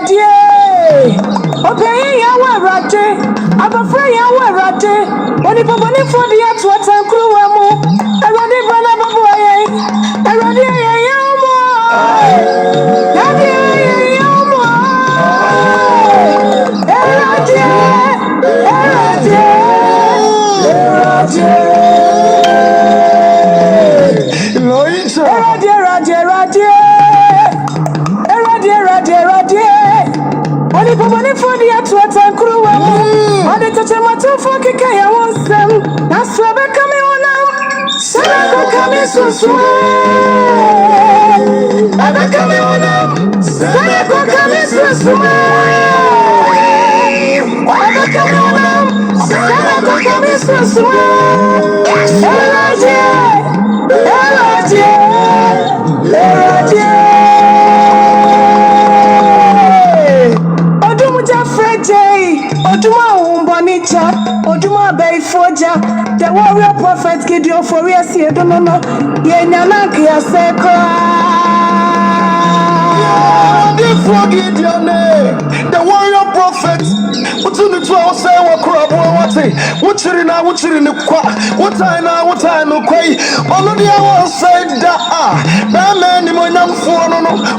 Eradi, okay, ya wa rade, abafra ya wa rade. Oni baba ni for the at what and crew amu. Eradi bana babu aye. Eradi aye amu. Eradi aye amu. Eradi, Eradi, Eradi. Loisa. Eradi, Eradi, Eradi. Eradi, Eradi, Eradi. Oni baba ni for the at what and crew amu. Oni tete matu for kika ya wonsem. Naswebe kami wonam. Sana ko kami suswe. Ebe kami wonam. Sana ko kami suswe. Ebe kami wonam. Sana ko kami suswe. Eradi, Eradi, Eradi. Odumuja Freje, Oduma Umbonita, Oduma Beifoja, the warrior prophet Gideon for yes, you don't know, Yenanaki Aseka. The warrior prophet. What's in the 12 say what crab what's it? What's in the qua? What I know quay. Already I was said that Batman in my young phone.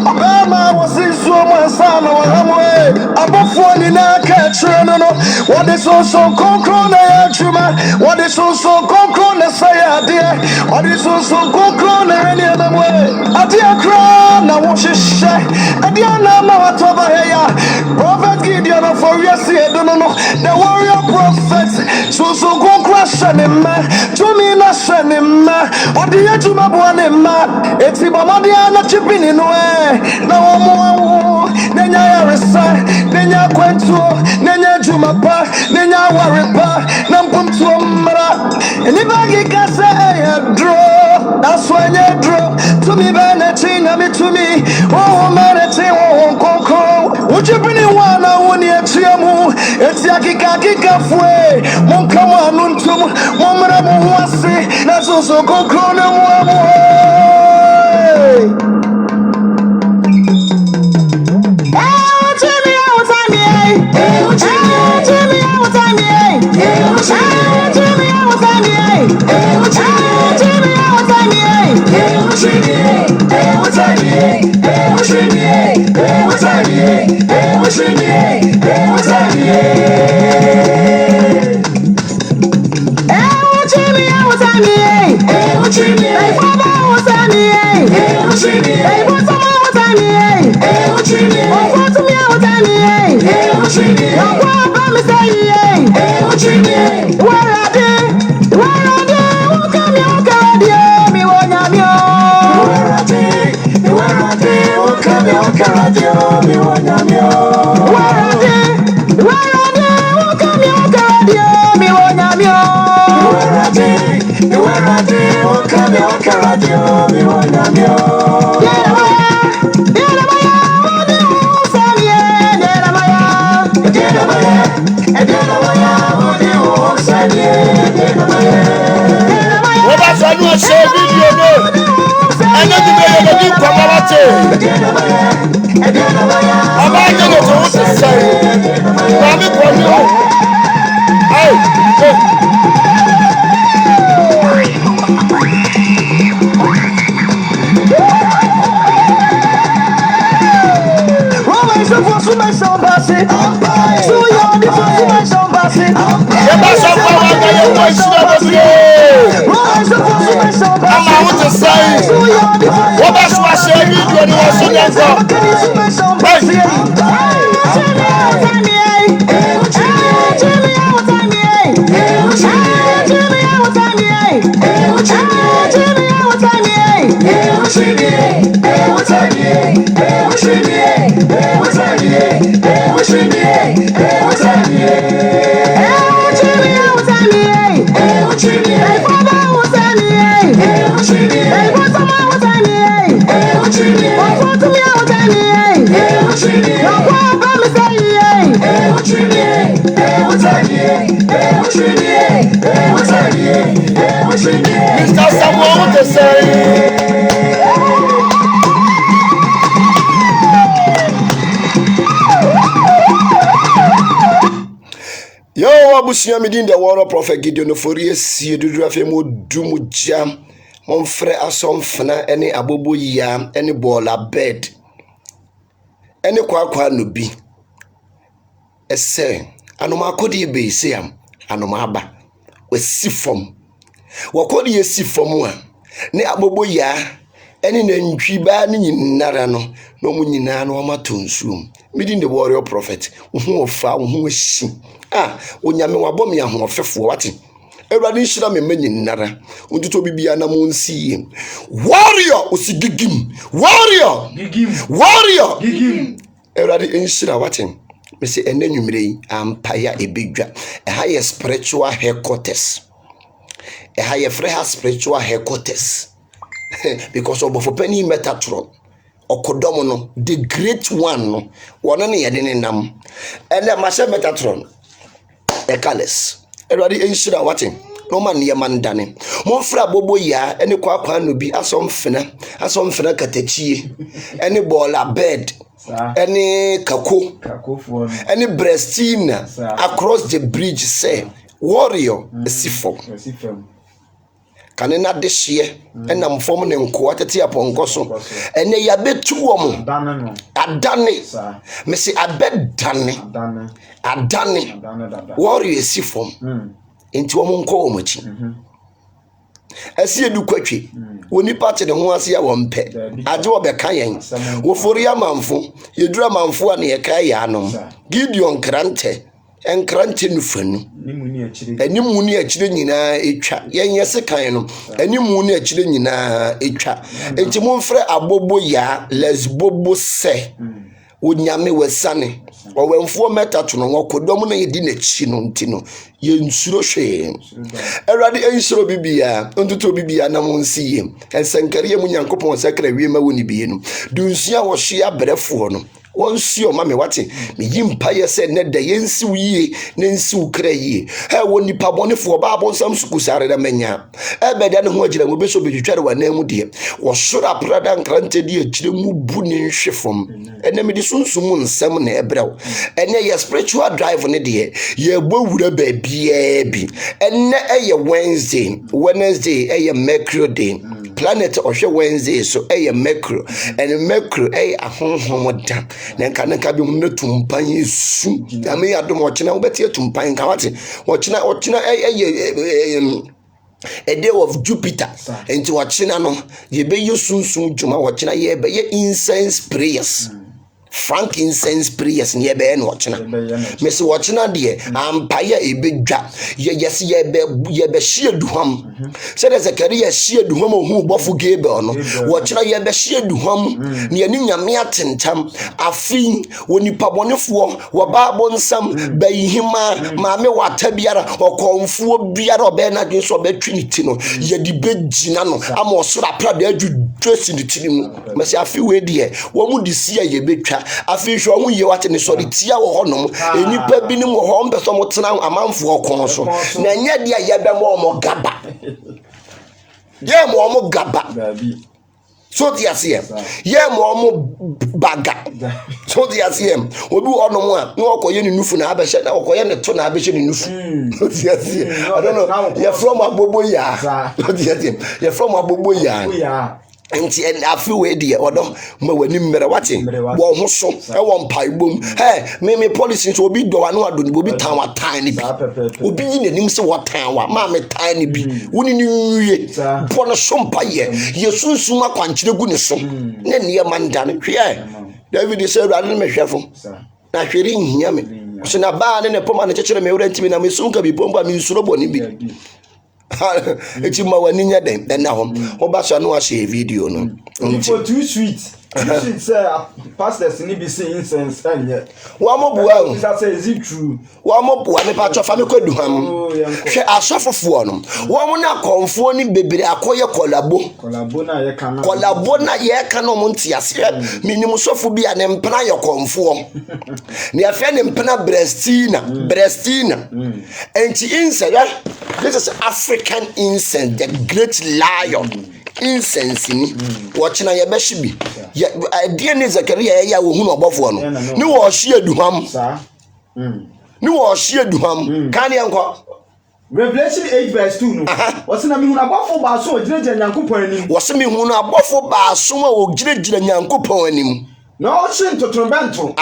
Obama was in so my son or way. Above one in a catch. What is also concron what is also concron say dear? What is also concron any other way? A dear crown, I want to share. A dear number over here. Prophet Gideon for yes, the warrior prophet. So go crash and him, to me, not send him. What do you do, my boy? It's him, Madiana chipping in way. No more. Nenya Resa, Nenya Quento, Nenya Jumapa, Nenya Waripa, Nampum to Mara. And if I get say, draw, that's when you draw. To me, Benetin, to me, oh, Manatee, oh, Coco. Would you bring in one? I want you to Tiamu, it's Yakika Fue, Monkama Nuntum, Momaramu Wasi, that's also Coco. Mr. Samuel, what to say? abusia me din the word of prophet Gideon Ofori esie dudu afemu dumu jam monfrɛ asɔmfena ene abobo ya ene bola bed ene kwakwa no bi ese anoma akodi ebe ise am anoma aba wasi fom wakodi yesi fom a ne abobo ya ene nantwi ba ne nyinara no no mu nyina no amatonsuom midin the warrior prophet wo ofa wo hyi onyame wabɔ me ahofefo wate Ewurade nhyira me manyi nara untuto bibia na mo nsiye warrior osigigim warrior gigim Ewurade nhyira wate me se enanwumre yi ampaya ebedwa ha ye spiritual headquarters ha ye free spiritual headquarters because of penny metatron okodom no the great one no wona ne yede ne nam ene ma she metatron ekales Ewurade enhyira wate no man ye mandane monfra bobo ya ene kwakwa no bi asomfena katachie ene bola bed ene kakofo ene breastina across the bridge say warrior sifo kanena de hye enam fom ne nko atete aponko so ene ya betu wo adane me se abedane adane warrior sifo enti wo nko wo machi asie du kwatwe woni pate ne ho ase ya wo mpe age wo beka yen wo fori amanfo yedura manfo a ne ye kai ya anom Gideon krante nufanu animu ni akire nyina etwa yenye sekan no animu ni akire nyina etwa enti monfrɛ abobo ya lesbobo se onyame wasane owemfo metato no wokodom na yedi na chi no ntino ye nsuro hwe Ewurade ensuro bibia ontuto bibia na monsiye ensankariye munyankopon sakra wiema woni biye no dunsia wo hwe abrefo no wonsio mame wate me yimpa yese ne da yensi wiye ne nsi ukra yie he woni pabonefo ba abonsam sukusare da menya ebeda ne ho agira mo beso bedwetware wanamu de wo sora prada nkrante de agire mu bu ne nhwefom ene me de sunsum nsem na ebrew ene ye spiritual drive ne de ye bowura ba bia bi ene eye Wednesday eye Mercury day planet ohwe Wednesday so eye Mercury and Mercury eye ahonhom da nenka bi mu netumpan yesu ame yadom ochina wo betie tumpan ka wate ochina a day of Jupiter enti ochina no ye be yesunsun juma ochina ye be ye incense prayers frankincense prayers ne be no ochina me se ochina de ampaya ebedwa yes ye be hie duham se de Zakaria hie duham ohu bofo Gabriel no ochina ye be hie duham ne ani nyame atentam afin woni pabonefo wo baabo nsam bayihima maame wata biara okonfo biara obe na dwen so betwi ni ti no ye di begina no ama osura prada adu twesi ni ti mu me se afi we de wo mu disia ye betwa afi hwo hu ye wate ne so de tia wo honom enipa bi nim wo ho mpeso mo tena amanfo okon so na nya dia ye be mo gaba ye mo gaba so dia siem ye mo baga so dia siem obi onom a no okoye ni nufu na abehye na okoye ne to na abehye ni nufu dia siem I don't know you from abobo ya dia siem you from abobo ya enti en afi we de odom ma wani mmere wate wo ho so e wo mpai bom me policy so obi do wa no ado ni obi tan wa tan ni bi obi yi nanim se wo tan wa ma me tan ni bi woni ni wie bo no so mpaye yesunsun akwankyere gu ni so na ne manda no hwe David say Ewurade me hwefo na hwere nhia me so na ba ne poma ne kyekere me wura ntimi na me sunka bi pompa me nsuro boni bi eti ma wani nya den na ho oba so no a share video no for too sweet say pastors ni be say incense anye wa mo bua o say is it true wa mo bua me pa chofa me kwaduham hwe asofofo no wa mo na konfo ni bebere akoye kolabo na ye kana mo ntiase minim sofo bia ne mpena ye konfo ne afa ne mpena breastina enti insega this is African incense, the great lion incense ni watching ye be shibi ye Zakaria ya wo hu no obofo no ni wo hye aduham ni wo hye aduham kan ne enko Revelation 8:2 no. Wose na mi hu abofo ba so ogirejira Nyankopon anim. Wose mi hu na abofo ba so a ogirejira Nyankopon anim. Na o hye ntotrombento.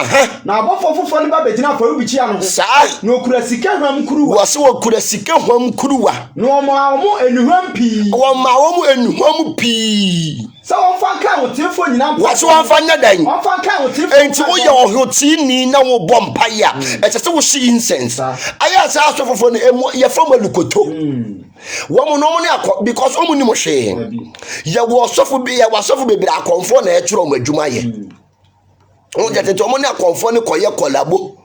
Na abofo fofo ne ba begina afaru bichi ano. Sa na okura sika hwam kuruwa. Wose okura sika hwam kuruwa. Na o ma wo enuhwam pi. Wo ma wo enuhwam pi. So on fan kan o tefo nyina. Wose won fa nya dan. On fan kan o tefo. Enti wo ye ohoti ni na wo bom paya. Etese wo hye incense. Aya sa asofofo ne ye from alukoto. Wo no ne akọ because omu ni mo hwe. Ye wo sofo bi ye wasofo bebira akonfo na e kyero mo adwuma ye. O jate to mo ne akonfo ne koye kolabo.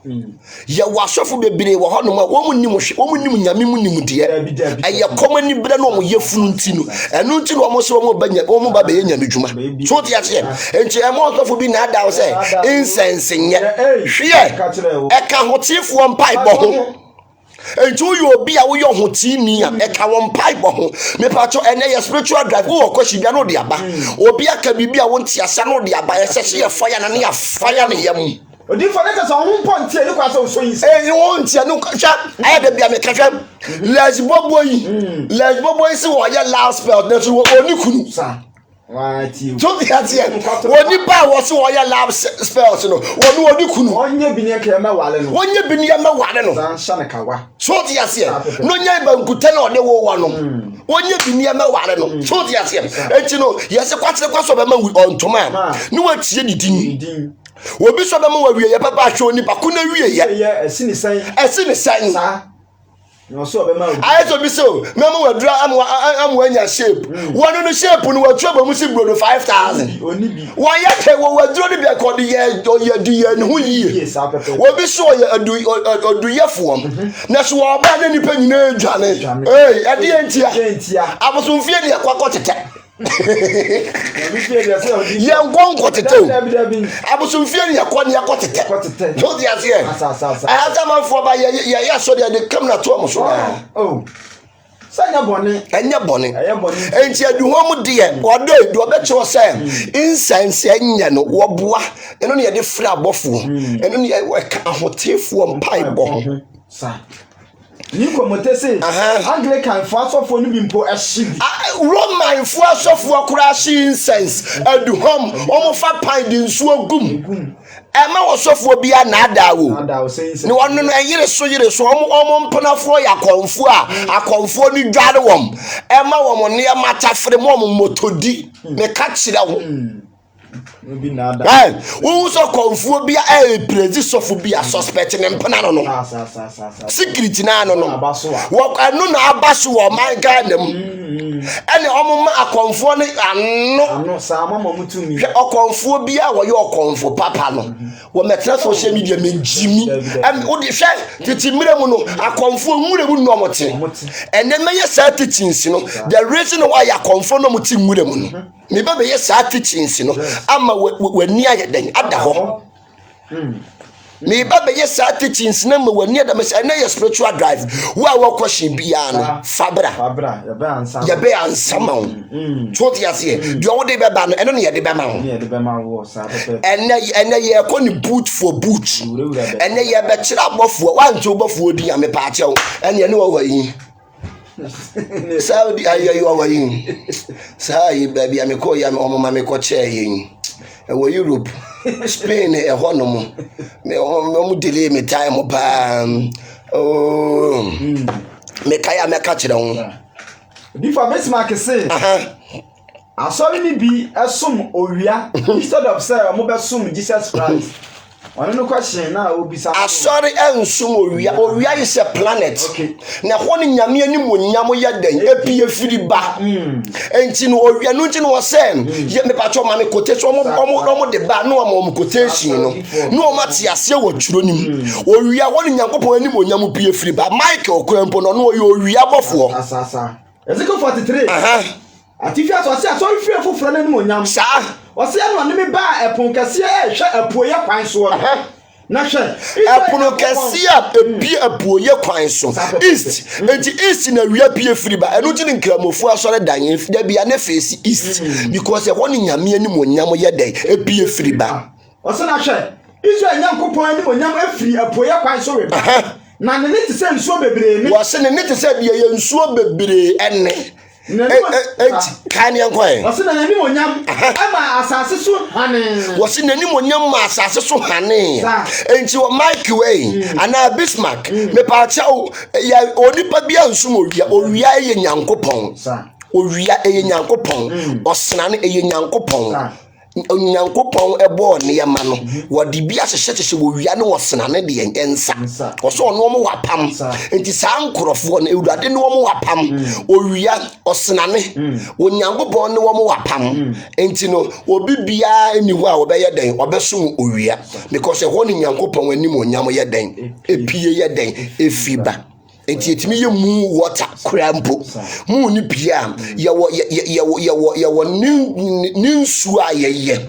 Ye wasofo bebire wo hono ma wo mu ni mo hwe, wo mu ni mo nyame mu ni mu de. Aye komani bra no mo ye funu ntino. Enu ntino mo so mo banya, wo mo ba be nyame dwuma. So te ase. Enti e mo sofo bi na ada wo se incense nye. Hwe. E ka hotifo mpai bo ho. Enti wo obi a wo ye hotini a e ka won pai bo ho. Me pa cho ene ye spiritual drive wo kwashi bia no de aba. Obi aka bibi a won ti asa no de aba. Ye se ye fire na ne ya fire ne yam. Odi for let us on point here kwa so so yin. Won ti no sha aya da bia me kahwem. Les bobo yi se wo ye last spell na so oni kunu. Sa. Wati. So the atie. Oni ba wo se wo ye last spell no. Oni kunu. Onye bi ne ka ma wale no. Onye bi ne ma wale no. San sha ne kawa. So the atie. No nya ba nkuta na ode wo wa no. Onye bi ne ma wale no. So the atie. Enti no yese kwatere kwaso be ma ontoma. Ni wa tie ni din. Obi so be ma wa wie ye papa hwe oni ba ko na wie ye. Esi ni san. Sa. No so be ma. I to be so. Mama wa dra am anya shape. One no shape no wa twa ba mu si bro 5000. Oni bi. Wa ya ke wa dro de be ko de ye du ye ne ho yi. Yes, apepe. Wo bi so ye adu ye fo na so wa ba na nipa nyina adwane. Eh, ade entia. Abosomfie ne kwakọ tete. Ye ngongo tete. Abosomfie ne yakọ no dia se. Asa manfo ba ye so de kam na to mo so. Oh. Sanya bone. Enya bone. Enti aduhom de ye odo edu obecho se incense enya no wo boa. Eno ne ye de fra abofo. Eno ne ye ka ahotefo mpai bo. Sa. Ni komotese Anglican fasofo ni bimpo ehidi Roman fasofo akura shi incense aduhom omo fa pan de nsuo gum ema wasofo bia na adawo ni wonno no yire so omo mpanafo yakonfo akonfo ni dware wom ema wom ne matafre mo motodi me ka kire wo Obi na ada. Right. Who so konfuo bia prezi sofo bia suspect ne mpana no no. Secret na no no. Wo anu na abaso wo man ga nam. Ene omoma akonfuo ne ano sa mama mutumi. Hwe okonfuo bia wo ye okonfo papa no. Wo metra social media menjimi. Wo de hwe titi mire mu no akonfuo mure mu no mote. Ene meye sa teachings no. The reason why akonfuo no mote mure mu no. Me ba be ye sa teachings no. Ama wani ayeden ada ho me ba be yes teachings na ma wani ada me say na your spiritual drive wa question bia no fabra ya be ansa ma wo so ti ase de wo de be ba no eno ne ye de be ma wo ene ye ko ni boot for boot ene ye be kira abofo wa nche obofo di ya me pa che wo ene ne wo yi Saudi ayi wa yi sai baby ameko ya omo ma me ko che yin wo Europe Spain e hono me o delay me time pa oh me kaya me ka kire ho di fa besma ke say asori ni bi esom owia instead of say mo be som Jesus Christ one no question na obisa asori ensum owia is a planet na ho ne nyame ani monyam ye den epie firi ba enti no owia no nti no wosem ye me pacho ma me quotation omo de ba no omo quotation no o mate ase wo twuro nim owia wo ne nyankopon ani monyam pie firi ba Michael Okwempo no no ye owia bofo Ezekiel 43 Atifia so say asori firi foforo na ni monyam sa Wase anu ne me ba epon kase hwe apoye kwan so na hwe epon kase epie apoye kwan so east enti east na wia pie firi ba enu ti nkramofu asore dan da bia na face east because e woni nyame ani monyam ye dan epie firi ba wase na hwe Israel nyankopon ani monyam afiri apoye kwan so we ba na ne te se nsuo bebree ne wose ne te se de ye nsuo bebree ene kan yankwan wose na nani onyam ama asase so hane wose nani onyam ma asase so hane enti o Mike way ana Bismarck me pa chawo ya onipa bia nsum owia ye nyankopon owia ye nyankopon osena ne ye nyankopon Nyankopon ebo ne yema no wodi bia hyehyehye wo wia ne wosena ne de ensa oso no mo wapam enti saa nkorofo no ewurade ne wo mo wapam owia osena ne Nyankopon ne wo mo wapam enti no obi bia eni ho a obeye den obesom owia because ho ne Nyankopon anim onyam ye den epie ye den efiba enti etimi ye mu water crampo mu ni bia ye ninsu ayeye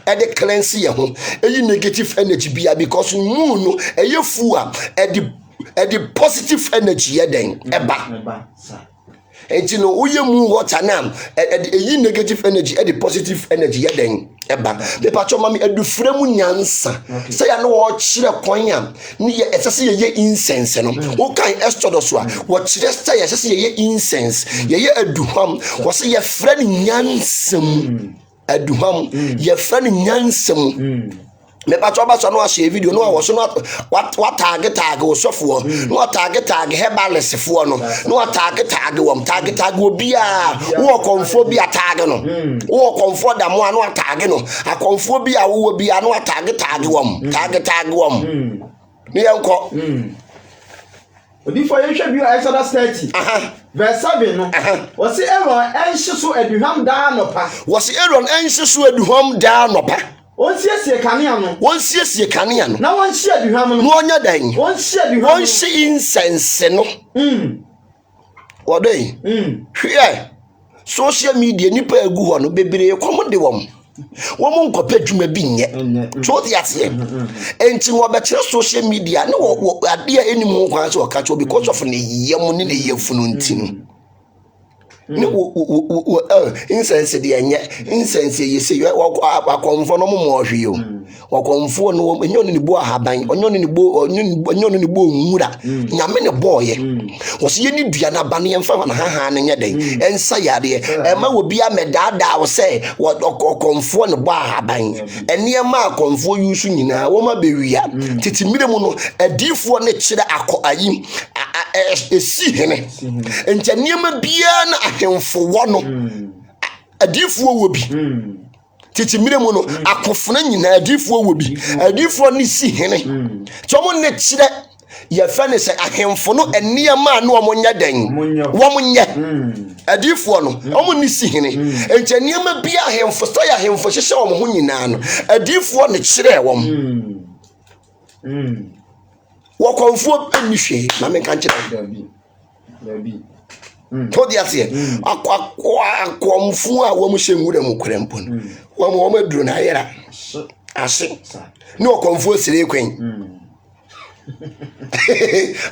e de cleanse ye ho eyi negative energy bia because mu no eye fu a e de positive energy ye den eba enti no uye mu water na eyi negative energy e de positive energy ye den eba be pacho mami edufre mu nyansa say ya no wo kire kwan ya ni ye esese ye incense no wo kan Exodus a wo kire say ye esese ye incense ye aduham wo say ye frɛ ni nyansam aduham ye frɛ ni nyansam me pacho ba so no a video no wo so no what target osofo no target herbalist fo no target obia wo konfo bia tag no wo konfo da mo no tag no akonfo bia wo bia no target wom ne yanko odi for ye hwe bi Exodus 30 verse 7 no wo se Aaron enhyeso aduham da nopa wo se Aaron enhyeso aduham da nopa Wonsiesie kanea no. Wonsiesie kanea no. Na wonhye aduham no. No onya dan. Wonhye aduham. Wonhye incense no. Wodai. Hwe. Social media nipa egu ho no bebre kom de wom. Wom nkopa dwuma bi nye. So the ase. Enti wo be kire social media ne wo ade a enim ho kwan so o ka cho because of ne yem ne yefunu ntinu. Ne incense de enye incense ye se akonfo no mo hwe o akonfo no enyo ne bo ahaban onyo ne bo nwura nyame ne boye wo se ye ni dua na ba ne yemfa na haha ne nye den ensa yade ma wo bia medada wo se akonfo ne bo ahaban ene ma akonfo yusu nyina wo ma bewia titimire mu no adifo ne kire ayi esi hene enti ma bia na ahemfo wono adifo wo bi titimire mu no akofona nyina adifo wo bi adifo ne si hene tomo ne kire ye fane se ahemfo no enema na omonya den womonye adifo no omo ne si hene enti enema bia ahemfo sta ya ahemfo hyehye omo ho nyina no adifo ne kire wom wo konfo ani hwe na me kan kire dabi Todi ase akwamfu a wo mu hyenwura mu krempon wo mu aduru na yera ase ne okwamfu sire kwen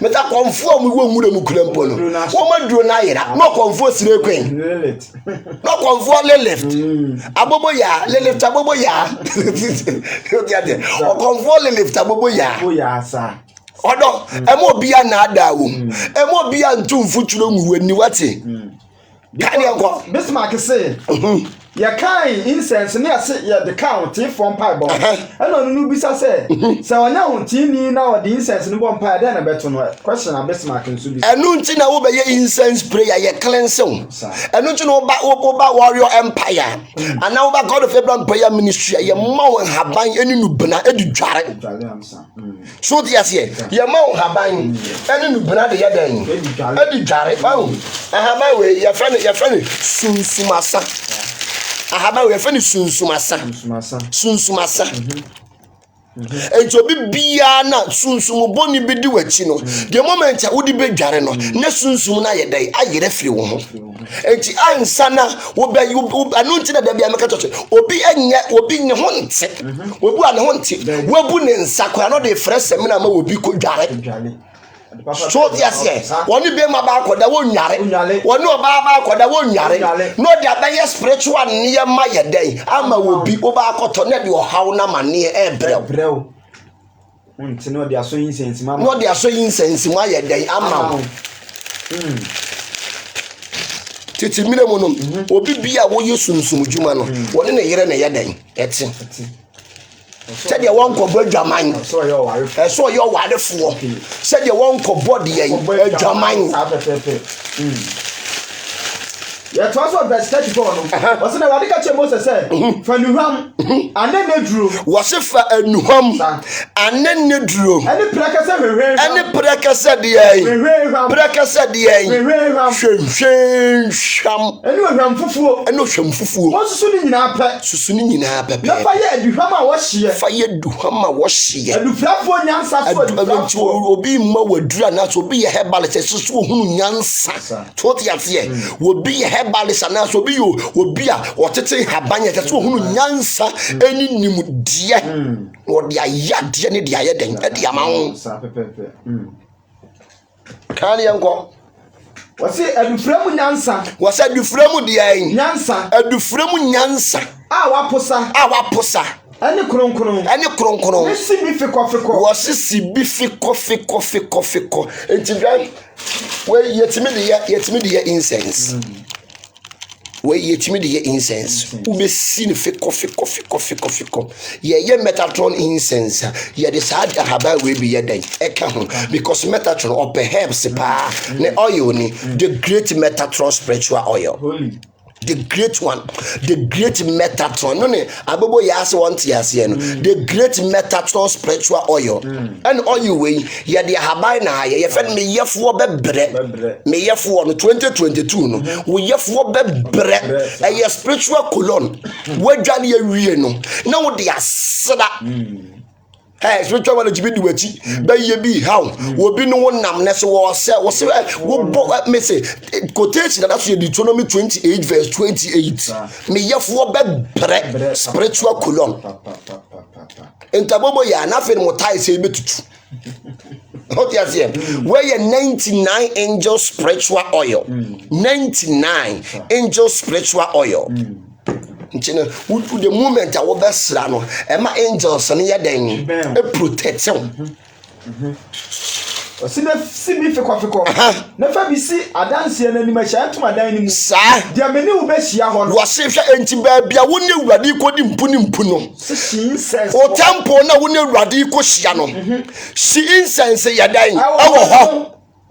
meta kwamfu a mu wo nwura mu krempon wo mu aduru na yera ne okwamfu sire kwen ne okwamfu left abobo ya left abobo ya todi ade okwamfu left abobo ya sa odo emo bia na adawo emo bia ntumfu churo nwuwani wate kani enko Bismarck say ya kai incense ne ase ya the count from pipe bomb and on no bisa say onya huntini na o the incense no bomb pipe then na beto no question na Bismarck nso bi enu nti na wo be ye incense prayer ye cleanse enu nti na wo ba warrior empire and now ba God of Abraham prayer ministry ye ma wo haban eni nu bena edi dware so the ase ye ma wo haban eni nu bena de ye den edi dware ba haban we ye frane sunsumasa ahaba we fani sunsumasa enti obi bia na sunsum boni bi di wachi no the moment a wodi bedware no na sunsum na ye dai ayere firi wo ho enti ansa na wo be anu nti na da bia meka choche obi nye ho nte obu ane ho nte wabu ne nsa kwa no de frese me na ma obi ko dware so yes woni be ma ba akoda wo nware woni oba ba akoda wo nware no de abaye spiritual ne ma ye den ama wo bi oba akoto ne de ohaw na mane e brew no dia so incense mama no dia so incense mu aye den ama titi mire mu no obi bia wo yesunsum djuma no woni ne yere ne yeden eti said you won't go Jaman. So you're wareful. Said you won't go body a Jaman. Yeah, transfer verse 34. What's the radical Moses said? For Nuham, and then they drew. Was it for a Nuham, and then they drew. Any Praka said, any Praka said the Praka said the sham, and you ram fufu, and no sham fufu. What's soon in our pet? Soon in our pet. No fire, you hammer was she, fire do hammer was she, and you flap one answer will be more with Drana, will be a herbalist, so who Yansa, 20 years will be a herbalist and also be you will be a or taking her banner that's who Yansa any new dear or the yard any dear than at the amount. Can you go? What's it? A frame Yansa? What's a new frame the Yansa? A new frame Yansa? Our posa. Any cronkron. Was it beefy coffee? It's well, yet me the incense. Where yet me the incense. Who be seen fi coffee. Ye Metatron incense. Ye decide to have a way be ye day. Because Metatron or perhaps ne oil ni the great Metatron spiritual oil. Holy. The great one, the great Metatron. No, abobo yas want yas yen. The great Metatron spiritual oil. And oil way, ye the habina, ye fed me ye for bread. Me ye for 2022. No, we ye for bread. A ye spiritual colon. Where Johnny ye no. Now they are sada. Hey, spiritual knowledge be do it. Be ye be how? Will be no one namness was say what me say quotation that's Deuteronomy 28 verse 28. Me ye for bread spiritual colon. Entabobo ya nothing more tie say be tutu. What you say? Where ye 99 angel spiritual oil. 99 angel spiritual oil. The moment I will best run, and my angels and your dang a protection. See me for coffee. Never be see a dance and any machine to my dining. Sir, there may no best yahoo was if you're anti baby. I wouldn't radical punim puno. She says, or tampo no wouldn't radical shiano. She incense ya dying.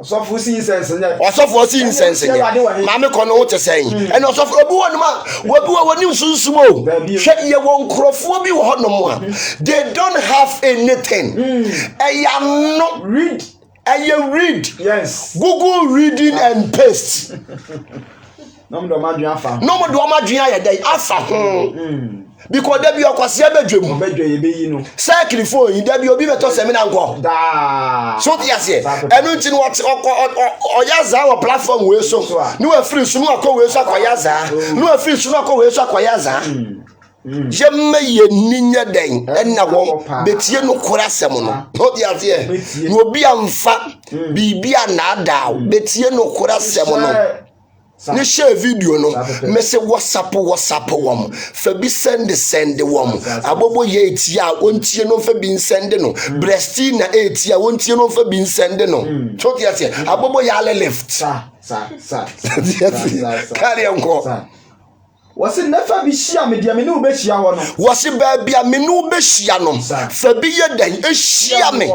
So for incense, also for incense. Mamma Cono what saying, and also for a woman, what you so shut your one crop you no more. They don't have anything. I am not read. And you read. Yes. Google reading and paste. No more Madria day after. Because there be a quasiabe dream. Cycle for you, there be a bit of seminar. So, yes, and what or Yaza platform will so. No free Sunako will Sakoyaza. No free Sunako will Sakoyaza. Jemme ye ninya den na wo betie no kora sem no to dia tie no obi amfa bibia na ada betie no kora sem no ne share video no me se whatsapp wom fa bi send wom abobo ye etia ontie no fa bi send no breasty na etia ontie no fa bi send no to dia tie abobo ya le left sa carry on. Was it never be shia media menu be shia ho no? Was it baby a menu be shia no? Fa bi ye dan e shia me.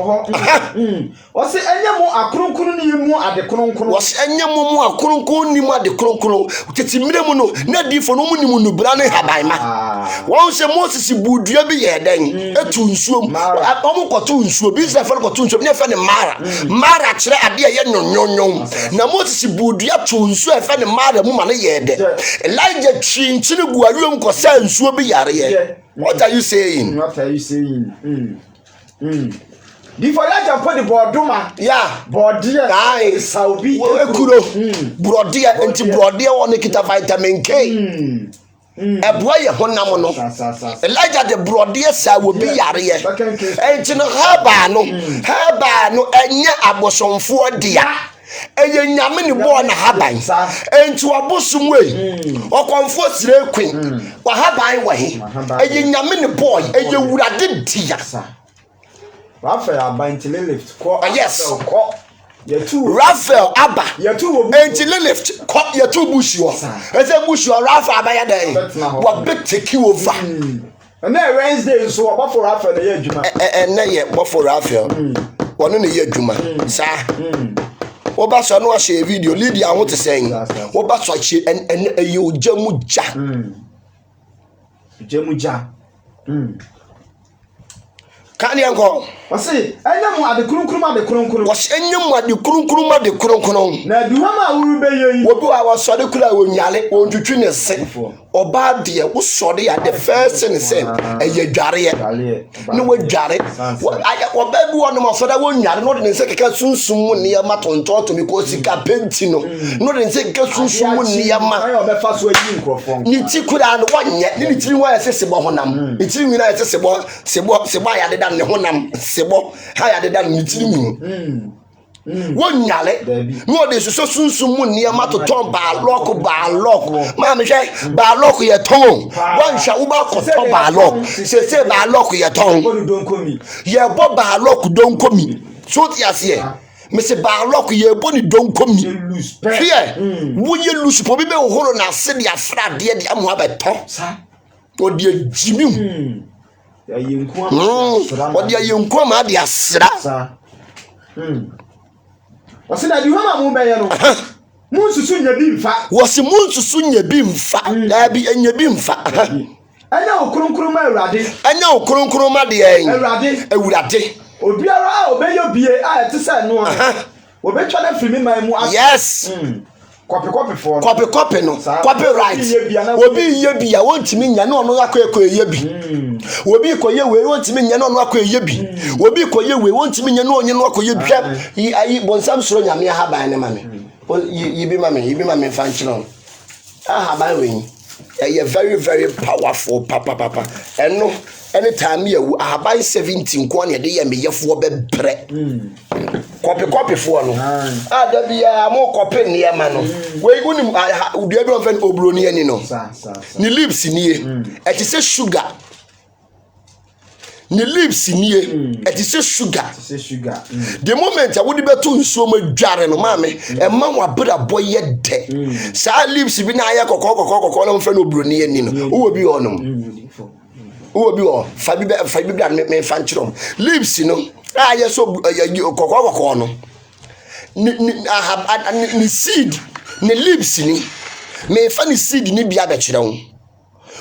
Was it anyamo akronkron ni mu ade kronkron? Was anyamo mu akronkron ni mu ade kronkron? Teti mire mu no na di fo no mu ni mu no bra ne haban ma. Won se Moses budua bi ye dan etu nsuom. Omo koto nsuo bi se fa koto nsuom ne fa ne mara kire ade ye nyonyonyon. Na Moses budua to nsuo e fa ne mara mu ma ne ye de. Elijah Chini Guarium Cosan Subi Yare. What are you saying? What are you saying? The Falaja put the Borduma. Yeah, Bordia. I Saudi Kuro Brodia and Brodia on the Kita vitamin K. A boy, Honamono. Elijah the Brodia sa will be Yare. And Chino Habano, and ya aboson for dear. Eye nyame ni bo na haban enti obosum we okonfo sire queen wa haban wa he eye nyame ni boy eye wurade dia Raphael Abantile lift ko. Yes. Ko. Raphael Abba. Yetu Entile lift ko yetu bushio. Ese bushio Raphael Abaya dey. What big take you over. And then Wednesday so about for Raphael na ye adwuma. Na ye for Raphael. Wono na ye adwuma. Sa. Oba so no share video Lydia what to saying. Oba so che en you jamuja. Jamuja. Kan yanko. Wasi enyam ade kronkron. Was enyam ade kronkron. Na duhama wuru be yi. Obi wa so de kula wonyale ontwetwe ne se. Oba de wo so de ya the first thing say eye dware. Ne wo dware. Wo ba bi wono ma so da wonyare no de ne se keka sunsum mu ne ma tontonto mi ko sika penti no. No de ne se keka sunsum mu ne ma. Ayo be fa so ayi nkrofon. Ni ti kura no wonye. Ni ti wa ya se sebo honam. Ni ti nwina ya se sebo ya de ne honam sebo ha ya de dan ni tiri mu wonyale no de so sunsun mu ne ma to ton ba lock ma me hwe ba lock ye ton wanhwa wo ba ko to ba lock se ba lock ye ton ye bo ba lock don komi so ti ase me se ba lock ye bo ni don komi hwe wo ye lusu po bi be horo na se de afra de amu abeto o de jimi what are you come at the asra? What's that? You have a woman. Munsusun ya bimfa. Was munsusun ya bimfa. There be any bimfa. I know Kurunkuruma Radi. I know Kurunkuruma the Radi. Radi. Obiara obey your BA. I to say no. Obe try to film my mo. Yes. Copy for. Copy no. Copy right. Obi ye bia wontimi nya no no akọ ye bi. Obi koye we wontimi nya no no akọ ye bi. Obi koye we wontimi nya no onye no akọ ye bia. Ayi bonsam soro nyame haban ne mame. Yi bi mame fan chiro. Haban we. You're very, very powerful, papa. And no, anytime you are by 17 corner, they may have for bread. Copy for no. There be a more copy near man. Where you would be able to have Obronian, no. Ni lips in here, it is a sugar. Ni lips in here, it is a sugar. The moment I would be too so much jarring, mammy, and mamma put a boy yet dead. Sa lips be na coco friend Obronian, who will be on them. Who will be all Fabi me fanchum. Lips, you know. Yes, so coco corner. I have ni seed, ni lips in me funny seed ni be a betch.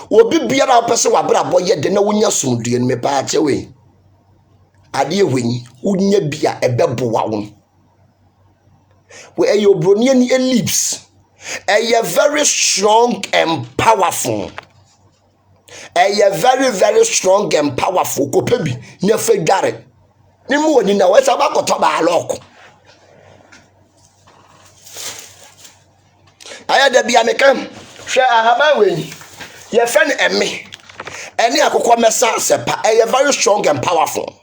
Obi biara opese wa bra boye de na wonya somdue me pa achewe ade ehwenyi wonya bia ebebowa won we ayo bronia ni lips very strong and powerful very, very strong and powerful ko pebi ni afa dware ni mu woni na wesa ba koto ba alok aya da bia mekam hwe ahaba weni your friend and me. Any akoko mesa sepa. You're very strong and powerful.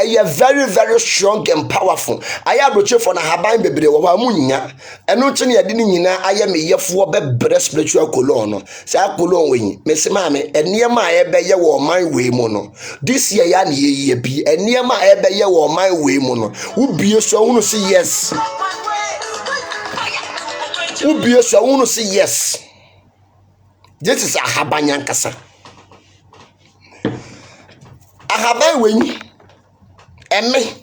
You're very, very strong and powerful. I am rich for na haban bebre wa munya. Eno chini ya dini nyina I am ye for be spiritual colon. Sa colon we. Me se ma me eniema ebe ye wo man we mu no. This year ya na ye bi eniema ebe ye wo man we mu no. Wo bie so hunu say yes. Wo bie so hunu say yes. This is a Ahaban kasa. Ahaban wenyi. Eme.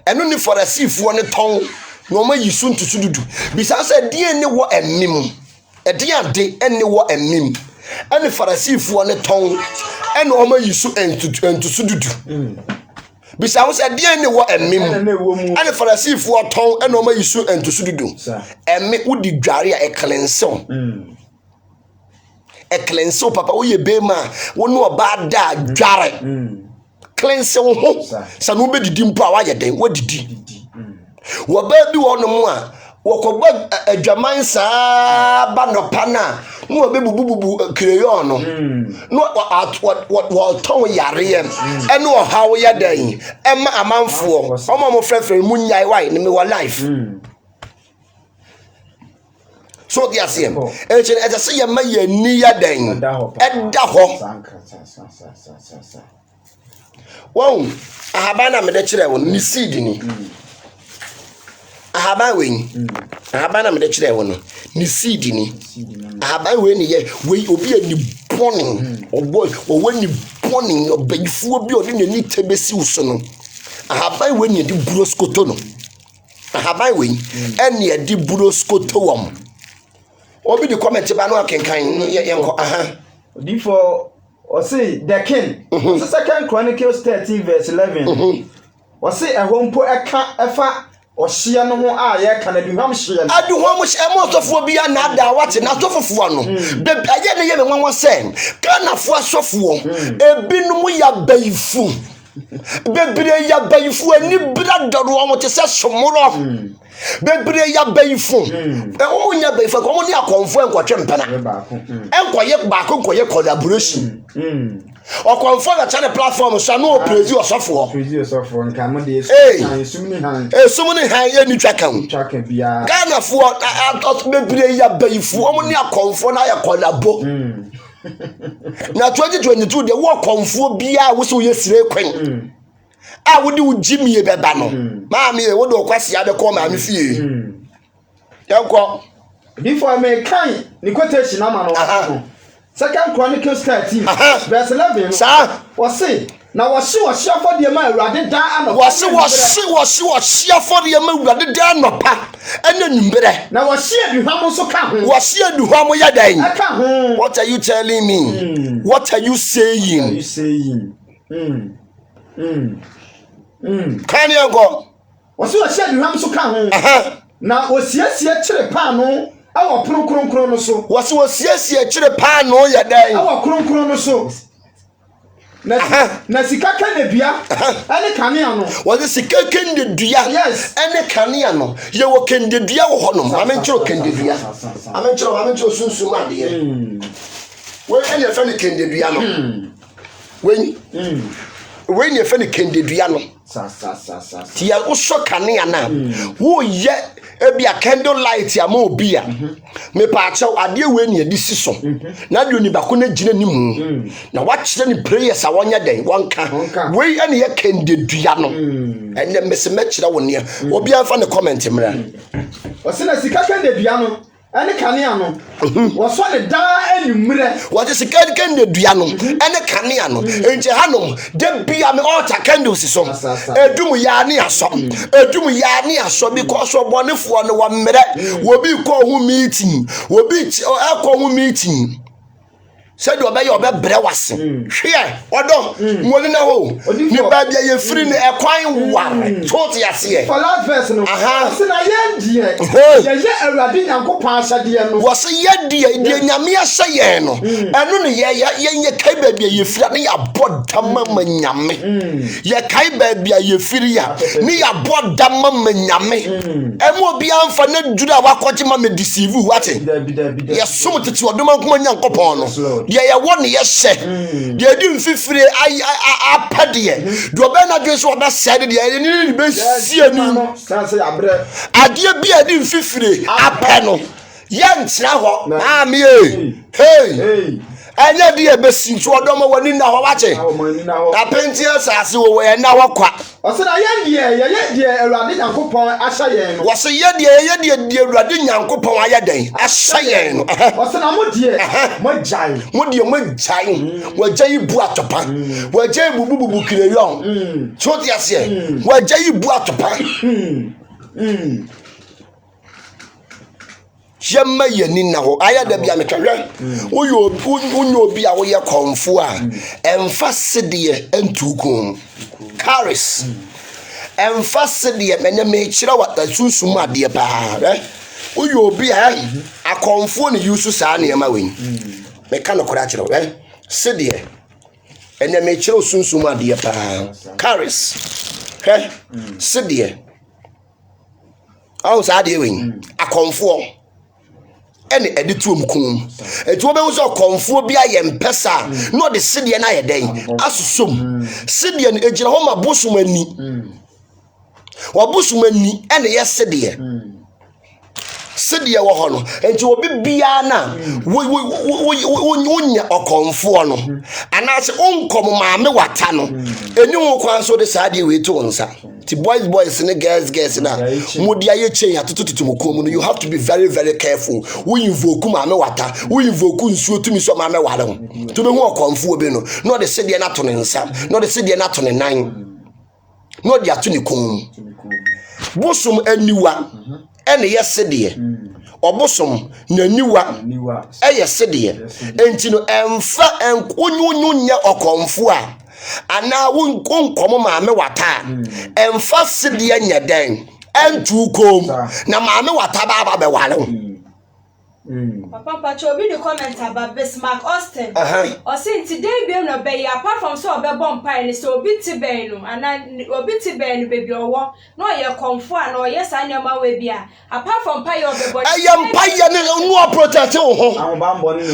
Eno ni for a sifu one tongue. No ma yisun to sududu. Bisa say die ne wo emim. E die ade ene wo emim. Ene for a sifu one tongue. Ene o ma yisu entu sududu. Bisa say die ne wo emim. Ene for a sifu one tongue ene o ma yisu entu sududu. Eme udi dware a cleanse. A cleanse papa wo ye be ma wo no ba da dware cleanse wo ho sa no be didi mpo a wa ye den wo didi wo ba bi wo no mu a wo ko gba adwaman sa ba no pana no be bububu crayon no wo ton yare em ene wo ha wo ye den e ma amanfo o mo frefre mu nyai wai ne me wo life. So the same. As I say, my near den. Wow, ahabana me de kire wo ni seed ni ahaban we ahabana me de kire wo no ni seed ni ahaban we ni ye we obi ani boni oboy woni boni obayifuo bi odi ni tebesi uso no ahaban we ni di broskoto no ahaban we ene di broskoto wom obi di comment ba no akenkan yenko Therefore, or say the king. The Second Chronicles 13 verse 11. Or say a home po efa or shia no ho a ye kan aduham shia. Aduham shia mo sofo bia na da wate na sofofo no. Be aye na ye me nwanwa sen. Kana fo asofo. Ebinum ya baifu. Bebre ya baifu ani bradoro o mo te se somoro. Bebre ya baifu. O nya baifu ko mo ni akonfo enkwotwe mpana. Enkoye baako enkoye collaboration. O konfo na channel platform so no praise osofo. Praise osofo nka mo de esumuni han. Esumuni han ye ni twakan. Twakan bia. Ghana fo bebre ya baifu o mo ni akonfo na ya collabo. Na 2022 de wo konfo bia wo so ye sire kwen. A wo di ujimi e beba no. Ma me wo do kwase ya be ko ma me fie. Yanko. Before me kan ni quotation ama no. Second Chronicles 13 verse 11. Sir, what say? Na wo hye for de ma awurade da ano. Wo hye for de ma awurade da ano pa. Ene nyumbere. Na wo hye aduham so ka ho. Wo hye aduham ya dan. Aka ho. What are you telling me? What are you saying? What are you saying? Kan yango. Wo hye aduham so ka ho. Na wo siesie kire pa no. Awo kronkron no so. Wo siesie kire pa no ya dan. Awo kronkron no so. Na sika kan dua ene kanea no wo sika kan dua yes ene kanea no ye wo kan dua wo honom amenchiro kan dua amenchiro sunsun ade we ene fa ne kan dua no we ne fa ne kan dua no ti ya wo so kanea na wo ye ebia candle light ya ma obi a me pa achew ade we ne adi si so na de oni bako na gina ni mu na wa kire ni prayers a wonya den wonka we ene ye kendedua no ene mese me kire wo ne obi an fa ne comment mra o se na sika kendedua no ene kanea no wo so ne da enumre wo se sika kendedua no ene kanea no enje hanom de bia me altar candles so edum ya ne aso because obone fo no wa mmere wo bi ko hu meeting wo bi ko hu meeting said obey bre wase hwe odo mo ni na ho ni ba bia ye free ni ekwan wa tot yase for last verse no se na ye ye awurade nyankopon asade no wo se ye die nyame ase ye no enu ne ye kai ba bia ye free ni ya bodama ma nyame ye kai ba bia ye free ya ni ya bodama ma nyame emu obi amfa na dura wakoje ma me deceive wate ye som tete odoma kuma nyankopon no ye won ye hye de di mfifire apade do be na dwe so oba sade de ni be sie ni ade bia di mfifire apɛ no ye ntra ho ma me hey anya di e be sintu odom wani na ho wache apenti asase wo ye na wakwa o se na ye die awurade nyankopon ahya yen no wo se ye die awurade nyankopon ayadan ahya yen no o se na mo die mo jai wo jai bu atopa wo jai bububu kireyon so ti ase wo jai bu atopa Jemma yeni na ho aya da bia metwahwe unyo obi a wo ye konfo a emfa sede entukum caris emfa sede menye me kire wa sunsum ade ba uyo obi a akonfo ne yusu saa ne ma wen me ka no kora kire we sede enye me kire sunsum ade ba caris sede awu saa de wen akonfo ene editum kum etu obe wuso konfo bia ye mpesa no de sidie na ye den asusom sidie ne ejira ho ma bosumani wa bosumani ene ye sidie sidi ye wo ho no enti obi bia na wonya okonfo no anase onkom maame wata no eni wo kwan so de saade we to nsa ti boys ne girls na mudi aye chain atototo mokom no you have to be very very careful we invoke maame wata we invoke nsuo tumi so maame wale ho to be hu okonfo obi no no de sidi na to ne nsa no de sidi na to ne nan no de ato ne kom bosom aniwa ene yesede obosom naniwa eyesede enti no emfa enkunyunya okonfo a ana wonkom maame wata emfa sede anya den entu kom na maame wata ba be wale Papa Pacho be the comment about Bismarck Austin. Or since today be no be apart from so be bomb so be tibeno and obi tibeno baby or no ye comfort no yes anyama we bia apart from pie of the body. I am pie no protect ho.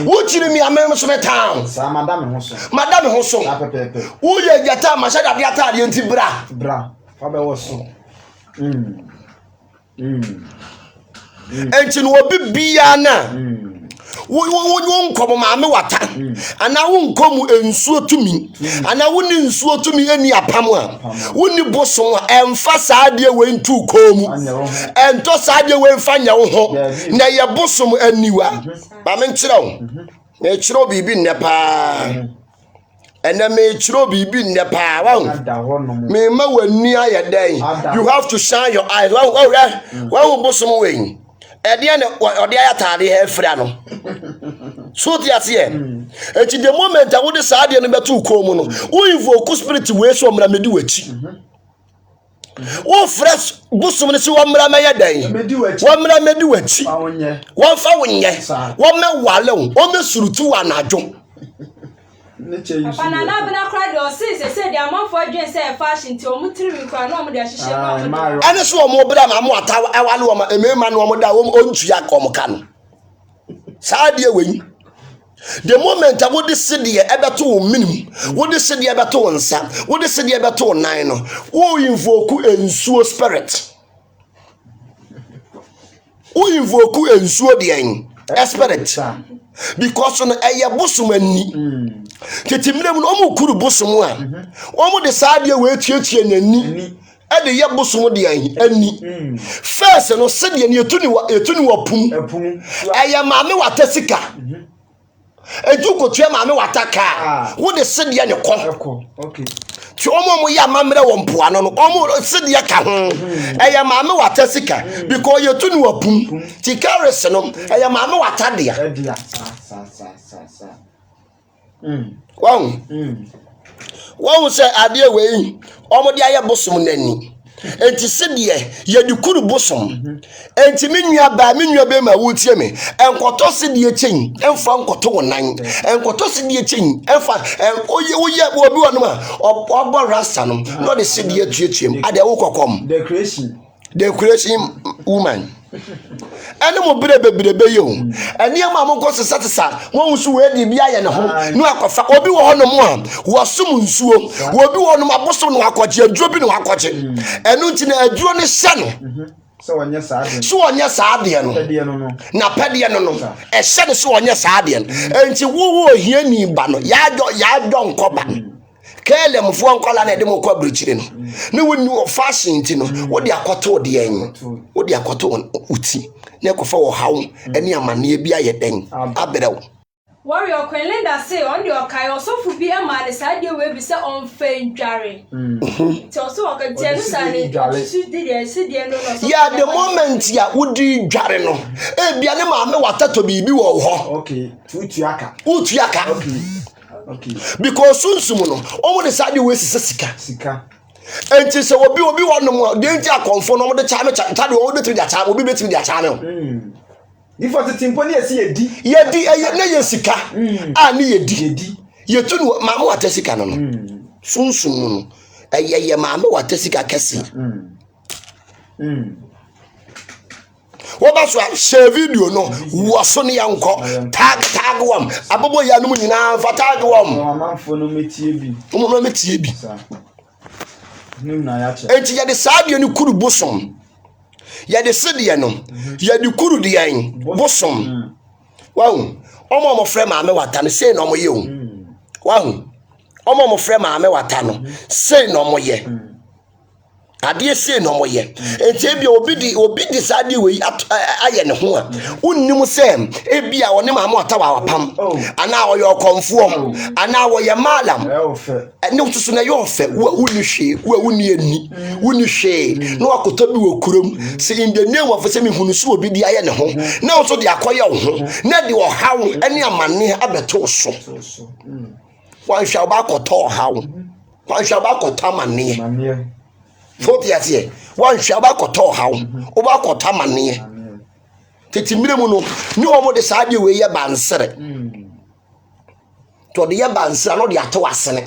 Wo chiri mi amem so town. Sa madam ho so. Wo ye jata ma shada dia ta de nti bra. Fa be wo so. Enti no obi bia na wonkom maame wata ana wonkom ensuo tumi ana woni nsuo tumi eni apam a woni boson emfa saade we ntu komu ento saade we mfa nya wo ho na ye bosom aniwa ba me nkyerɛ wo na kyerɛ bibi nne pa ena me kyerɛ bibi nne pa wa me ma wani aye den you have to shine your eyes wa bosom we Ediane odi ayatade he fra no so ti ase eti the moment a wo de saade no betu komu no wo invoke spirit we so mra medi wachi wo fresh busum ne si wo mra meye dan wo mra medi wachi wo fa wonye wo me wale wo me surutu wa najo Papa na bena kra de o say the amount for dwen say fashion ti o mu tiri kra no o mu de hihye ma ane so o mu bra ma mu ata awale o ma emema no o mu da o ntu ya kom ka no saade we the moment I would see ebeto minimum would see the ebeto nsa would see the ebeto nine no wo invoke ensuo spirit wo invoke ensuo de en spirit because on eye bosom ani tetimrem no omu kuru bosom a omu de saade we tietie nani e de ye bosom de ani first no se de ne etuni wa pum eye maame watasika ejuko tua maame wataka wo de se de ne ko okay ti omo ya mamre wo mpoa no omo se de ka ho eye maame watasika because yetuni wa pum ti carries no eye maame watadea Wow say ade we omo de aye bosom nani enti se de ye di kuru bosom enti menua be ma wutie me enkoto se de chen emfa nkoto wonan enkoto se de chen emfa oye obi wonu ma obo rasta no no de se de atuatuem ade wo kokom the creation woman ene mo bebrebe ye o ene ma mo gosse satisa won su we di bia ye ne ho no akofa obi wo hono mo a wo som nsuo obi wo no aboso no akoche aduro bi no akoche enu nti na aduro ne hye no so onye saade no na pede no e hye ne so onye saade no enti wo hia ni ba no ya do nkoba kele mfo nkola na de mo kwa brichire no ne woni fashion ti no wo de akoto de yen wo de akoto uti ne kofa wo hawo ene amane bia ye den aberew Warrior Queen Linda say on the okay osofu bi ama ne saade we bi se on fe ndware ti oso okantie no sane si de no ya the moment ya wudi ndware no e bia ne ma me watato bibi wo ho okay utuaka okay because sunsum no omo de saade we sika enti se obi wono de nti akonfo no mo de cha me cha de wo de tiri cha obi betimi de cha no if at timpo ne esi yedi na ye sika a ne yedi yetu no ma mo atasika no sunsum no ye ma me watasika kesi wo ba so share video no wo so ne yanko tag wam abobo ya no nyina fa tag wam amanfo no metie bi enti ya de saade ni kuru bosom ya de sede no ya de kuru de yan bosom wahu omo mo frɛ maame wata no sei no mo ye o wahu omo mo frɛ maame wata no sei no mo ye ade sei no mo ye enti bia obi di sade we aye ne ho a unnim se ebia woni maame wata wa pam ana wo ye okonfo ana wo ye malam ne utusu na ye ofe uni hwe uni ani uni hwe no akoto bi wo kurom se in the name of se me hunu so obi di aye ne ho na so de akoye wo ho na de wo hawo ene amane abeto so wan hwa ba akoto hawo wan hwa ba akoto amane Foti ase wan hwa ba koto hawo wo ba koto amane teti miremu no ni omo de saade we ye bansere to de ye bansere no de ato asene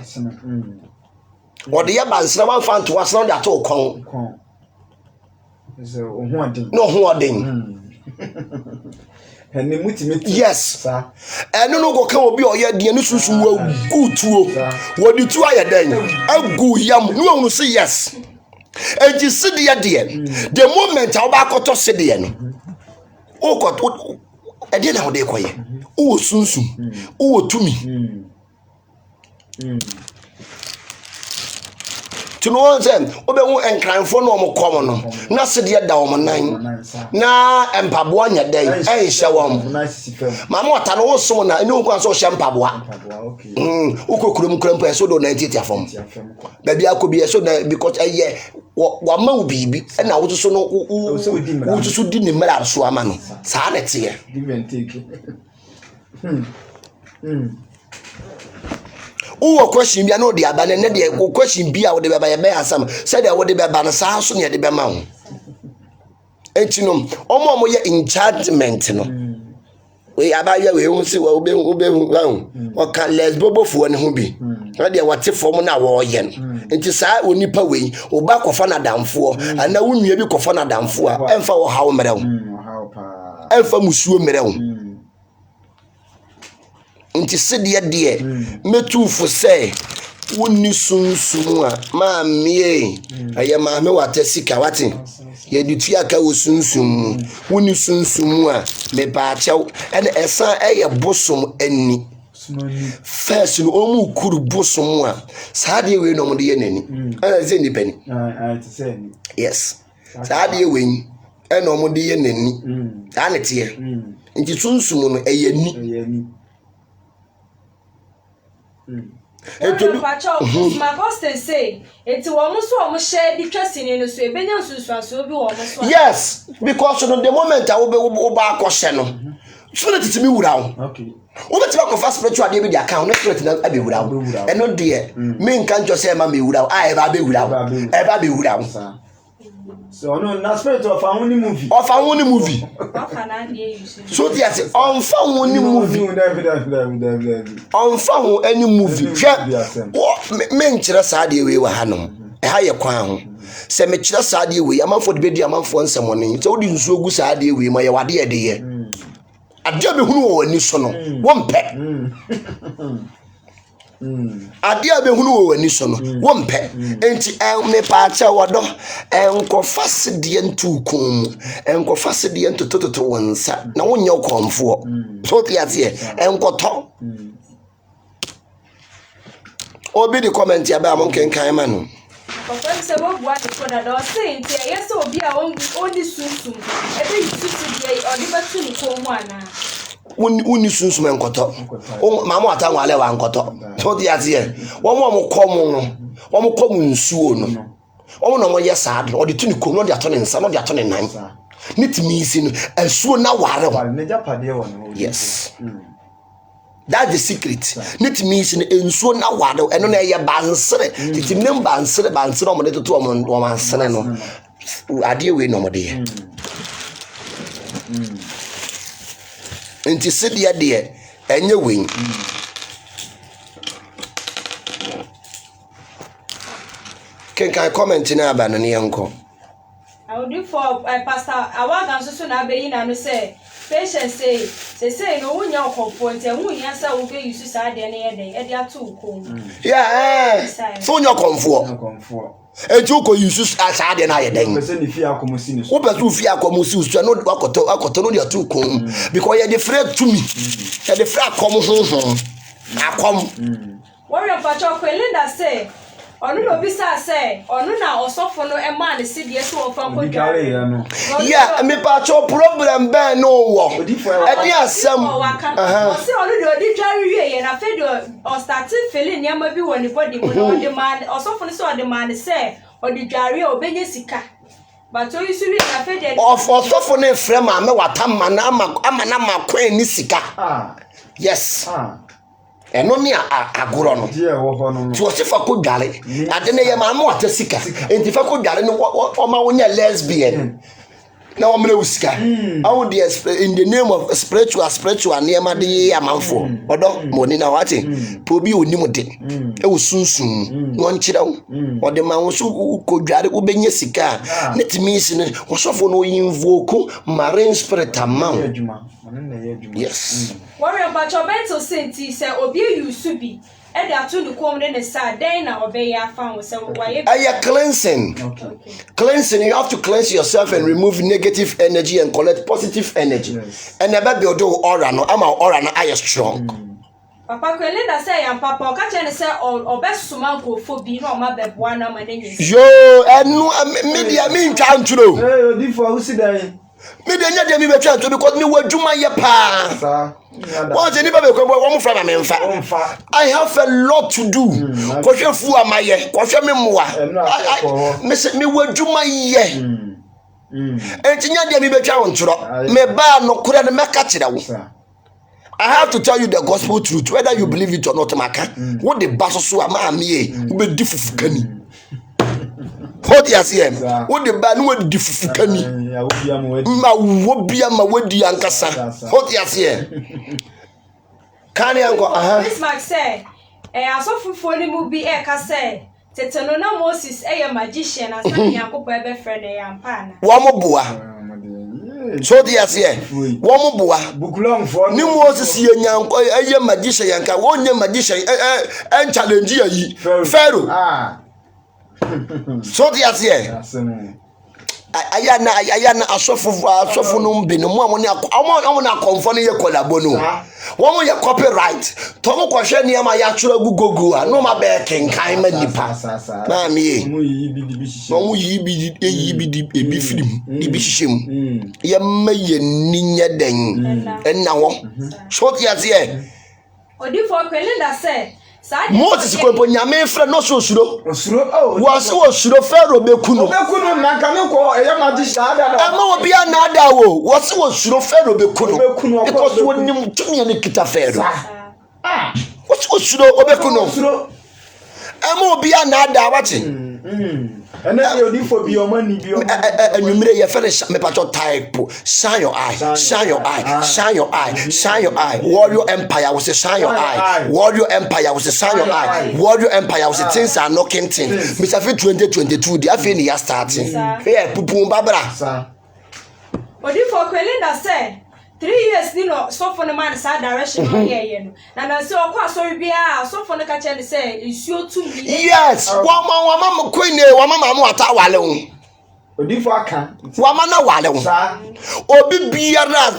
o de ye bansere wan fa to asene no de ato kon so ohu adin no ho odin ene mutimeti yes eno no go kan obi oye de ne susu wa gutuo wo de tu ayedan agu yam no unu say yes enti sede de the moment a ba koto sede no o koto e de na wo de koye o sunsun o tumi tino onse obehu enkranfo no omokom no na sede da wo nan na empabo anya den enhye wo mama wata no wo so na ene okwan so hye empabo ukokurum krampo eso do na ntiti afom baby akobi eso na because eye wa ma ubibi na wo so no wo so di ni mara so ama no saa na tie uwo question bia no de aba ne de question bia wo de beba ye be asam said wo de beba no saa so ne de be ma ho etino omo ye enchantment no we aba ye we hu si wo be hu o kan lesbobo fu ne ho bi na de wate fom na wo ye no enti saa onipa we wo ba kofa na damfo ana wo nua bi kofa na damfo a emfa wo hawo mere wo emfa musuo mere wo nti sede de metufu se woni sunsun a ma mie aye ma me wata sika wate ye ditu aka wo sunsun woni sunsun a me ba chew ene esan eye bosom ani first no omu kuru bosom a saade we no mo de ye nani ana ze ni pani to say ni yes saade we ni ene mo de ye nani ane tie nti sunsun no eye ni my husband say enti wo mo so wo mo share di twasini no so ebenya nsunsuaso bi wo mo so yes because no the moment I wo ba akose no spirit timi wura wo okay wo betima ko fast spiritual dey be the account no spirit na be wura wo eno de me nkan jo say ma me wura wo a e ba be wura wo e ba be wura wo so no na spirit of a movie so yes on fa woni movie on fa won any movie me nkire saade we wa hanom e ha ye kwan ho se me kire saade we amanfo de bedi amanfo nsemone so odi nsu ogu saade we ma ye wade ye de ye ade be hunu wo ani so no wo mpe ade abe hunu wo ani so no wo mpe enti me pa cha wodo enko fasede ntukun enko fasede ntotototo wonsa na wonye okonfo so tiate enko to obi di comment ya ba mo kenkan ma no papa se bo bua de koda do say enti yes obi a oni sunsun ebe yusufu de odi batu ni ko mu ana uni sunsun enkoto o mama ata nwale wa enkoto so tiate won mo kom nsuo no won no mo yesa ado odi tuni ko no de ato ne nsa no de ato ne nan nitimi isi no asuo na ware ho ne japade won yes that's the secret nitimi isi no ensuo na ware eno na ye bansere titimi ne bansere o mo de toto o mo mansere no ade we no mo de nti sede de enye we can comment na aba no ne yanko I would do for pastor awaga so na be yi na no say patient say no when you confront and when you say we use side and they too cool. Yeah, so your comfort. And you go use as I deny a dang. Who but you fear commusus to not walk to know your too cool because you're the friend to me. You're the friend come home. I come. Warrior Pacho Linda say. Onu no bisa say onu na osofo no e ma ne sidie so ofa kodware yeah me pa cho problem ben no wo e di asem o se onu de odi dware wie ye na fe de o start feeling nyama bi woni body mu no de man osofo no so de man say odi dware o benye sika but o yisu wi na fe de of osofo no frem ma me watam na ama na ma kwen ni sika yes eno ni agoro no ti o se fa ko dware ade ne ye ma mo ata sika enti fa ko dware no o ma wo nya lesbian na o mle usika how the in the name of spiritual near de amanfo odo moni na wate po bi onim de e wo sunsun won kire wo de ma wo so ko dware wo benya sika net means ne wo sofo no invoke marine spirit amount yes warrior Pacho Bento senti say obi yusu bi e de ato ne kom ne sa den na obey afa wo say waye cleansing. Okay. Cleansing, you have to cleanse yourself and remove negative energy and collect positive energy. Yes. And never build aura no am aura no I strong. Papa Kwelenda say am papa ka che ne say obesuma nkofo bi na o ma beboa na ma ne nyi. Yo, enu media me nka nturo. Hey, odi for who sit there? Media nya de me betwa nturo because me wadwuma ye pa. Sir. Once anybody be one from me I have a lot to do. Kwhwe fu amaye, kwhwe me moa. Me se me wadwuma ye. Entinya de me betwa nturo. Me ba no kura de meka kire wo. I have to tell you the gospel truth, whether you believe it or not, Maka. What the basso so am me, be difficult. What you see? What the ban would difficult. Ma wobia ma wedi ankasa. What you see? Can you go? This Mark say, asofo ni mu bi e ka say, teteno na Moses e magician asan Yakob e be friend e yampa na. Wo mo boa. So the as here, one more book for new Moses yanko a magician yanka, 1 year magician and challenge ye Pharaoh. So the as here. Ayana asofo no mbe no mo amoni akonfo ye kolabono wo mo ye copyright to mo kwhwe ne ma ya chura gugogu a no ma be kenkan ma nipa na me mo yi bi ebi film ibi hihim ye ma ye ninya den enna wo short ya ze odi for Kwelenda say Moses ko nyame frɛ no so osuro wo se osuro Pharaoh bekuno na kan ko e ya magician ada ama obi anada wo se osuro Pharaoh bekuno because wo nim tumi ne kita Pharaoh wo se osuro obekuno ama obi anada wache and then you for be your money be your anumere ye fere me pato type shine your eye shine your eye shine your eye shine your eye warrior empire was shine your eye warrior empire was shine your eye warrior empire was things are knocking things Mr. 2022 the afi ni ya starting here pupu babra odi for Kwelenda say 3 years ni no so for the man sa direction no ye no na say okwa so bia so for the ka che say isuo tu mi yes wa mama queen wa mama mu ata wale wo odi for aka wa mama wale wo obi biara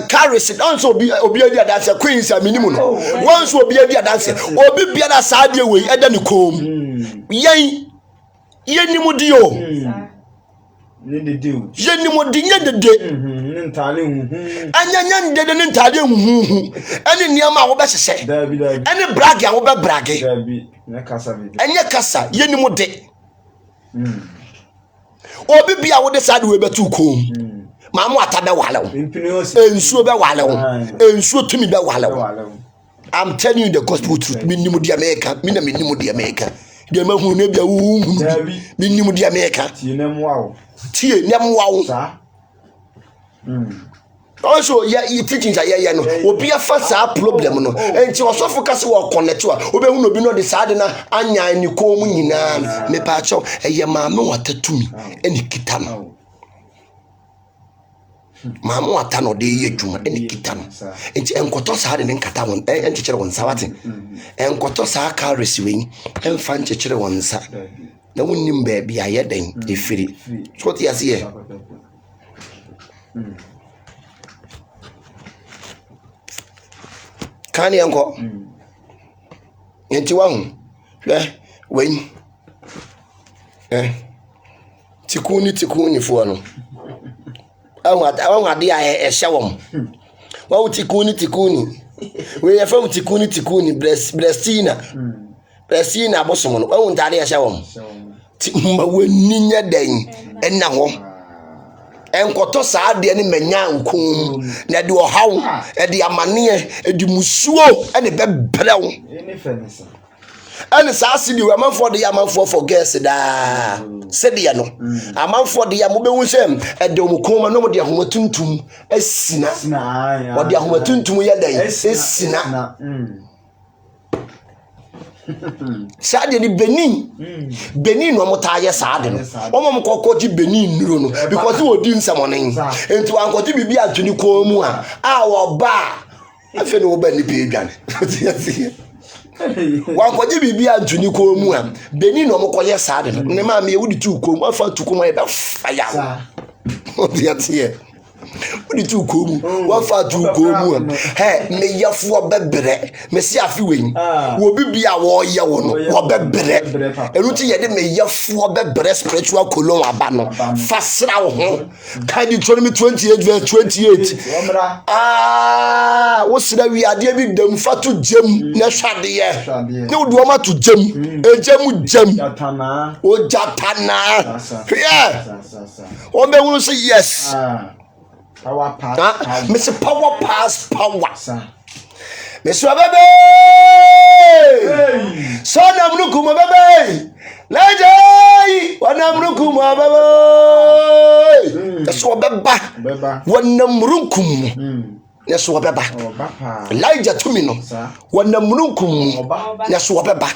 carries it once obi adi adanse queen sa minimu no once obi adi adanse obi biara sa de we eda ne kom yen nimu di o ne de deal yen nimu di nye de ntale anya ndede ne ntade huhu ene niam a wo be hyehyɛ ene brag a wo be brage na kasa bi enye kasa yenimu de obi bia wo de sade we betu kom ma mo ata be wale wo ensuo be wale wo ensuo tumi be wale wo I'm telling you the gospel truth minimu de America minimu de America de ma hu ne bia wo minimu de America tie nem wawo sa also you teaching ya no obi afa sa problem no enti osofo kase wo connect wa obehu no bi no de sa de na anya ni ko mu nyina me pa cho eye ma me watatumi eni kita no maama wata no de ye dwuma ene kita no enti enkoto saa de ne nkata won enkyekere won sawate enkoto saa ka resiwe emfa nkyekere won sa na wonnim ba bia ye den efiri so ti ase ye kani enko enti wa hu hwe wen tikuni fo no awu ade a ehye wom wa wo tikuni we ye fa tikuni Brestina bosom no wa ntade ehye wom ti ma wani nya den enna ho enkoto saa de ne manya nkom na de ohaw e de amane e de musuo e ne bebrew ene saa sidi we amanfo de amanfo for guest da sidi no amanfo de ya mo be hunsem e de omukoma no mo de ahomatuntum asina wo de ahomatuntum ye dan asina Sade ni Benin no motaye sade no. Omo mkokoji Benin nuro no because we di nsamonen. Enti ankoji bibi atuni ko mu a wo ba afi no ba ni pe adwane. Wankoji bibi atuni ko mu a Benin no mkoye sade no. Ne ma me wudi tu ko mu afa tu ko mu e ba faya. Odi atie. Udi tu ko mu wa fa tu ko mu me yafo bebre me si afi wen wo bibia wo ye wo no wo bebre eruti ye de me yafo bebre spiritual colon aba no fasra wo ho kan Deuteronomy 28:28 wo sira wi ade bi dam fatu jem na hwade ye ne wo do ma to jem ejemu jem o jatana yeah o be wonu say yes power pass Mr. Power pass power. Mr. Bebe! Son of Nukuma Bebe! Lejay! One of Nukuma Bebe! That's what Beba. One of Murukum. That's what Beba. Elijah Tumino. One of Murukum. That's what Beba.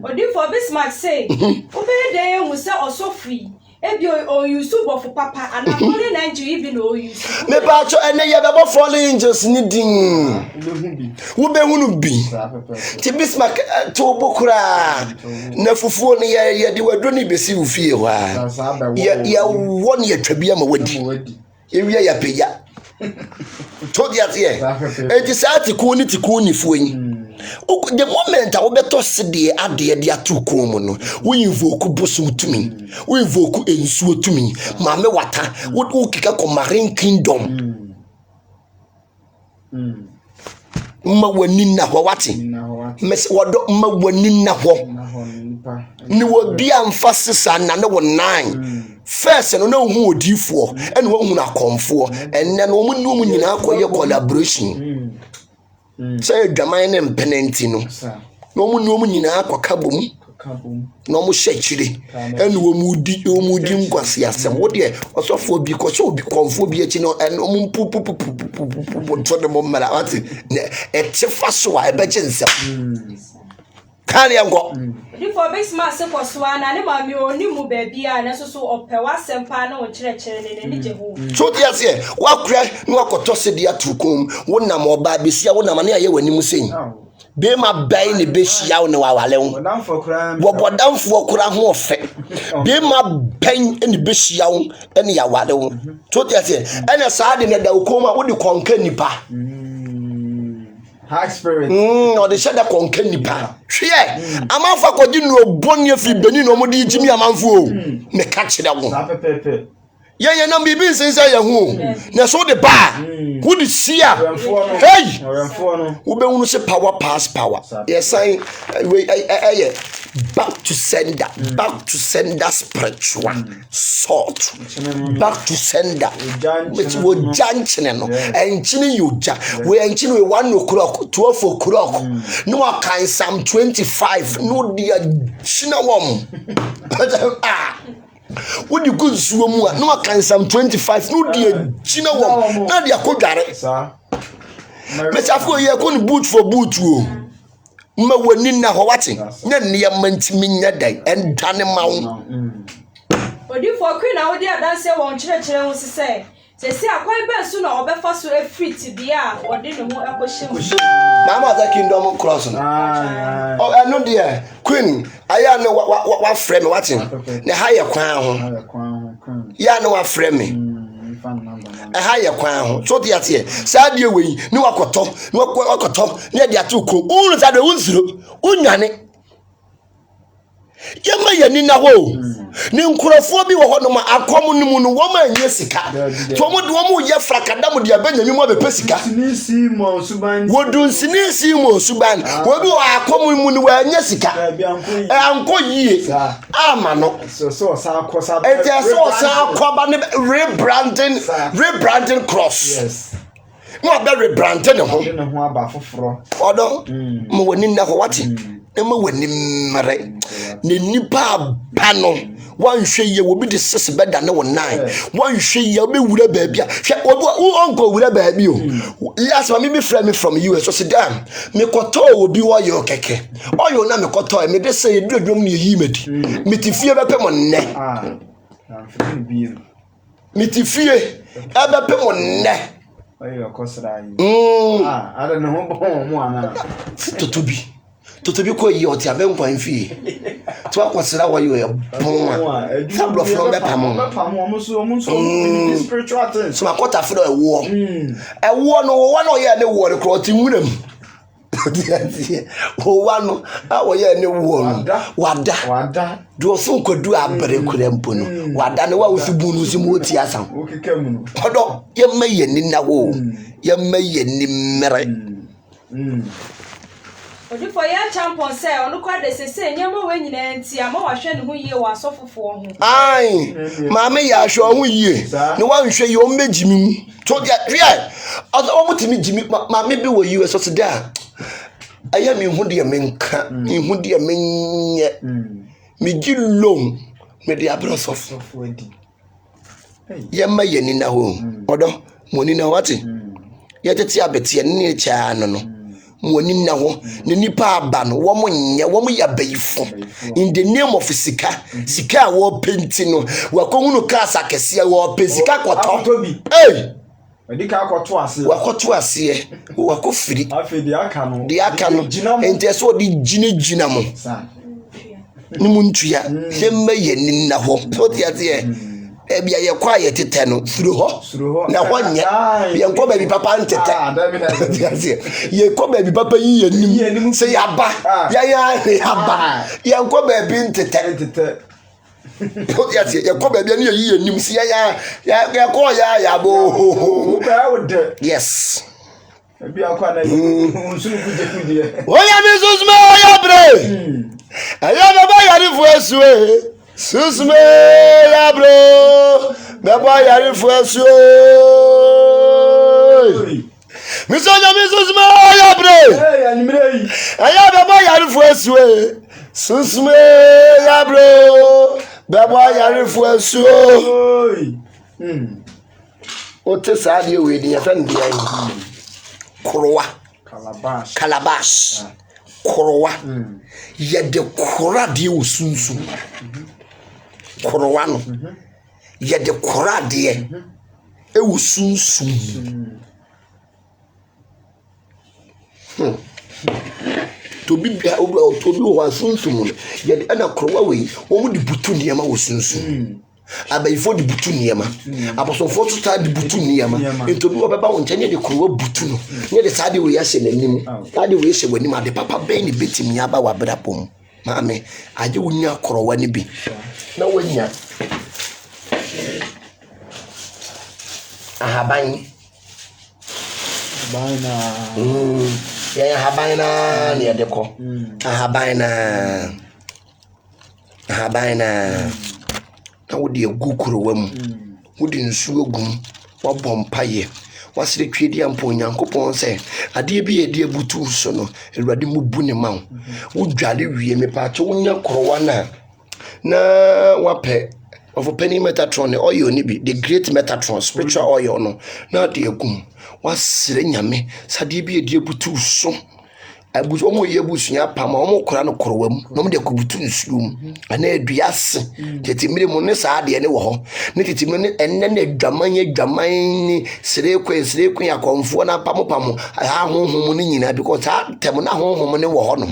Odi for Bismarck say, Obey day we say also free. Ebi o use for papa and na only Nigeria be no use. Me ba cho ene ye be fallen angels ni din. Wo be hunu bi. Ti Bismarck to bokura. Na fufuo ne ye de wado ni besi wo fie wa. Ya won ye twabia ma wadi. Ye wi ya peya. To dia tie. E ti sa ti ku ni fuo yin. The moment I will better see the idea they are too common. We invoke bosom to me. We invoke ensuo to me. Mame wata. What will kick a marine kingdom? Ma wanina wati. Miss Wado ma wanina ho. Ni will be emphasis and no 9. First, and no who would you for, and one who are come for, and then woman in our collaboration. Say Jamaian and Penentino. No one in our cabum, no more shachiri, and woody was yes, and what dear, also for because you'll be confobiating and poo to the moment. It's a fast so I bet you. Can you go? For Bismarck, Swan, and mammy only move baby, and so of Pewasem Pano or Church and Nijahu. So, yes, what cry, no cotosi dear to come, one more baby, see, I want money when you sing. Be my baby, be she out no our leon. What down for Kuran more fat. Be my pain in the bish young, any our leon. So, yes, and a sardine that will come out with the conquer nipa. High spirit. Or the shadow conquer nipa. Share. I'm off for no bonny if you Benin or Modi Jimmy Amanfu. Me catch that one. Yeah, no, be since I am home. Now, so the bar. Who did see her? Hey! Who be want to say power pass power? Yes, I back to sender spiritual salt. Back to sender. Which will junction and chinning you. We are chinning 1 o'clock, 12 o'clock. No, I can Psalm 25. No, dear Chinawam. What you good swim? No, I can Psalm 25. No, dear Chinawam. Not dear Kodare. But I feel you are going boot for boot. Ma wani na ho wate nya ne manti minya dai en dane mawo Odi for queen na odi adanse won kyerɛkyerɛ ho sɛ sesi akwan bensu na obefa so efrit bia odi ne ho ekohyem. Mama that kingdom cross no. Oh eno de queen aya no wa frɛ me watin. Ne ha ye kwan ho. Ya no wa frɛ me. Ha ye kwan ho. So de ate saa de we ni wakoto ne de ate ko. Unu sa de unsuro unwane. Yema yani na ho ni nkurofo bi wo hono ma akom nimu no wo ma anye sika to mo de wo mo ye frakada mo de abanyami mo be sika sinisi mo suban wodun sinisi mo suban wo bi wo akom nimu no wa anye sika anko yie ama no so sa akosa it is so sa akoba ne rebranding cross yes mo be rebranding ho ne ho aba foforo odo mo woni na ho wati ema wani mare ne nipa ba no wanhwe ye wo bi de sese beda ne wonan wanhwe ye obi wura baabia hwe obi onko wura baabi o yes ma me be friend me from US so sit down me koto obi wo ye okeke oyo na me koto me de say edwodwom ne yi medi me ti fie bepe mo nne na mfiri bi mitifie ebepe mo nne oyo kosra yi ada ne ho bon mo ana totobi ko yi oti abe nkwan fie to akosra wo yo bon a sablo from be pamo so spiritual things so makota fro ewo no wo no ye ne wo re kro ti nwunam wo no awo ye ne wo no wada do so nkodu abere kurempo no wada ne wa ofi bunu si mu oti asan o kekamu no odo ye maye ni na wo ye maye ni mere Odifo ya champion say onu kwa de sese nyama we nyina nti ama wahwe ne ho yie wa asofofo ho ai maame ya hwe ho yie ne wanhwe ye o megimi mu to dia hwe o mutimi gimi maame bi wo US so da aya mi hu de menka mi hu de menye mi gilom me de abrosofo adi ye maye ni na ho odo moni na wate ye tete abete ne cha no Moni na ho ne nipa aba no wo mo ya bayifo in the name of sika wo penti no wakohu no kasa kese wo pesika koto Edika akoto ase wakoto ase wakofiri afedi aka no ente so di gina mo ni muntua hemma ye ni na ho so tiate ebia ye kwa ye tete no suro ho na honye ye nko ba bi papa ntete ye ko ba bi papa yi ye nim se yaba ya ye nko ba bi ntete o ya se ye ko ba bi ne yi ye nim se ya ko ya bo yes ebia kwa na unsunu kuje oya misuzma oya bre aya baba yari fu esue Susme ya bro, bebo yari fuesu. Misonya misusme ya bro. Aya bebo yari fuesu. Susme ya bro, bebo yari fuesu. Ote saadi we di yafa ndi ayi. Korowa. Calabash. Korowa. Yede kora di osunsu. Korowa no ye de kora de e wusunsun to bibia to bi wo sunsun no ye de na korowa we wo mu di butu niema wusunsun abayifo di butu niema abosofo to ta di butu niema ento bi wo beba wo nche de korowa butu no ye de sade we ya se nanim sade we se wanim ade papa ben ni betimi aba wa brapom maame aje wonya korowa ni bi na wonya ahaban ya habana ni adeko ahabana na wodi egu korowa mu wodi nsu ogum wabompaye wasire twedi ampo nyankopon se ade bi ede abutu so no ewrade mu bu ne ma wo dwale wie me pa to wonya korowa na wape of penny metatron oil ni bi the great metatron spiritual oil no na de agum wasire nyame sade bi ede abutu so abus omo ye busua pama omo kora no korowam no mo de kobutu nsuum ana aduase tete mire mu ne saa de ne wo ho ne tete mu ne enne na adwaman ni sire kwen akonfo na pamo ha honhom ne nyina because ha tem na honhom ne wo ho no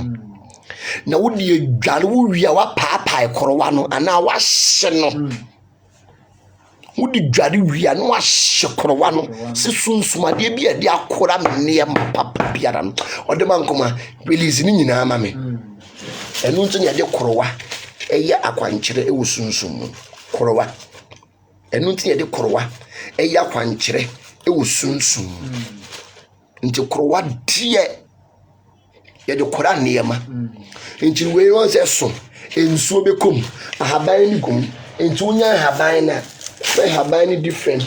na wo de adware wo wia wa paapae korowa no ana wa hye no wo de dware wia no wa hye korowa no se sunsumade bi ade akora me papa biara no ode mankoma release ni nyina ama me enu nso ne ade korowa eya akwankyere ewo sunsum korowa enu nso ne ade korowa eya akwankyere ewo sunsum nti korowa die ye de kora niema nti we won se so ensuo bekom ahaban ni kom nti unya ahaban na we haban ni different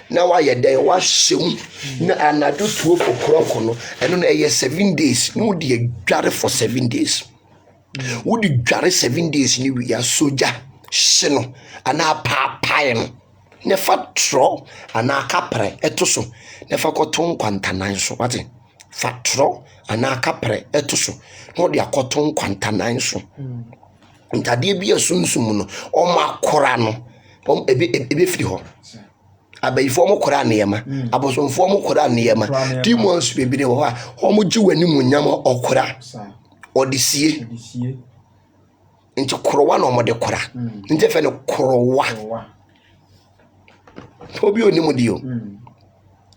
na wa ye den wa hyem na anado tuo kokroko no eno na ye 7 days no de dware for 7 days wo de dware 7 days ni wi ya soja hye no ana paapae no ne fa tro ana kapre etoso ne fa koton kwantanan so wate fa tro ana kapre etoso no de akoton kwantanan so ntade bi asunsun no o makora no ebe firi ho abayifo mo kora neyema abosonfo mo kora neyema demons bebi de ho a o mo ji wani munyam okora odisie nti korowa no mo de kora nti fe no korowa obi oni mo dio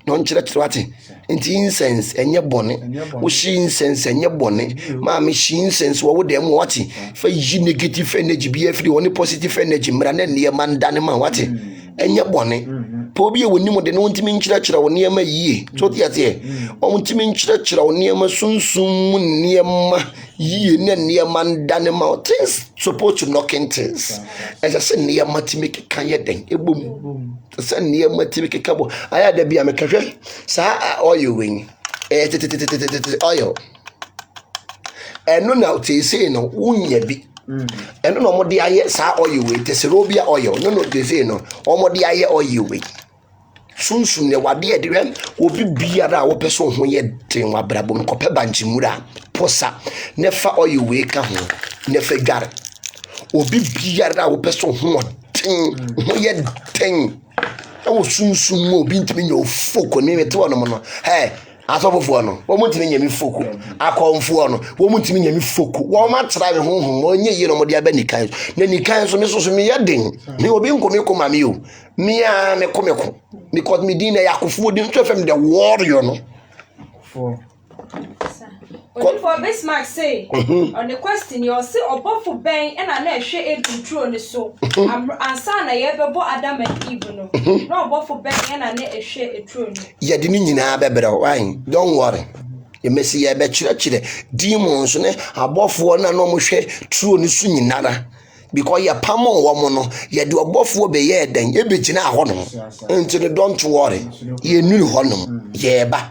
no nchira wati nti incense enye bone wo shi incense enye bone ma me shi incense wo de mo wati fa yi negative energy bi afiri woni positive energy mra na ne mandane ma wati enye bone po obi woni mo de no ntimi nchira wo ne ma yie so tiate o ntimi nchira wo ne ma sunsun ne ma yie ne mandane ma things supposed to knock in things as I said ne ma ti make kan ye den ebom se ne ma ti make kabo aya da bia me kahwe sa oil wing oil eno na te say no unya bi eno no mo de aye sa oil we te se robia oil no te say no o mo de aye oil we sunsun ne wade e de obi biara wo person ho ye den wa brabo ko pe banjimura posa ne fa oil we ka ho ne fa dware obi biara wo person ho den ho ye den awo sunsun mo bi ntimi nya ofoko ni mete wono no asofofo no wo mutimi nya mi foko akonfo no wo mutimi nya mi foko wo ma tra me honhom mo nya yi no mo de aba nikan na nikan so me so me yeden me obi nkomi ko mame o me a me komeko because me din na yakofo din so fam the warrior no for Bismarck say on the question you say obofo ben e na ehwe edutro ne so ansa na ye bebo Adam and Eve no no obofo ben e na ehwe etro no ye de ni nyina bebere why don't worry ye mesi ye be chire demons ne abofo na no mo hwe tro ne su nyinara because ye pamo wo mo no ye de obofo be ye den e be gina ho no until don't worry ye nuru ho no ye ba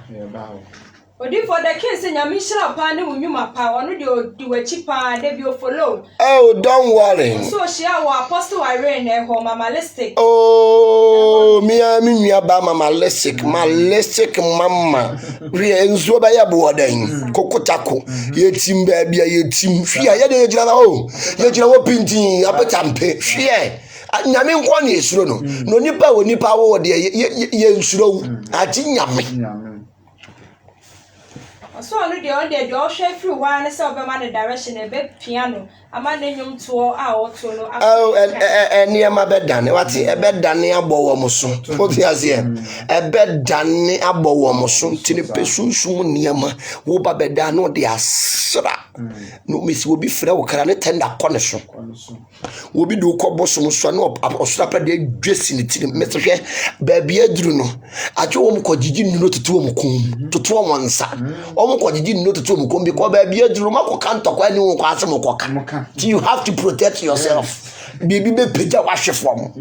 Odi for the king say nyame hira pa ne wunwuma pa ono de odi wachi pa de bi follow. Oh, don't worry. So share our apostle Irene e ho mamalistic. Oh, me nua ba mamalistic mama. Ri enzo ba ya bo odan. Kokotako. Ye tim ba bia ye tim. Hwia ye de gira na o. Ye gira wo pintin abetampe. Hwia. Nyame nko na esuro no. No nipa wo de ye nsuro. Ati nyame. So no de on de do hwe free one say obema the direction e be piano ama na nyum to a oto no niam abedane wati ebedane abowo moso oti ase ebedane abowo moso tini pesunsun niam wo ba bedane o de asra no mesi obi frɛ wo kra ne tenda kone so obi do koboso so na osra pra de dwesi ne tini mesehwe ba bia duru no ajo wo mko gigi nuno tutu wo mko tutu wo nsa wo mko gigi nuno tutu wo mko bi ko ba bia duru mako kanto kwa ni wo kwa ase mko ka. You have to protect yourself. Baby be peja washe form.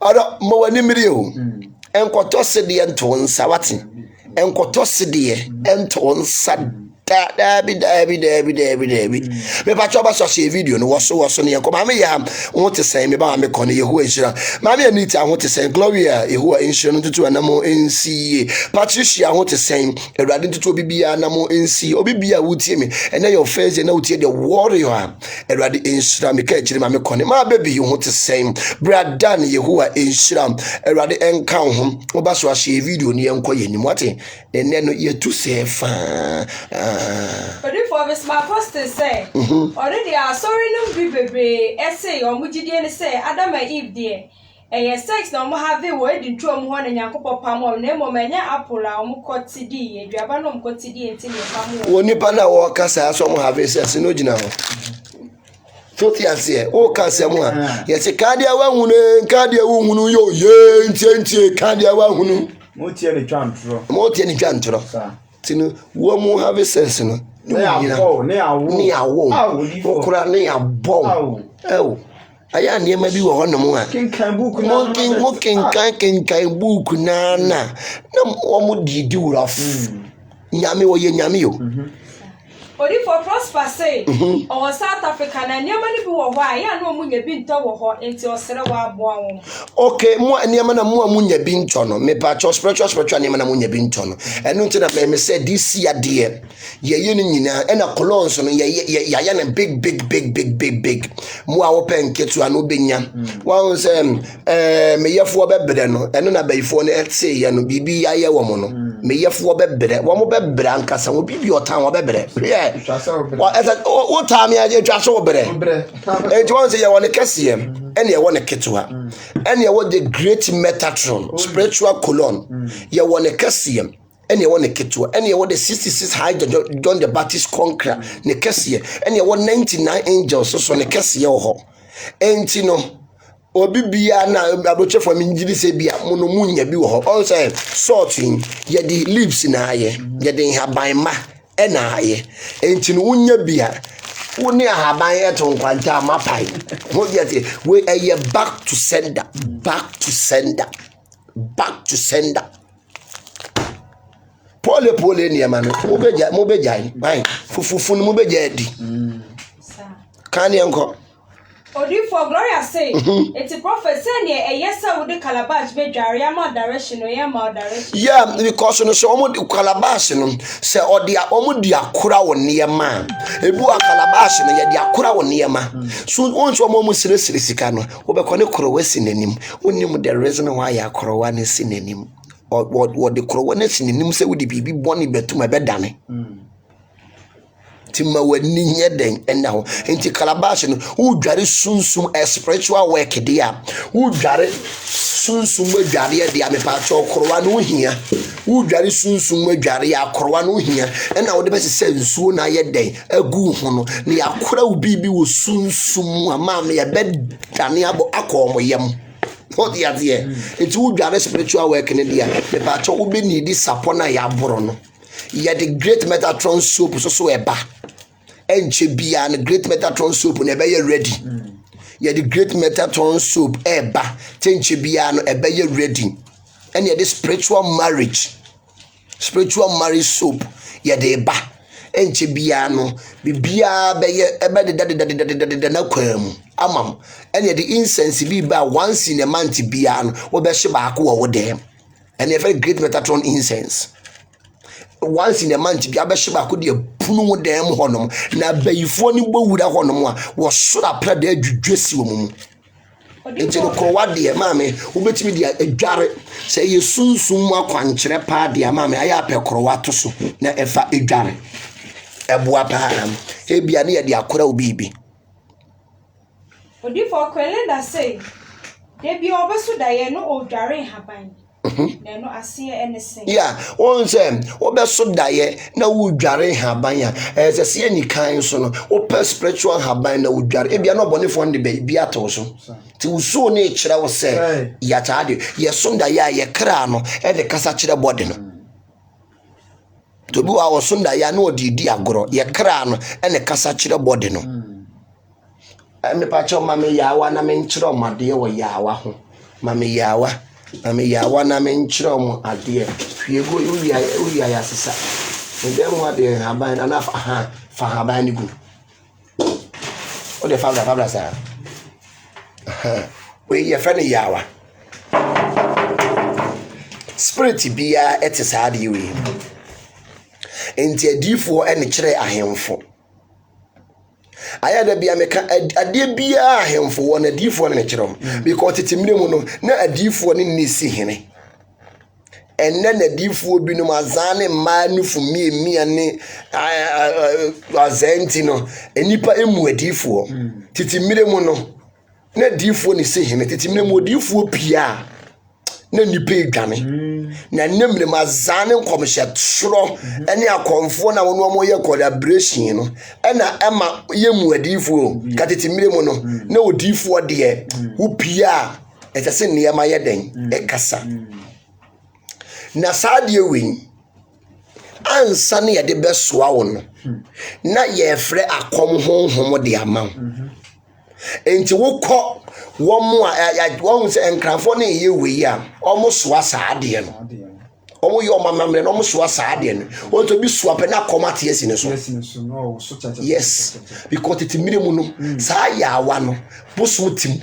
Ara mo wani mire o. Enkoto sede ento nsa wati. Enkoto sede ento nsa Dabi. Me pa choba so share video no woso ne ko mama ya wo te sen me ba me ko ne Yehowa inshira mama ya nita ho te sen Gloria Yehowa inshira no tutu anamo NC Patricia ho te sen Awurade tutu bibia anamo NC obibia wutie me ene your first na wutie the warrior Awurade inshira me ka chiri mama ko ne ma baby ho te sen brother Yehowa inshira Awurade enka ho oba so share video ne enko yenim wate ene no yetu se fa But if I was my first to say, already I sorry no be baby essay or mujidi say Adam and Eve dear. A sex no more have a word in two one and Yakopo Pamo, name of many apple, or CD, and Yabanum Cotidi until you come. When you pana walk as some have a sense in original. Totiasie o kasemwa yesi kadia wa hunu kadia wo hunu yo ye ntientie kadia wa hunu motie ni twantro tinu wo mu have sense no ne awo okura ne abo aya niema bi wo honom a kinkan book na kinkan book na wo mu didi wuraf nyame wo ye nyame yo Odi for prosper say or South Africa na niema ni bi wo ho a ya na omunya bi nto wo ho enti osere wa aboa wo. Okay, mo niema na mo amunya bi nto no me pa spiritual niema na munya bi nto no enu nti na me say this year de ye ni nyina e na colons no ye na big mo a wo pen ketu an obenya wan say me yefo bebre no enu na bayifo no say ye no bibi aye wo mo no me yefo bebre wo mo bebre ankasa wo bibi otan wo bebre what time ya twa so bere e ji won say ya won kese ene ye won ketua ene ye won the great Metatron spiritual colon ye won kese ene ye won ketua ene ye won the 66 high John the Baptist conqueror ne kese ene ye won 99 angels so ne kese ye ho enti no obi bia na abochefo mi njiri se bia mono munya bi wo ho on say sorting ye the leaves na ye ye the haban ma ena aye enti no unya bia woni ahaban eto nkwanta mapai mo yete we eye back to sender pole ni ama no mo beja bai fufufu no mo beja di kan yenko Odi for Gloria say it's a prophet say ne eyesa wo de calabash be dware am direction no ye ma direction yeah because no so omo calabash no say odi omo di akora wo ne ma ebu calabash no ye di akora wo ne ma so onso omo sire sika no wo be kone koro wasi nanim onim the reason why ya koro wa ne sinanim wo de koro wa ne sinanim say wo di bibi boni betuma be dane Tima wani nyeden ena ho enti calabash no udware sunsum spiritual work dia udware sunsum adware dia me pa cho korwa no hia udware sunsum adware akorwa no hia ena wo de be se nsuo na yeden agu ho no ne yakora ubibi wo sunsum ama me ye bedane abo akom yam what ya die enti udware spiritual work ne dia me pa cho wo be need support na ya boro no ye the great Metatron soap so eba enche bia na great Metatron soap na ebe ye ready ye the great Metatron soap eba enche bia no ebe ye ready and ye the spiritual marriage soap ye the eba enche bia no bibia be ye ebe de na kwam amam and ye the incense bi ba once in a month bia no wo be hye ba ko wo dem and ye very great Metatron incense once in a month bi abehye ko de punu wo dem honom na bayifo ni gbowura honom a wo sora prada adwudwesi wo mu enti no krowa de maame wo betimi de adware se ye sunsun mu akwankyere pa de maame aya pe krowa to so na efa adware eboa pa ebia ne ye de akora obibi odi for kwelenda say de bi obesu da ye no odware haban no asiye anything yeah on say obeso daye na wudware haban ya se ni kan so no open spiritual haban na wudware ebia no bone fo de bi ato so ti uso ne kire wo se ya taade ye so daye ye kra no e de kasa kire body no to bi wa wo so daye na odidi agoro ye kra no e ne kasa kire body no me pa cho mame yawa na me nkire o made wo yawa ho mame yawa na me nkyerɛ mo ade fiego uya ya sesa then what they have been enough for her buying good. What the father, sir? We your friend Yawa. Spirit be at his hard you. Into a D4 and a tray a handful. I had a be a dear be a handful one a D4 and a chrum because it's a minimum, not a D4 in this scene. And then a D4 be no mazane man for me and Zentino, and Nipa emu a D4. Titi minimum. Na D4 ni se hene tete mne D4 pia na nipa edwane na nemle mazane nkomhye tro ene akonfo na wono mo ye collaboration no ena ema yemu D4 ka tete mne mu no na D4 de wo pia etese ne ma ye den ekasa na saade wen ansa ne ye de besoa wo no na ye frɛ akom honhom de ama enti wokɔ wɔn a wɔn sɛ nkranfo ne yɛ wei a ɔmo soa saade no ɔmo yɛ ɔmo amamre no ɔmo soa saade no wɔn to bi soa pɛ na kɔma te esi ne so yes because it mire mu no saa yɛ awa no boso tim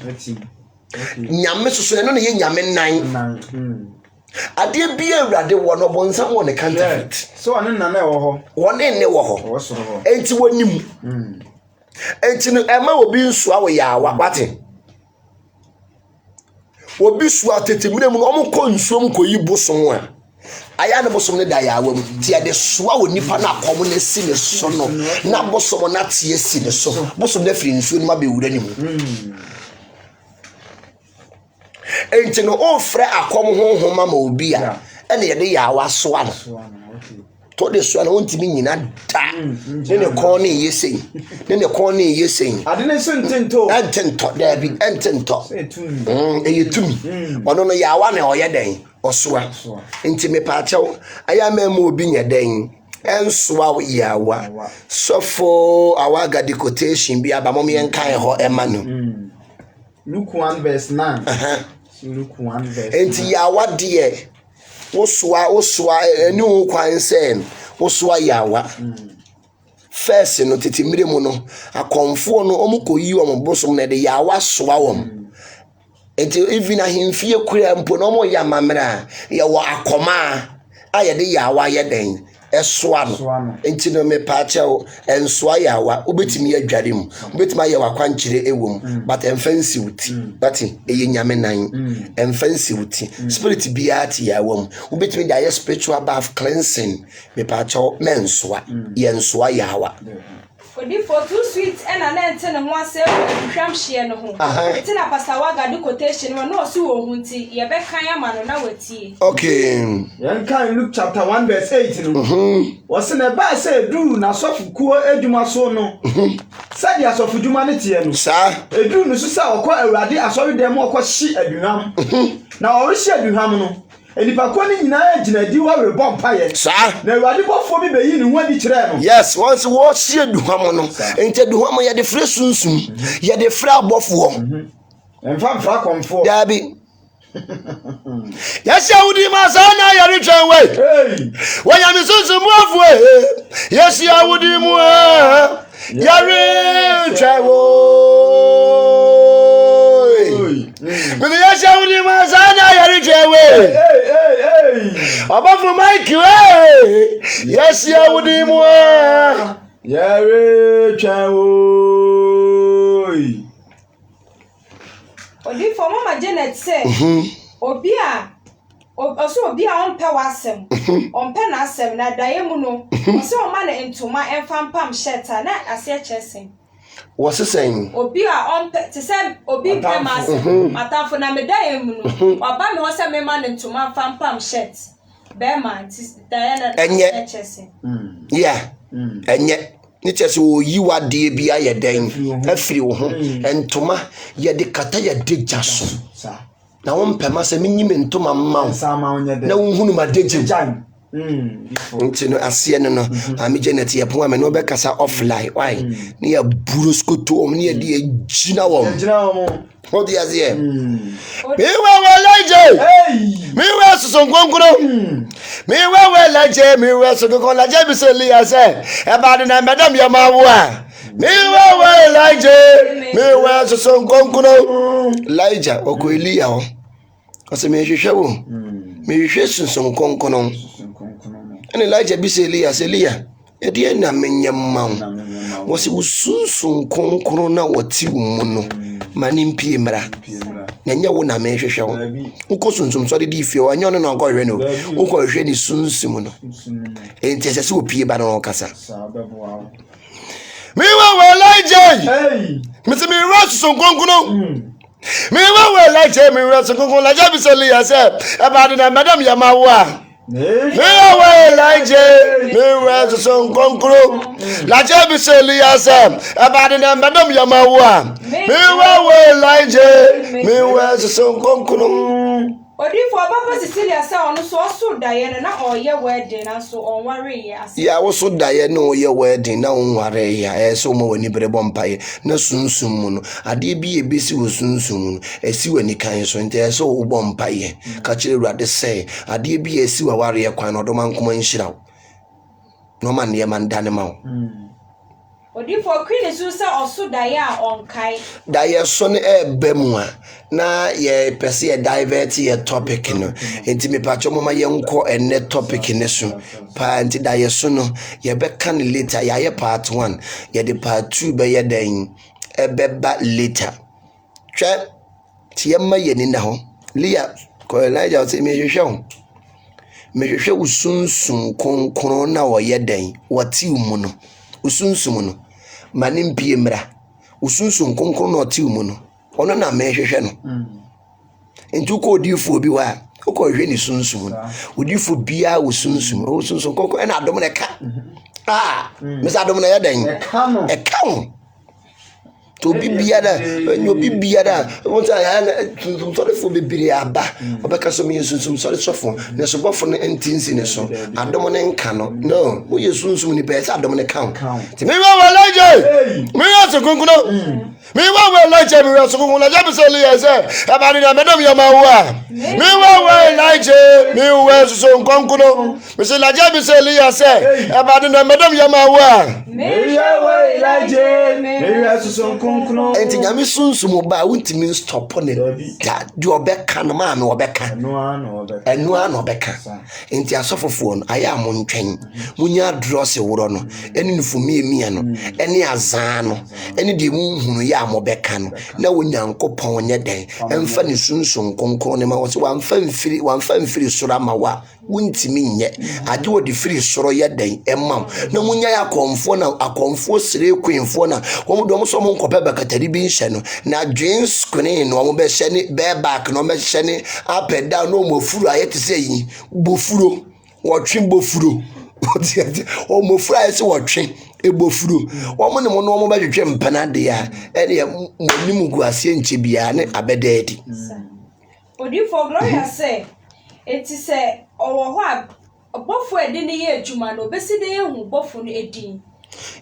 nyame soso no ne yɛ nyame nan adeɛ bi awurade wɔ no bɔnsam wɔ ne counterfeit so ɔne nna na ɛwɔ hɔ wɔne ne wɔ hɔ enti wɔnim enti no ema obi nsoa wo yawa wate obi soa tetemire mu no omko nsuom koyi bosom a aya ne bosom ne da yawa mu ti ade soa wo nipa na akom ne si ne so no na bosom na tie si ne so bosom na firi nsuo ma be wura ni mu enti no o frɛ akom honhoma ma obi a ene ye de yawa soa no to de so na wontimi nyina da ne ne kon ne yesei ne ne kon ne yesei ade ne so ntento da bi entento eyetumi ono no yawa ne oyɛ den osoa nti me pa akyɛw aya ma mu obi nya den ensoa yawa sofo awaga de quotation bi aba mom yen kan ho ema no Luke 1 verse 9 Luke 1 verse 9 enti yawa de Oswa eni wo kwan sen oswa yawa first no tete mire mu no akonfo no omukoyi omo bosom na de yawa soa wom enti even ahemfie kura mpo no omo ya mamra ya wo akoma aye de yawa ye den esoa no enti no me pa chew ensoa yawa obetimi adware mu obetimi aye wakwankyire ewom but emfansi wuti but eye nyame nan emfansi wuti spirit biati yawa mu obetimi da ye spiritual bath cleansing me pa chew mensoa ye ensoa yawa Odi for too sweet and an enten and one self sham share no ho. It's in a pastawaga do quotation when no so hunti, ye be kaya man na wati. Okay. Yan kan Luke chapter 1 verse 8 no. Was in a ba say do na sofu kuo adwuma so no. Said ya sofu dwuma ne tie no. Sa. Edu no so sa okwa awurade asori dem okwa hyi aduham. Na o hyi aduham no. Enipa ko ni nyina aginadi wa we bom paye sa na awurade bofo bi beyi ni ho adi kire no yes once wo sie duham no ente duham ye de fre sunsun ye de fre abofo emfa komfo dabi yes awudi masana ya retwen we when ya mi sunsun mu afu yes awudi mu ya retwen But yes, I would imagine above Mike, yes, I would imagine. Odi for Mama Janet say, Obia, also Obia on pewasem, on penasem, na dayemuno, so man into my enfant pam shelter, not as a chessing. What's he saying? Obia on to say Obi Pemas, Matafo na medayemuno, or Bam was a man into my fan pam shirt. Bearman, Diana, and yet chessing. Yeah, and yet. Niche so you are de bia ye den afiri wo ho entoma ye de kata ye de jaso na won pema se minyim entoma mma wo na wo hunu ma de jan nti no asie no ami Janet ye pon amene obekasa offline why ne ya buroskoto om ne ya de gina wom what do you say me we laje me we so nkonkoro me we laje me we so ko laje bi se li ase e ba de na madam ya mawo a me we laje me we so nkonkoro laija okoeli ya o ase me hwehwe wo me hwehwe sunsun nkonkoro ene laija bi se li ase liya e de na menyamma wo se usunsun nkonkoro na woti mu no mani mpie mra na nya wo na me hwehwe wo uko sunsun so de di fie wo anya no na go hwe no uko hwe ni sunsun no enti se wo pie ba no kasa me wa laija me se me rush sun nkonkoro me we laje me we so kon laje bi so li ase e ba de na madam ya mawo a me we laje me we so kon laje bi so li ase e ba de na madam ya mawo a me we laje me we so kon Odi for Papa Cecilia say onu so daye na oye wedding na so onware ye ase. Ya wo so daye na oye wedding na onware ya e so mo wani bere bompaye na sunsun mu no ade bi e besi wo sunsun mu esi wani kan so nte so wo bompaye ka kire Urade say ade bi esi wa ware ye kwan no do man koma nhira no man ye man dane ma wo. Odi for Queen so say oso daye a onkai. Daye so ne ebe mu a na ye pese ye divert ye topic no enti me pacho mama ye nko ene topic ne so pa enti daye so no ye be kan later ye part 1 ye de part 2 be ye den ebeba later twa ti ye ma ye ni na ho lia ko Elijah say me hwehwe usunsun konkron na wo ye den wati mu no usunsun no mani mpie mra usunsun konkron na wati mu no ono na me hwehwe no ntu ko odifo bi wa ko hwe ni sunsun odifo bia wo sunsun konkron na adom ne ka me sa adom na ya den e ka no to bibiada nyo bibiada won ta ya sorry for bibiri aba obeka so me sunsun sorry sofo ne so bofo ne entinsi ne so adom ne nka no wo ye sunsun ni be sa adom ne ka ti me wa laje me ya so kunkuno me wa laje me ya so kunkuno laje be so li ya se abani na medom ya mawa me wa laje me wa so kunkuno me se laje be so li ya se abani na medom ya mawa me wa laje me ya so enti nyame sunsumu ba wuntimi stop ne da di obeka no ma me obeka enu an obeka enti asofofo no aya mo ntwen munya dross woro no eni nfumi emia no eni azan no eni de munhunu ya mo beka no na wonyankopon nye den emfa ne sunsun konkon ne ma wo se wamfa mfiri soro ma wa wuntimi nye ade wo de firi soro ye den emam na munya ya akomfo na akomfo sire kwenfo na wo do mo so mo nkope bakatari bi nhye no na dwen screen no mo be hye ne be back no me hye ne up and down no mo furu ayete se yi bofuro wo twen bofuro o mo furu ayete wo twen ebofuro wo mo ne mo no mo be hwehwe mpana de ya ene mo nimu gu ase nche bia ne abededi Odi for Gloria say enti say owo ho bofo edi ne ye adwuma no obesi de ye hu bofo no edin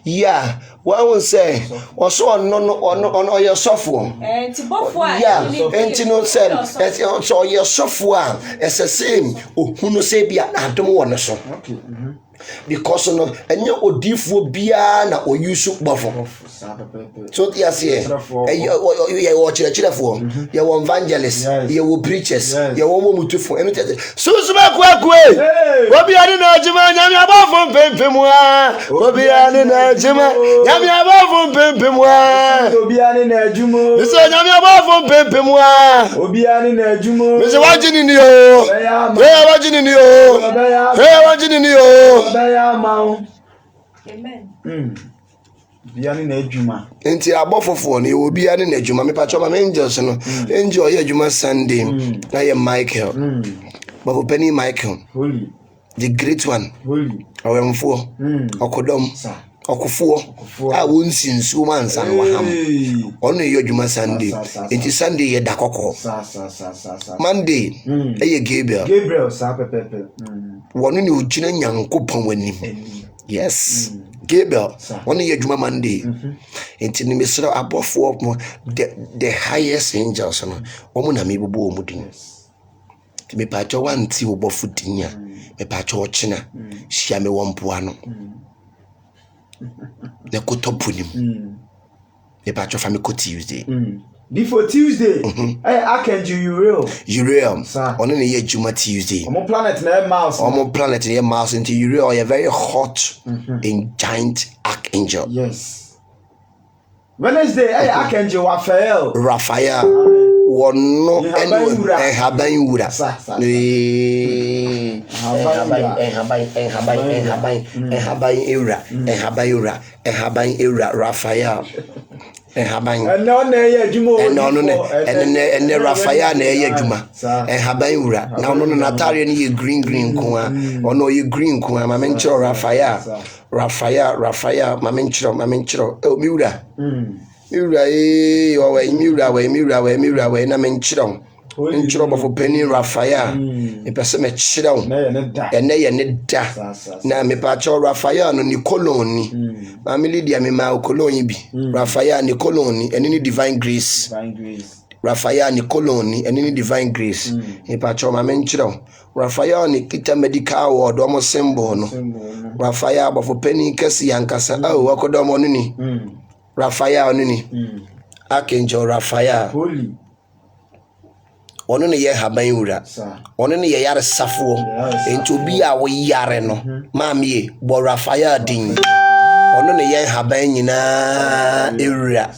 yeah one say also no your software enti bofo a yeah enti no say so your software is the same ohunu say bia adom won so because no enye odifuo bia na oyusu bofo so ti ase ye wo chirefo ye wo evangelist ye wo preachers ye wo mutufo enu tete susuma kwakwe obi ani na jima nyame abafo pempemu a obi ani na jima nyame abafo pempemu a obi ani na jumo so nyame abafo pempemu a obi ani na jumo me se wajini ni o wajini ni o wajini ni o amen biani na adwuma enti abofofo no obi ani na adwuma me pacho ma angels no angel ye adwuma Sunday na ye Michael babo Penny Michael holy the great one holy awemfo okodom okofo a wonsinsu mansa no waham ono ye adwuma Sunday enti Sunday ye dakoko Monday ye Gabriel sa pepepe One in Ujina Yankupon when him. Yes. Gabriel, one year Juma Monday. Into the Mr. above the highest angels. Woman, I'm able to do. Me pacho one tea over footinia, me pacho china, she me one puano. The cotopunim, me pacho family co Tuesday. Before Tuesday, I can do Uriel. Uriel, on any year Juma Tuesday. I'm on planet near Mars. I'm on planet near Mars into Uriel, a very hot and giant archangel. Yes. Wednesday, I can do Raphael. One no Habayura. Raphael. And no, Raphael, Juma, and Habayura. Now, no, Natarian, you green, or no, you green, my mentor, Raphael, my mentor, oh, Mura. Mura, way, na menchiro. Menchiro for penny Raphael. A person met chiro, and nay and neda. Na me pacho Raphael no Nicoloni. Mammy Lydia me mau coloni be. Raphael Nicoloni and any divine grace. Raphael Nicoloni and any divine grace. A pacho my menchiro. Raphael Nikita medical or domo symbol. Raphael but for penny Cassie and Cassa. Oh, Wakodomonini. Raphael nini Archangel Raphael holy ono ne ye Habayura ono ne ye yare safo ento bi a wo yare no maamie bo Raphael din ono ne ye Haban nyina ewura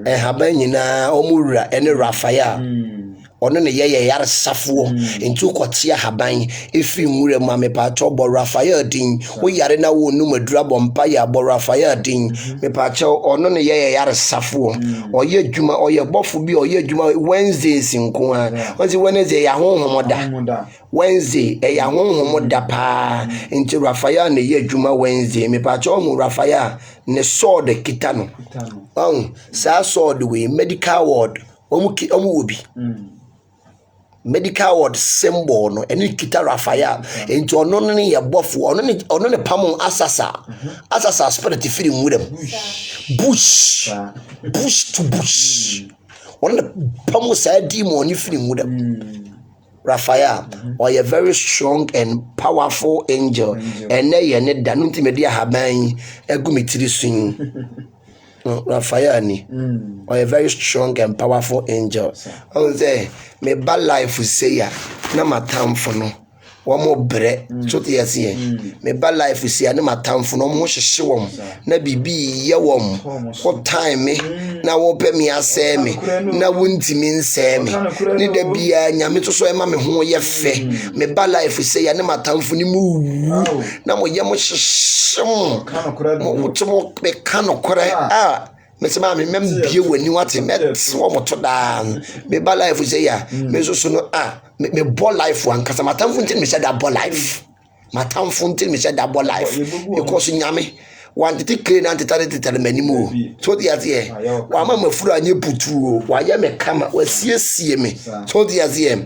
Haban nyina omura ene Raphael ono ne ye yare safo ento kwatia Haban efi nwure ma me pa cho bo Raphael din wo yare na wo nu madura bompa ya bo Raphael din me pa cho ono ne ye yare safo oye djuma oye bofo bi oye djuma Wednesday sinko a onzi Wednesday ya honhomoda Wednesday ya honhomoda pa enti Raphael ne ye djuma Wednesday me pa cho mu Raphael ne sword kitano sa sword we medical ward omu wobi medical word symbol no eni kita Raphael enti ono ne ye bofo ono ne pamon asasa spirit firi nwurem bush to bush ono ne pamon sa demon ni firi nwurem Raphael or a very strong and powerful angel and ye ne da no ntimedi Haban egumitiri sun Raphael ni or a very strong and powerful angel. On say me ba life say ya na matamfo no wo mo bre so te yesi me ba life say ya na matamfo no mo hyehye wom na bibi ye wom ko time me na wo pe me asɛ me na wo ntimi nsɛ me ni da bia nyame to so e ma me ho ye fe me ba life say ya na matamfo ni mu na mo ye mo hyehye mo mo me kanokore mesema me membie wani wate met wo moto da me ba life say ya me so no me bo life wan kasa matamfo ntin me say da bo life matamfo ntin me say da bo life because nyame wan tete kre na tete manimu so dia tie wa ma mafuru anye putu wa ya me kama wa siesie me so dia tie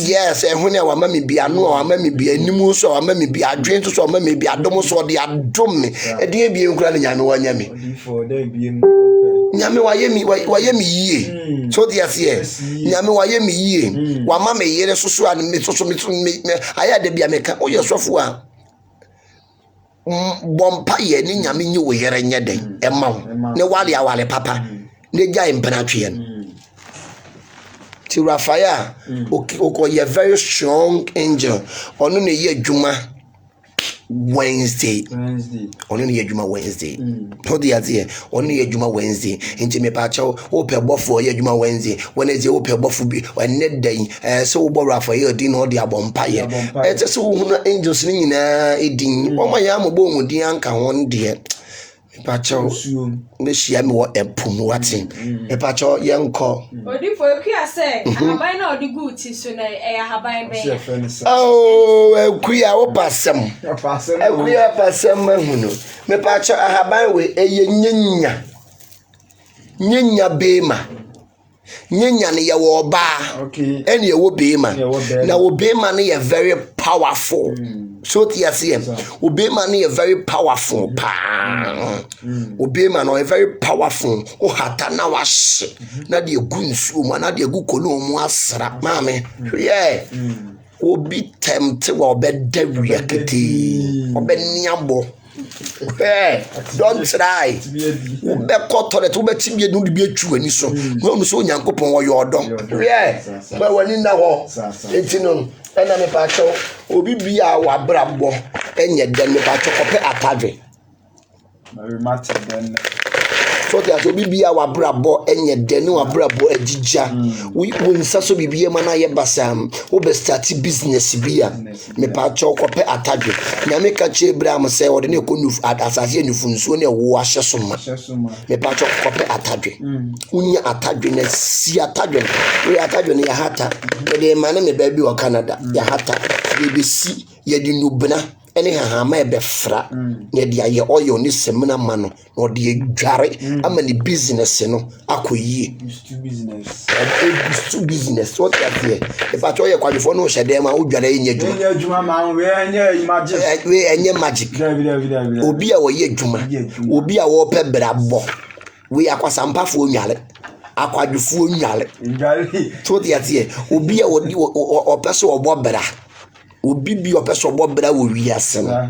yes ehune wa mama bi anu wa mama bi animu so wa mama bi adwen so wa mama bi adom so de adom me e de bi enkura na nyame wa nyame nyame wa yemi yie so de asie nyame wa yemi yie wa mama yere so an me so me aya de bi ameka o yesofo a bompa ye ni nyame nyi wo yere nye den e ma ne wale papa ne gya impanatwe no Raphael, a very strong angel. On ne ye Juma Wednesday. On ne ye Juma Wednesday. No the idea. On ye Juma Wednesday. Into me pacho. Open buffo ye Juma Wednesday. When is the open buffo be when net day. So Raphael didn't know the abompire. It's so angels in eating. Oh my yam bone the anchor one dear. Pacho, Miss Yam what a pum watching. A pacho young call. Odi for a say, I buy no the good is when I have by me. Oh, a queer passum. A queer passum. Me pacho I have by way a yinya bema. nyanya ne ye wo ba okay ene ye wo bema Yeah, wo bema. na wo bema ne ye very powerful so ti ase wo bema ne ye very powerful pa wo bema no ye very powerful o hata na wa hye na de egu nsuo mu na de egu kolo mu asra maame yeah obi tempt wa obeda wia kete obeniabo don't try ube kotolet ube tibie no bi atwu ani so no so nyankopon wo yodo ma wani na ho etino ena me pa cho obi bia wa brabo enye den me pa cho kope atadwe very much then so that obi bia wa brabo enye den wa brabo agija we nsa so bibie ma na ye basam wo be start business bia me pa cho kope atadwe na me ka che bram se wo de ne ko nuf asase nufu nsuo ne wo ahye so ma me pa cho kope atadwe unya atadwe na si atadwe we atadwe ne ya hata de ma na me ba bi wo Canada ya hata ye be si ye di nubna ene hahama ebe fra ne dia ye oil ni semina ma no no de dware ama ni business no akoyie business what that here if I tell you kwadifo no hye dem a wo dware enye adwuma ma we enye magic obi a wo ye adwuma obi a wo pe brabo we akwasampafo onwale akwadifo onwale so that here obi a wo pese wo bra obi bi opeso bobra wo wiase no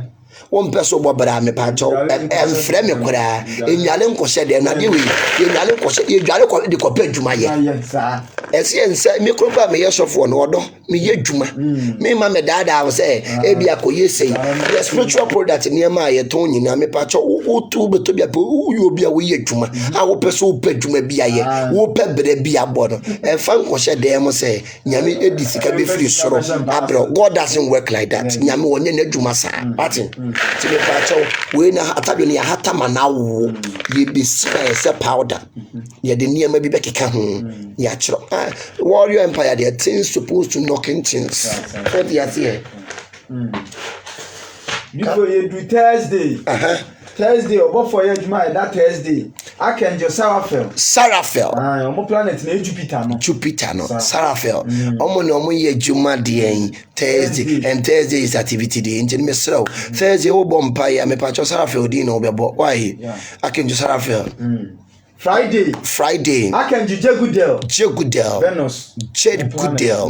won peso bobra me pa cho enfre me kora enwale nkose de na de we enwale nkose ye dwale ko de ko pa dwuma ye ense me kroba me yesofo no odo me ye dwuma me ma me dada say e bia ko ye sei the spiritual product ne ma ye ton nyina me pa cho wo tu beto bia wo yo bia wo ye dwuma a wo peso wo pa dwuma bia ye wo pa bere bia bodo enfa nkose de mo say nyame edi sika be free soro abro God doesn't work like that nyame wonye na dwuma sa patin ti me pa cho we na atadwe ne hata mana wo ye be sika se powder ye de niam bi be keka ho ya chiro warrior empire they are things supposed to knock in things what they are here before you do Thursday obo for your juma that Thursday Archangel Seraphel omo planet na Jupiter no Seraphel omo no omo ye juma de Thursday and Thursday is activity day in mesro Thursday obo mpa ya me pa cho Seraphel din no bebo why Archangel Seraphel Friday Archangel Jegudel Venus Jegudel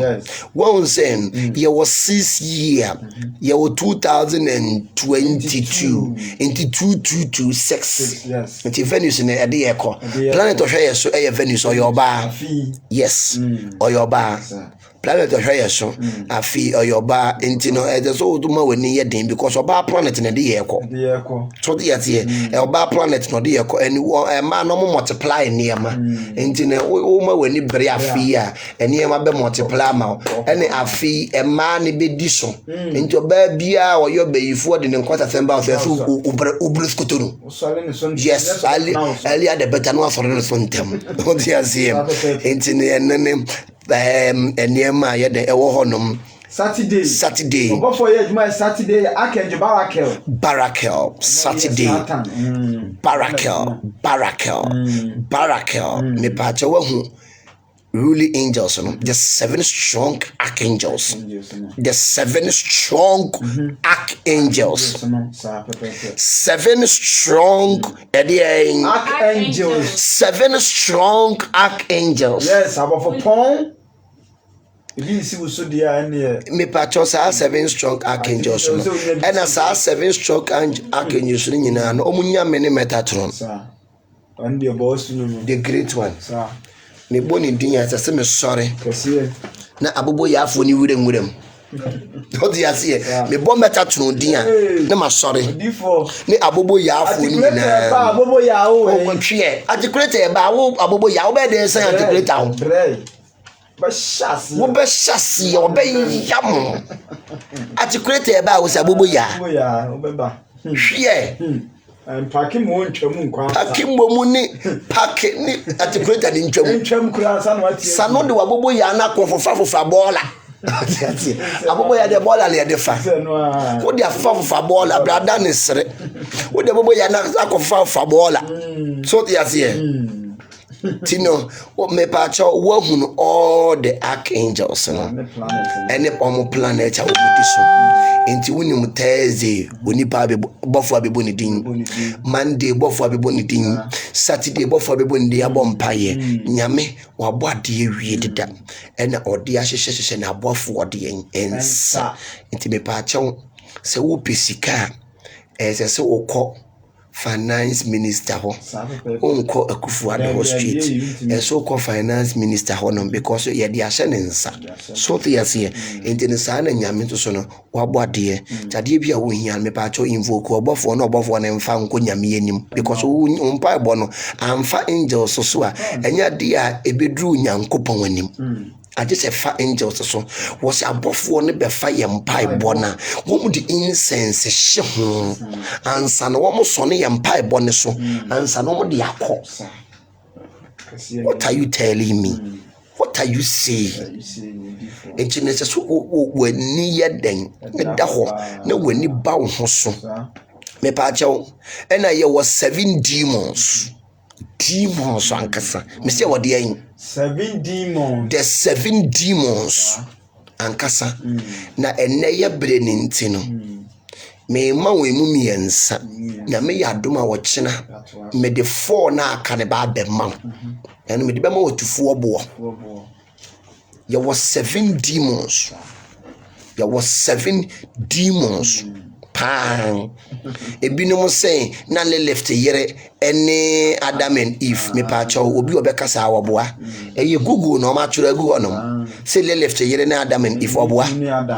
one saying ye was 6 year ye was 2022 into 2226 into Venus in the day echo planet of here so Venus or your bar yes or your bar planet of here so afi or your bar into no there's all do more when near them because of our planet in the day echo so the here our bar planet no day echo and man no multiply near ma into no o when you bri afia and near ma be multiply ma and afi e man be diso into ba bia or your be for the quarter semba of so ubruskuturu yes earlier the better no for the sontem what you see into no eniema ye de ewo honom Saturday before ye juma Saturday Archangel Barakel Saturday Barakel me pa che hu ruling angels no the 7 strong archangels the 7 strong archangels 7 strong archangels 7 strong archangels yes above pon if you so dia me patcho sa 7 strong archangels no and as 7 strong archangels ni nyina no omunya me ne Metatron and the boss the great one sir me boni din ya se me sore na abobo ya afo ni wurem what you see me bo Metatron din ya na ma sore ni abobo ya afo ni na abobo ya o ko twe articulate ba wo abobo ya wo be dey say articulate ho wo be shasi wo be yam articulate ba wo say abobo ya obeba hwe paki mo ntwamu nkwa paki mo mu ni paki ni articulate ni ntwam kura sano de wabobo ya na kofofa bola abobo ya de bola le de fa wo de afofa bola brada ne sere wo de abobo ya na akofofa bola so ti ase Tino, what me pacho wohun all the archangels no. Any omo planet a wodi so. Enti woni mu Thursday, woni pa be bofo abebo ni din. Monday bofo abebo ni din. Saturday bofo abebo ni dia bompaye. Nyame wabo ade wie deda. Ena ode ahyehye na bofo ode ensa. Enti me pacho se wo pesika se okọ finance minister ho onko Akufo-Addo street so called finance minister ho no because ye dey ahye ne nsa so te yase enti ne sa na nyame to so no wabo ade tade bia wo hia me pa cho invoke obofo no obofo na mfa nko nyame anim because wo mpa ebo no amfa angels so a enya de a ebedru nyankopon anim I just a fat angels so was above one be fire pie bona. What would the incense shim and son almost sonny and pie bonnet so and son of the apple. What are you telling me? What are you saying? And Genesis when near then the whole no when you bow so me pacho and I was 7 demons. Demons ankasa. Me say what dey 7 demons. The 7 demons ankasa. Na eneye bre ni ntino. Me ma we mu miensa. Na me ya doma wo chena. Me de 4 na aka ne ba be ma. And me de be ma otufu obo. There was 7 demons. There was 7 demons. Pang. Ebinom say na le left yere any Adam and Eve me pacho obi obekasa awoboa eye Google no ma twere Google no say le left yere na Adam and Eve oboa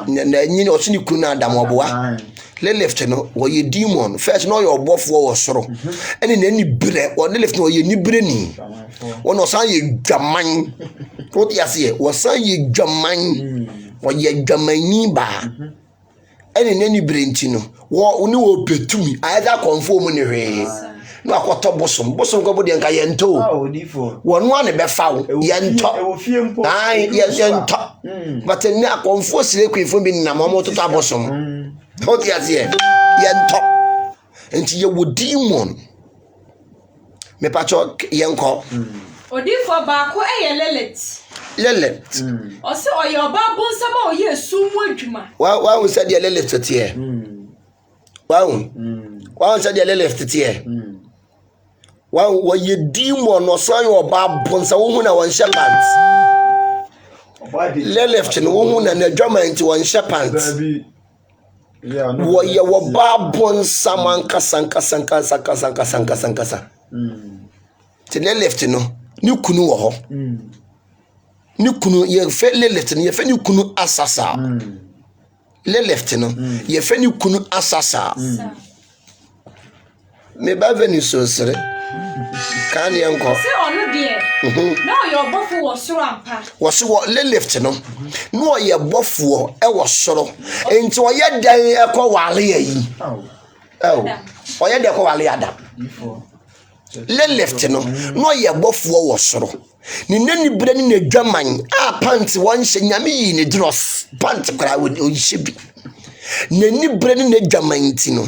na nyini o sini kunu na Adam oboa le left no wo ye demon first no your obofo wo soro ene na ni bre o le left no ye ni bre ni wono san ye dwaman what you say wo san ye dwaman wo ye dwamani ba ene na ni bre ntino wo ni wo petumi either conform ni hwe no akoto bosom ko bodi nka yento wonu ane be fawo yento ai yento but ni akonfo sire kwefo bi na mo toto abosom what you say yento enti ye wo demon me pacho yenko odifo ba ko Lelet ose oyoba bonsama oye sumu adwuma wa we said the Lelet tie wa said the Lelet tie wa ye demon no so yo ba bonsa wo hu na won shepherds left no wo hu na na dwama nti won shepherds wo ye wo ba bonsa man kasanka ti left no ni kunu wo ho ni kunu ye fe left no ye fe ni kunu asasa left no ye fe ni kunu asasa me ba veni so sere kan ye nko se onu de na yo bofo wo soro ampa wo so wo left no no ye bofo e wo soro enti wo ye dan e ko wale yi o ye de ko wale adam left no no ye bofo wo soro ni nani bre ni na dwaman a pant won hye nyame yi ni dross pant kra wo hye bi nani bre ni na dwaman ti no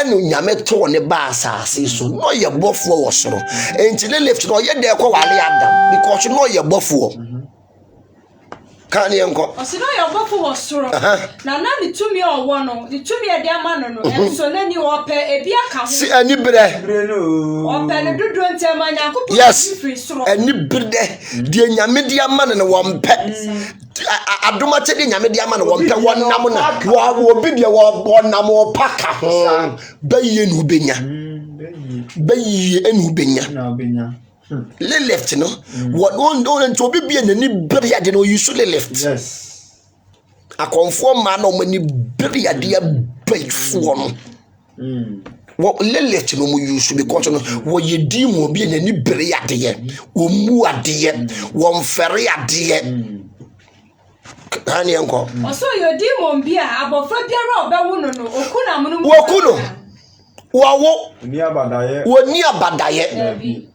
eno nyame to ne ba asase so no ye bofo wo soro enti left no ye de ko wale adam because no ye bofo kan ye nko osino ye bofo wo soro na ni tumi owo no ni tumi e de ama no enso nani wo pe ebi aka ho si ani bre no o pe ne dudu ntema nyakopo free soro ani bre de nyame de ama no wo mpe adoma che de nyame de ama no wo mpe wonnam na wo bi de wo wonnam wo paka ho baye no benya baye enu benya na benya le left no what on to be na ni bria de no you should left yes a conform man no mani bria de baifo no what le left no mu you should because no wo ye di mo bi na ni bria de wo mu ade wo mfere ade kan ye nko oso yo di mo bi a abofra biara obewu no no okuna mu no wokuno wo ni abadaye wo ni abadaye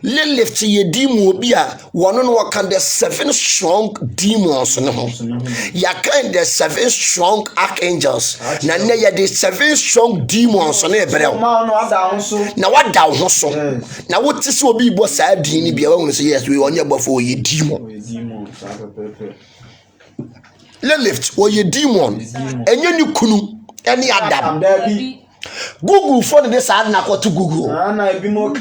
Lilith ye demon bia one no can the 7 strong demons no. Ya kind the 7 strong archangels. Na ne ye the 7 strong demons no ebrel. Na what down ho so. Na what is obi bo sa din ni bia won say yes we onye bofo ye demon. Lilith wo ye demon. Enye ni kunu eni Adam. Google for the sad na to Google. And a bit more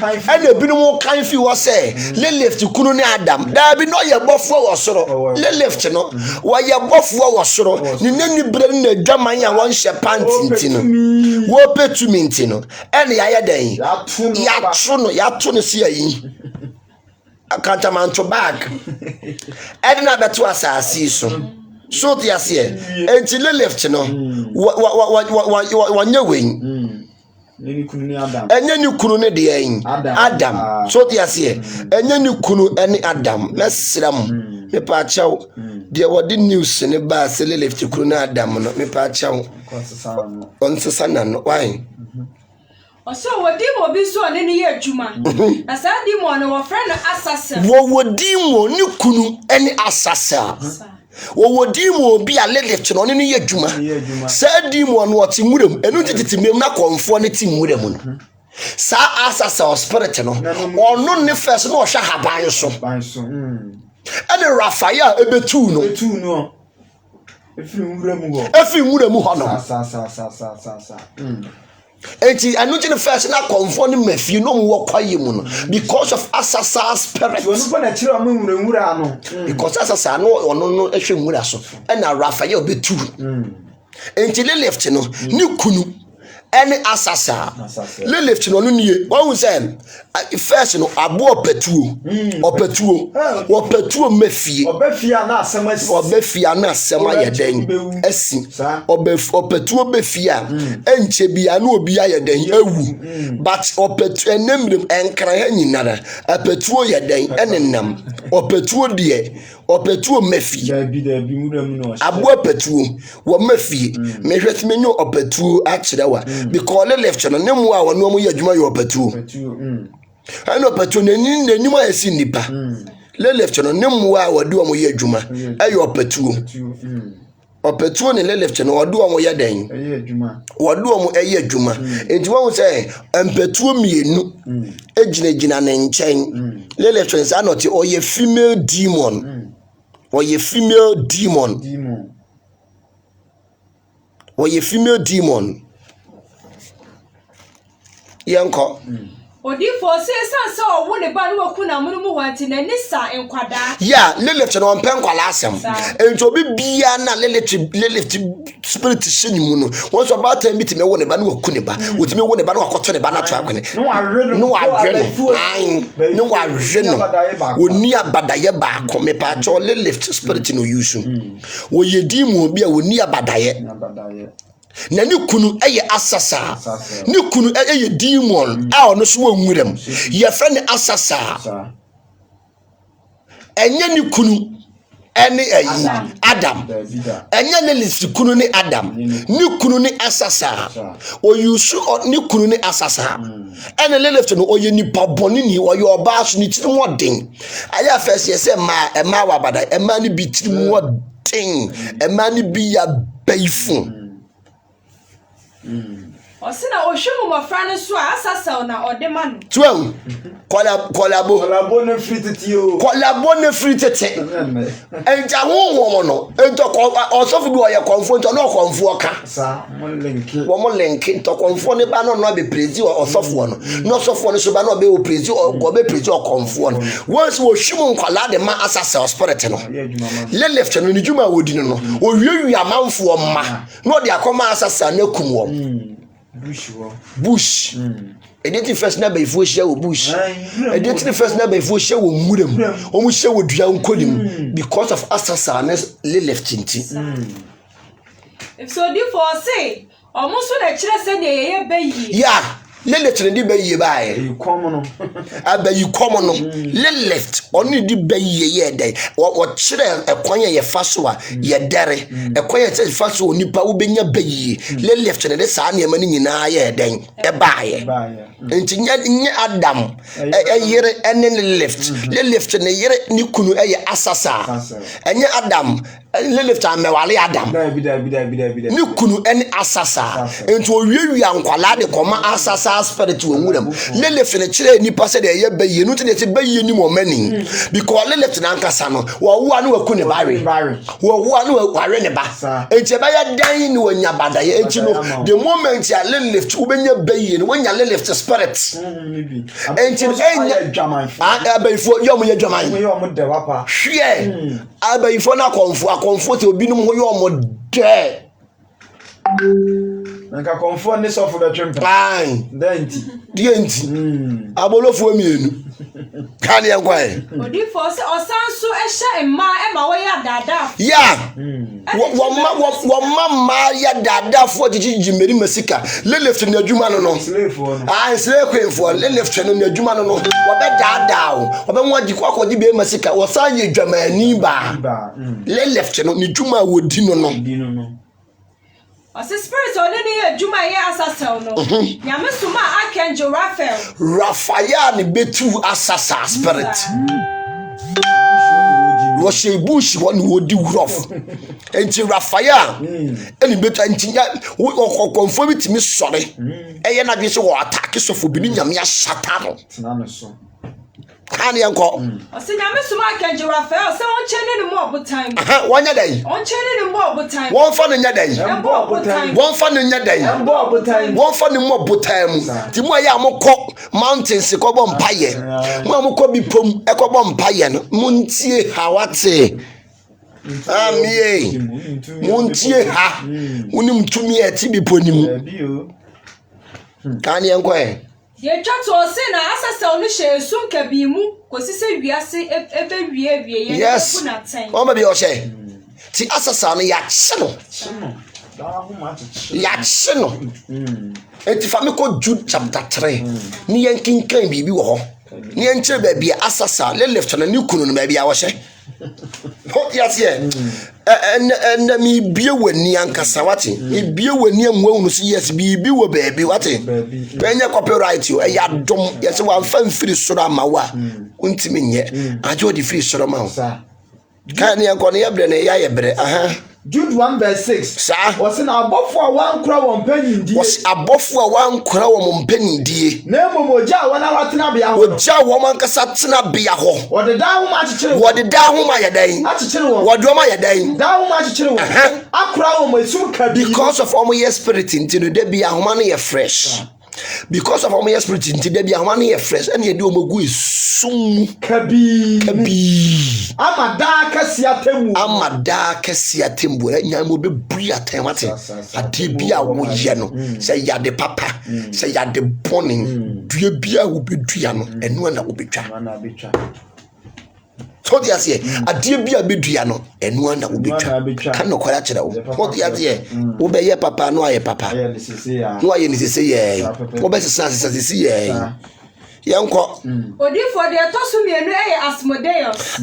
kind fi was say, Lilith kunu ni Adam. There be no your buff for soro. Lilith no. Why your buff for soro. Ni neni brain na jamanya one shepherd tintino. Wo petu mintino. Any aya den. Ya tuno si ayi. Akantaman to back. Edna betu asasi so. So the asie until left no wanya wen enye ni kunu ne de yin Adam so the asie enye ni kunu ene Adam mesram me pa chaw de wodi news ne ba se left kunu na Adam no me pa chaw on sesana no why so wodi mo bi so ne ye adwuma na sa di mo no wo friend assassin wodi mo ni kunu ene assassin wo dimo bi a Lilith no ne ye adwuma sa dimo no oti murem enu tititimem na konfo ne ti murem no sa asasa spirit no ono ne first no hwa haban so ene Raphael ebetu no efi murem ho no enti anu the first na konfo ne mafi no mo kwaye mu no because of asasa spirit because asasa no ono no ehwe mura so na Raphael betu enti Lilith no ni kunu any asasa Lilith no no nie won say first no abo opetuo mafie obafia na asema yeden asi opetuo bafia enche bia na obi ayeden awu but opetu enemrem enkra ha nyinara apetuo yeden enenam opetuo de opetuo mafie abo opetuo wo mafie mehwetime nyo opetuo akyerewa because Lilith no nemu a wono mu yadwuma yo opetuo ano opetuo nenim ayesi nipa Lilith no nemu a wodi wo ye adwuma ayo opetuo ne Lilith no wodi wo ye den wodi wo eye adwuma enti wo say empetuo mienu ejinagina ne nchen Lilith no say not o ye female demon yanko odi for say so wo ne ba no waku na mu mu wanti na ni sa enkwada ya Lilith no pen kwala asem enti obi bia na Lilith spirit sheni mu no won so ba time bitime wo ne ba no waku ne ba wotime wo ne ba no wakoto ne ba na to akwene no adwe no oni abadaye ba ko me pa cho Lilith spirit no use wo ye di mu obi a oni abadaye na ni kunu eye asasa ni kunu eye demon a ono so wanwuram ye fa ni asasa enye ni kunu ene ayi Adam enye ne lisi kunu ni Adam ni kunu ni asasa o yusu ni kunu ni asasa ene Lilith no oye ni baboni ni oye oba so ni tiri modin aya first ye say ma wa bada ma ni bi tiri modin ma ni bi ya baifun osina ohwemu mofra so asasa na odema no tuan kolabo ne frititio kolabo ne fritete enja wo no ento osofu bi oye konfo ento no konfo ka sa mo lenki ento konfo ne ba no be prezi osofu no osofu no so ba no be o prezi o be prezi o konfo no once wo hwemu nkwala de ma asasa spirit no Lilith no ni juma wodi no o wiwi amanfo ma no de akoma asasa na kum wo bush editi first na be fo hia wo bush editi first na be fo hia wo murem o mu hia wo dua nkolim because of assassination Lilith tinti if so di for say almost so na kire say na ye bayi yeah Lilith ni di be ye bae. You come no. Aba you come no. Lilith oni di be ye den. Wo kire ekwan ye fa so a ye dere. Ekwan ye fa so onipa wo benya be ye. Lilith ni de sa na mani nyina ye den. E bae. Enti nya Adam yere ene Lilith ni yere ni kunu eye asasa. Enye Adam Lilith amewale Adam. Ni kunu ene asasa. Enti owiewia nkwala de koma asasa spirit wo nwuram. Lilith ni kire nipa se de ye baye no te de baye ni mo mani. Because Lilith na nkasa no wo wo anu waku ne bare. Wo wo anu ware ne ba. Enti baye dan ni wonya badaye enti no the moment ya Lilith wo benya baye no wonya Lilith spirit. Enti enya abayfo yom ye dwaman. Yom de wapa. Hwe abayfo na konfo te obinom ho yom de. Nka konfo ne so for the twempa. Ai. Dienti. Abolofo mienu. Kan ye nkwan. Odi for se osanso ehye emma e ma wo ya dada. Ya. Wo mama ya dada fo jiji meri masika. Lilith na adwuma no no. Ah, slave queen for Lilith na adwuma no no. Wo be dada o. Wo be nwa jiko akodi be masika. Wo san ye dwamani ba. Lilith no ni dwuma wo di no no. Ose spirit only ni adwuma ye asasa no. Nyame suma Archangel Raphael ni betu asasa spirit. Wo bush won wo di rough. Enti Raphael eni betu enti wo confirm it mi sore. Eye na bi se wo attack so fo bi ni nyame ya shata no. Tena so. Kan ye nko. Ose nyame suma Archangel Raphael se won chene ni mo obotan. Wonya dai. Won chene ni mo obotan. Won fa no nya dai. Won fa no nya dai. Won fa no mo obotan mu. Ti mo ya amokọ mountains ko bo mpaye. Mo amokọ bi pom e ko bo mpaye no. Muntie hawate. Amie. Muntie ha. Unim tumi e ti bi ponim. Kan ye nko e. Ye twato se na asasa onu hyesun ka bi mu kosise wiase ebe wie ye yes. na ten. O ma bi o she. Ti asasa no ya kye no. Ya kye no. Enti fa me ko Jude chapter 3. Ni yen kinkan bibi wo ho. Ni yen kire ba bia asasa Lilith na ni kunu no ba bia wo she. Ho yes ye. En mi bie wani ankasa wate. E bie wani amwa so yes bi wo baabi wate. Enye copyright yo e ya dom yes wan fa mfiri soro amawa. Untimi nye. Ajo di free soro ma ho. Kan ne enko ne yebre ne ya yebre. Aha. Jude 1 verse 6. Sa. Was in abofo a wan kura won panindie. Was abofo a wan kura won panindie. Na momoja wana watena bia ho. Oja wo man kasa tena bia ho. Wode da ho ma chechire. Wode da ho ma yedan. A chechire wo. Wode o ma yedan. Da ho ma chechire wo. Akura wo masum ka bi. Because of all my spirit into the day bia ho ma no ye fresh. Because of all my spirit into the day ho ma no ye fresh. And ye do omogu sum kabi. Amada kasia tembu nya mo be bua temate ade bia wo ye no say yade papa say yade boning dua bia wo bedua no eno na wo betwa so dia say ade bia bedua no eno na wo betwa kan no kwara kire wo so dia say wo be ye papa no aye papa no aye ni sese ye wo be sese ye Yanko. Odi for the tosu mienu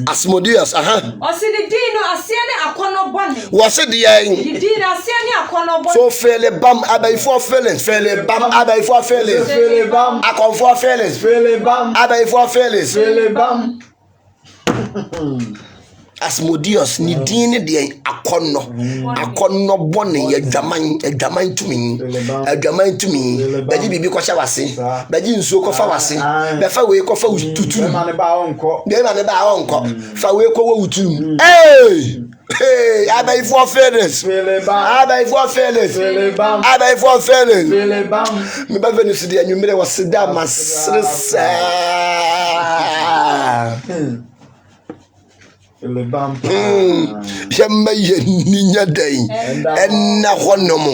Asmodeus, aha. Osi di dino asiane akono bone. Wose di yen. Di dino asiane akono bone. So fele bam abayfo feelings, fele bam abayfo feelings. Fele bam akonfo feelings. Fele bam abayfo feelings. Fele bam. Asmodeus ni din de akono bone ye dwaman tumi baji bibi ko sha wase baji nsuo ko fa wase be fa we ko fa tutu be ma ne ba onko fa we ko wo utum hey abayfo feelings Fele bam abayfo feelings Fele bam abayfo feelings Fele bam me ba venu sidi anwumere waseda masresa Fele bam yemma yeninya dan enna honom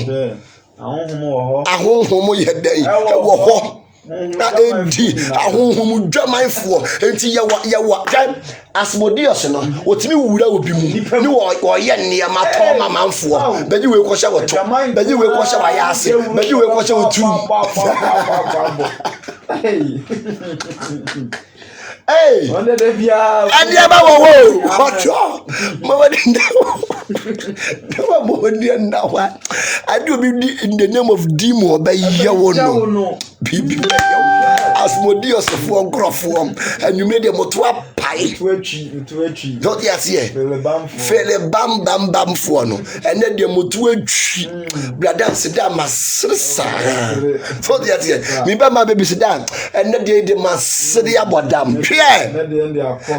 ahonhom wo ho ahonhom ye dan wo ho na edi ahohom dwamanfo enti yawa Asmodeus no otimi wura obi mu ni wo ye nneema to mamanfo beji we ko hye woto beji we ko hye wa yase beji we ko hye wotu hey onde de bia ade aba wo oto mo wadi ndawo mo ndi ndawa ade obi in the name of demon obaye wo no bibi Asmodeus for grofo and you made a motoa pie to atwi don't you see fele bam for no and then the motoa atwi brother sit down masrisa so you see me ba ma baby sit down and then the masri abodam hwe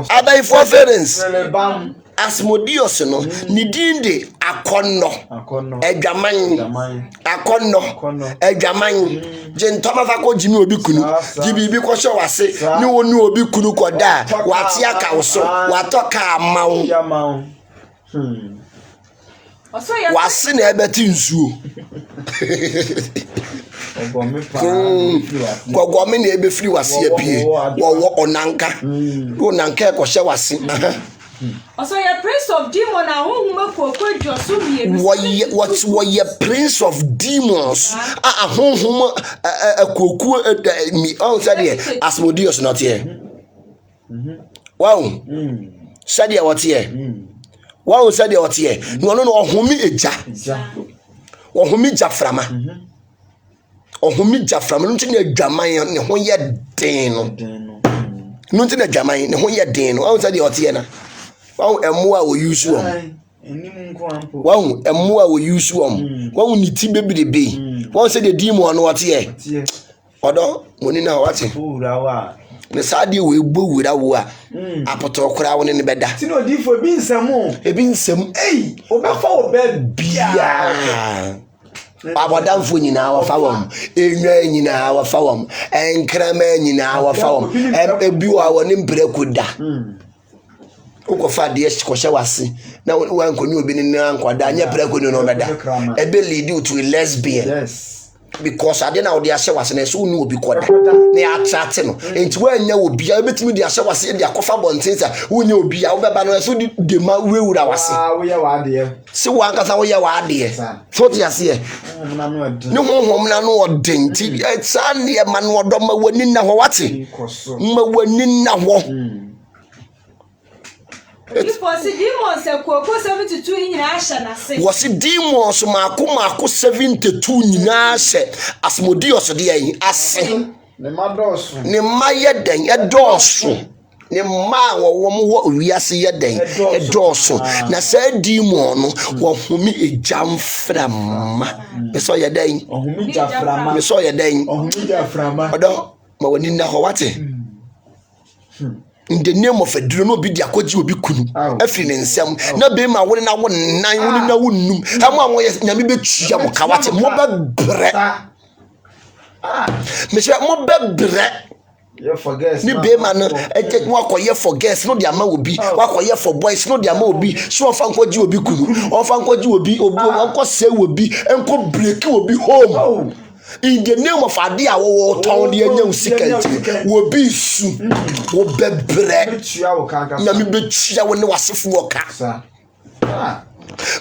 abai for parents Asmodeus no ni dinde akonno adwaman akonno adwaman jentoma fa ko jimi obi kunu jibibi ko hye wase ni wonu obi kunu koda wate aka wo so watoka amawo wase na ebeti nsuo Kogome na ebe free wase apie wo onanka onanka ko hye wase Also, you're prince of demons. Now, who what you prince of demons? Whom me on said Asmodeus not here. Wow, said you what here? Wow, said you what here? No, whom me eja or whom me jaframa or whom me jaframa, nothing a Jamayan, who yet den. Nothing a Jamayan, who yet den. Wow, said you what here? Wow, emua wo use one. Wow, emua wo use one. Wow, ni ti baby de be. Wow, say the demon what here? Odo, money na what? Me sadi we gbo wura wo a. Apoto kora wo ne beda. Ti no di for bi nsam o. E bi nsam. Ei, obefa obe bia. Abodamfo nyina wa fa wom. Enwa nyina wa fa wom. Enkrama nyina wa fa wom. Ebi wa wo ne mpreku da. Ukofa de hye wase na wan konyu obi ni ankwada anya preko ni no beda ebe lead to a lesbian. Yes, because ade na ode hye wase na so unu obi koda na attracte no enti wanya obi a betimi de hye wase de akofa bontensa unya obi a obeba no so de ma wewura wase we ya wa de se wan kasa wo ya wa de so ti ase ni honhom na no odin ti san ne ma no odo ma wani na ho wate ma wani na ho. If was demons a quote 72 in Ashanase. Was it demons mako 72 nyina hye Asmodeus de yin ase ne madoso ne maye den edoso ne ma wo mo wiase ye den edoso na sa demon no wo humi ejamframa be so ye den ohumi jaframa be so ye den ohumi jaframa odo ma woni na ho wate in the name of a drone be the akwaji obi kunu afri ne nsem na be ma woni na wonan woni na wonnum ama wo nyame betua mo kawate mo bebre me se mo bebre you forget ni be ma no eje wo akoye for girls no dia ma obi wo akoye for boys no dia ma obi so fa nkwaji obi kunu o fa nkwaji obi onko se obi enko break obi home. In the name of Adia, wo town the young second will be soon. Wo bebre. Na mi betua wo ne wasefo woka.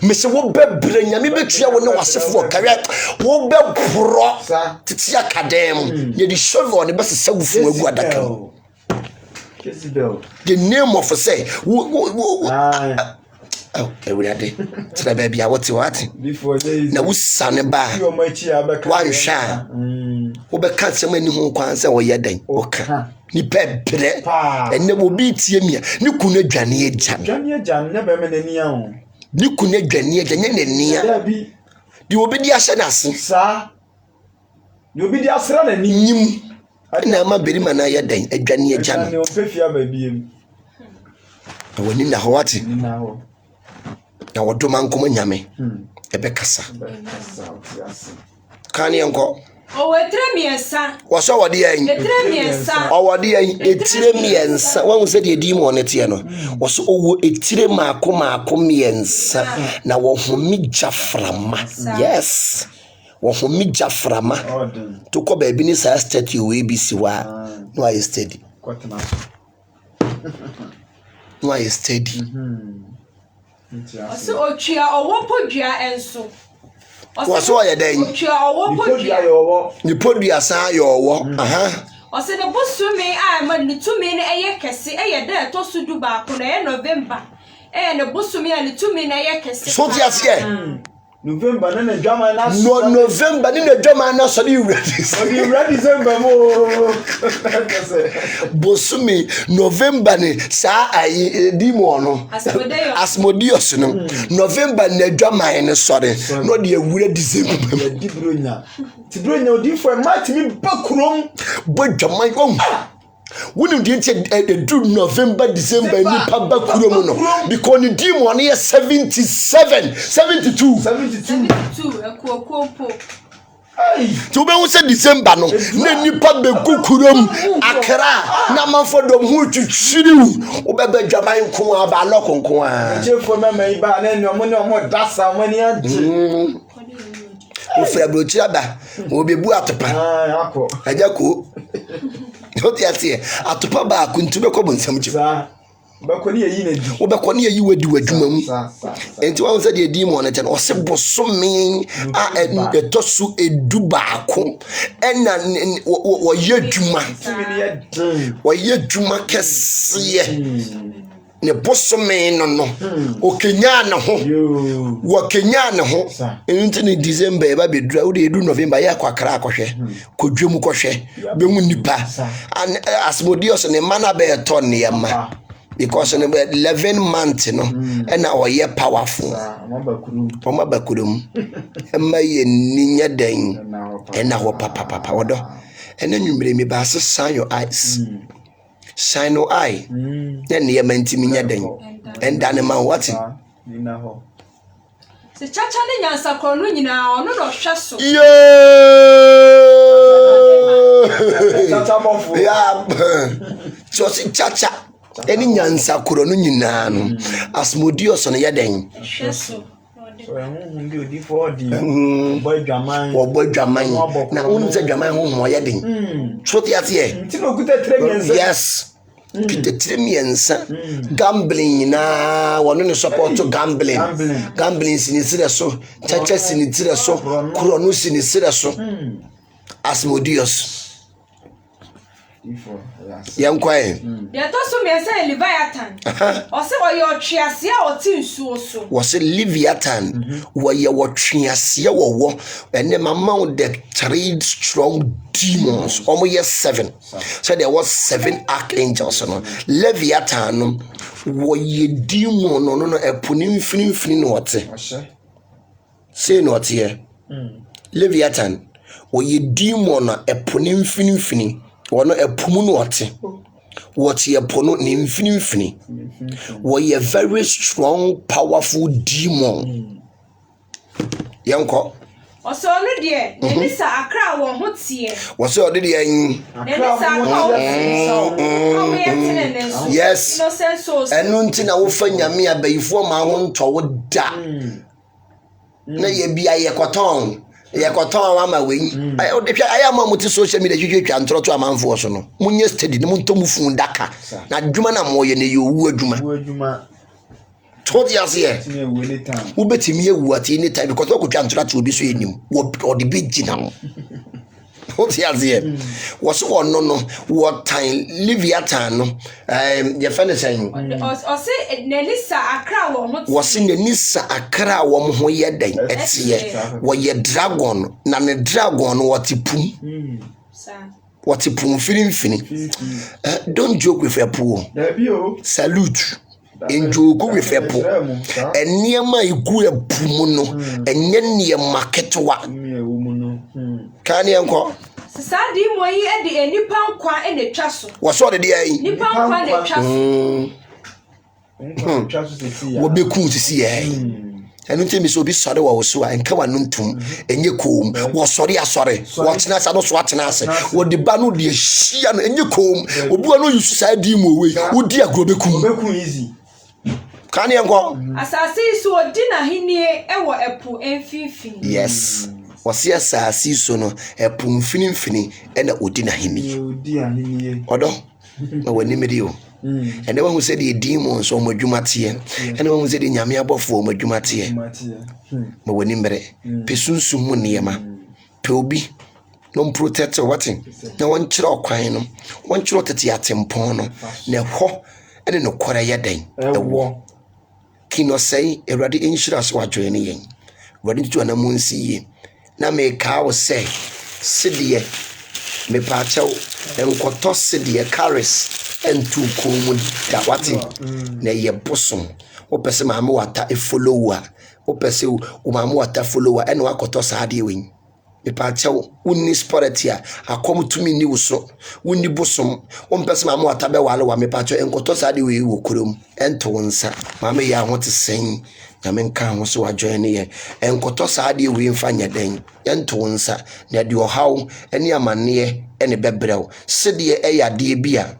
Me se wo bebre nya mi betua wo ne wasefo woka. Wo bepro titi akadem. Ye di shovel ne be se wufu agu adaka. The name of say oh, everybody. Tell baby, I want to what? Before days. Na usane ba. One sha. Obe kan se mani ho kwan se wo yeden. Oka. Ni bebre. Enne wo bi tie mi. Ni kunu adwane agya. Adwane agya ne be me nani a ho. Ni kunu adwane agya nye nani a. Di obi di ahye na se. Sa. Di obi di asra na ni nyim. Na ma beri mana yeden adwane agya no. Na o pefia ba biem. Woni na ho wate. Ni na ho. Na wodoma nkoma nyame ebe kasa kan yenko o wetre miensa waso wode yen wetre miensa o wode yen etire miensa wan se de di mo ne tie no waso owo etire maako miensa na wo homi jaframa yes wo ho mi jaframa to ko ba bi ni sa statue we bi si wa no I steady no I steady Osi otwia owo podua enso Waso ya den otwia owo podua ni podua san ya owo Osi ne bosumi a ma ni tumi ne eye kese eye da to su du ba ko na November ne bosumi a ni tumi na eye kese so ti ase November na dwama na no November ni na dwama na so ni ready December mo bosumi November ni sa ayi di mo no Asmodeus no November na dwama ne sore no de awura December di bronya odi for mat mi bakurom bo dwama ko wouldn't do November, December, ni papa kuromo because the demon is 77, 72. 72 ekuokuopo. To be who said December no, ni papa kurom akra na manfo dom hu twitwiriu obebe dwaman ko aba lokon ko a. Chefo mama iba na ni omo dasa omo ni anje. Ofra brochira ba, obebu atopa. Akọ. Ajako. Oti ate atopa ba kuntube ko bonsam chi. Bakoni yi na di. Obekoni yi wadi wadwuma mu. Enti wa nsa de di mo na ten ose bosome a etosu edubaako ena wo yedwuma. Wo yedwuma kese. Ne bosome no okenya na ho wo kenya na ho enti ni December e ba bedura wo de edu November ya kwakra akohwe kodwemu kohwe be mu nipa Asmodeus ne mana be ton ne yama because ne 11 months no na oye powerful oma bakurum ema ye ninya dan na ho papa wodo ena nwumre mi ba san your eyes shine no eye then ye mantimi nya den enda ne man what nina ho se chacha ne nyansa kro no nyina ono no hwe so chacha bofu ya so se chacha eni nyansa kro no nyina no Asmodeus no ye den hwe so ndi odi for di boy dwaman na unu se dwaman ho ho ye den so ti ate nti no kuta tremienza yes Peter Tremiensa gambling na wono ne support to gambling sinisire so chacha sinisire so krono sinisire so Asmodeus yankwae ya to so me say Leviathan o se o ye otwease a o ti nsuo so wo se Leviathan wo ye wotwease wo ene mama the 3 strong demons almost 7 so there was 7 archangels no Leviathan no wo ye demon no epuni mfini no wote say no wote Leviathan wo ye demon no epuni mfini wono epumu no wote what ye pono ni mfini wo a very strong powerful demon yanko oso no de ni sa akra wo ho tie wo se ode de yin akra wo yes enu nti na wo fa nyame abayifo ma ho nto wo da na ye bia ye koton yekoton ama we aya ma muti social media twetwa ntroto amanfo so no munye steady ne muntomu fun daka na adwuma na moye ne yewu adwuma todi ase wo betimi yewu ati any time because okotwa ntroto obi so enim wo de begina no todi ase wo so ono no wo time Leviathan no ye fene sen o se Nelisa akra wo ho wo se Nelisa akra wo ho ye dan etie wo ye dragon na ne dragon what pum what pum fini don't joke with a pool salute enjoy with a pool and near my good pum no and near marketwa can you uncle Sadi mo yi e de nipa nkwa e na twa so wo so de dey nipa nkwa na twa so wo be ku sisi ye enu ntemi so bi sore wo so a nka wa nuntum enye kom wo sore asore wo tena sa no so atena ase wo de ba no de hia no enye kom obi wa no yusu sa di mo we wo di agro be ku easy kan ye nko asase so odi na henie e wo epo emfifini yes wɔse asase so no ɛpo mfinimfini ɛna odi n'ahenni ɔdɔ ma w'anim de o ɛnɛ wahu sɛ deɛ demons ɔmo adwuma teɛ ɛnɛ wahu sɛ deɛ nyame abɔfoɔ ɔmo adwuma teɛ ma w'anim mmerɛ pɛ sunsum mu nneɛma pɛ obi no protect wɔte na wɔnkyerɛ ɔkwan no wɔnkyerɛ tete atempɔn no na ɛhɔ ɛne no kɔrɛ yɛ den ɛwɔ kino sɛi awurade nhyira so adwene ne yɛn awurade tutu anamu nsi yie na mekaa wo sɛ sedeɛ mepaakyɛw nkɔtɔ sedeɛ caris ɛntu kɔn mu da wate na ɛyɛ bosom wopɛ sɛ maame wata follow a wopɛ sɛ wo maame wata follow a ɛna wakɔtɔ saa adeɛ wei mepaakyɛw wonni spirit a akɔm tumi ni wo so wonni bosom wompɛ sɛ maame wata bɛwale wa mepaakyɛw nkɔtɔ saa adeɛ wei wɔ kurom ɛnto wo nsa maame yɛ aho te sɛn nyame nka ho so wadwene ne yɛ nkɔtɔ saa adeɛ wei mfa nyɛ dɛn ɛnto wo nsa na ɛde ɔhaw ne amanneɛ ɛne bɛbrɛw sɛdeɛ ɛyɛ adeɛ bi a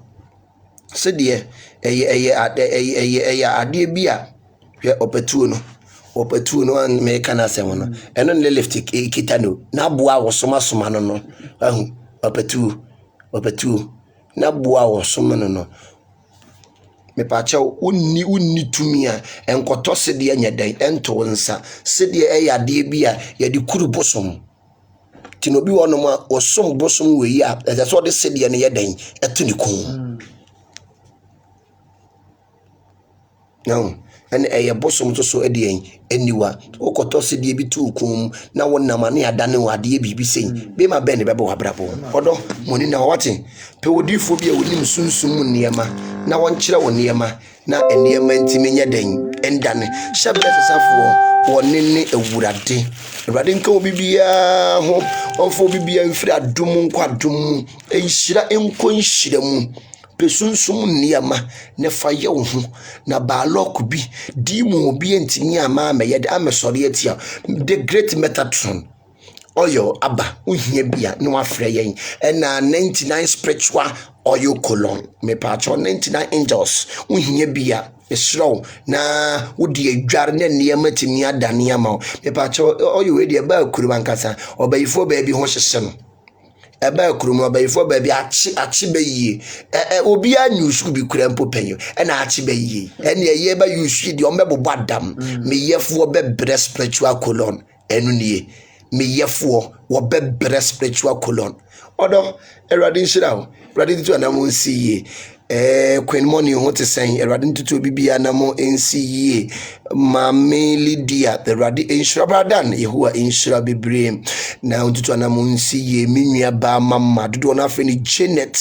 sɛdeɛ ɛyɛ adeɛ bi a hwɛ ɔpɛtuo no meka no asɛm no ɛno ne lift kita no na aboa wɔ soma no ahu ɔpɛtuo na aboa wɔ soma no mepaakyɛw wonni tumi a nkɔtɔ sedeɛ nyɛ dɛn ɛnto wo nsa sedeɛ ɛyɛ adeɛ bi a yɛde kuru bosom nti na obi wɔ nom a ɔsom bosom wɔ yi a ɛsɛ sɛ ɔde sedeɛ no yɛ dɛn ɛto ne kɔn no ɛne ɛyɛ bosom nso so ɛde yɛn aniwa wokɔtɔ sedeɛ bi to kɔn mu na wonam ane adane wɔ adeɛ biribi sɛn bɛma bɛn ne bɛbɛ w'abrabɔ ɔdɔ mɔni na wɔte pɛ wodifoɔ bi a wonim sunsum mu nneɛma na wɔnkyerɛ wɔ nneɛma na nneɛma ntimi nyɛ dɛn ɛndane hyɛ berɛ sesafoɔ wɔne ne awurade nka wo bibiaa ho ɔmfa wo bibiaa mfiri adom nkɔ adom mu ɛnhyira nkɔ nhyira mu pɛ sunsum nneɛma ne fa yɛ wo ho na baalɔko bi di mu obi ntimi ama amɛyɛ de amɛsɔre atia the great Metatron oil aba uhia bia na wafrɛ yɛn ɛna 99 spiritual oil colon me patcho 99 angels uhia bia esro na wodi adware na nneɛma timi adane ama me patcho oil we de ba kuru bankasa obayifo ba bi ho hyehye no eba kuru mu obayifo ba bi achi bayie obi anyusu bi kura mpo panyo ɛna achi bayie ɛna ye ba yusu de ombɛbobɔ adam me yefo bɛbrɛ spiritual colon ɛnu nie me yefo wo bɛbrɛ spiritual colon odo erade nhyira wo erade titu anamo nsiye Queen Money ho te sɛn erade titu bibia anamo nsiye Mame Lydia the erade nhyira bradan Yehowa nhyira bebre na titu anamo nsiye menua ba mama dodo na afre ni Janet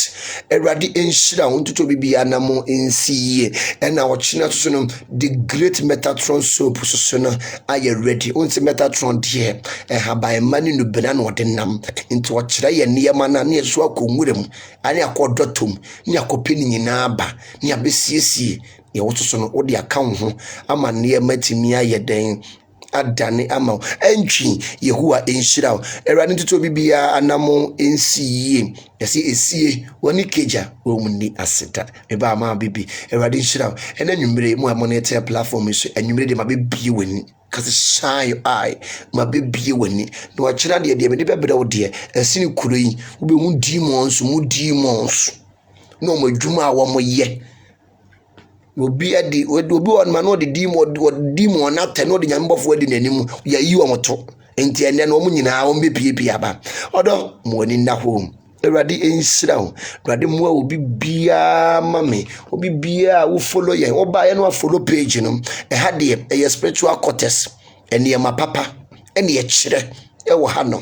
erade nhyira ho titu bibia anamo nsiye ɛna wɔkyena so no the great Metatron soap so no aye ready unti Metatron de haban mani no bena no de nam nti wɔkyerɛ yɛ nneɛma na ne so akɔnwurem ane akɔdɔtom ne akɔpɛ nyina ba ne abesiesie ye wotoso no wode aka ho ama nneɛma timi ayɛ den adane ama entwi Yehowa enhyira erade ntutu bibia anamo ensiye yesi esie woni keja womni aseta eba ama bibi erade nhyira ena nwumire mu amonete platform so nwumire de mabebie wani kasi shine your eye mabebie wani no akyira de me de bebere wo de asini kuro yi wo be mu demons no mo dwuma a wo mo ye obi adi obi on ma no de demon na te no de nyambofo adi nanim ya yi wo moto enti ene no mo nyina wo mbepie aba odo mo ni na ho erade enhyira ho erade mo obi bia mame obi bia wo follow ye wo ba ye no follow page no ha de e spiritual cortex ene ma papa ene ye kyere e wo ha no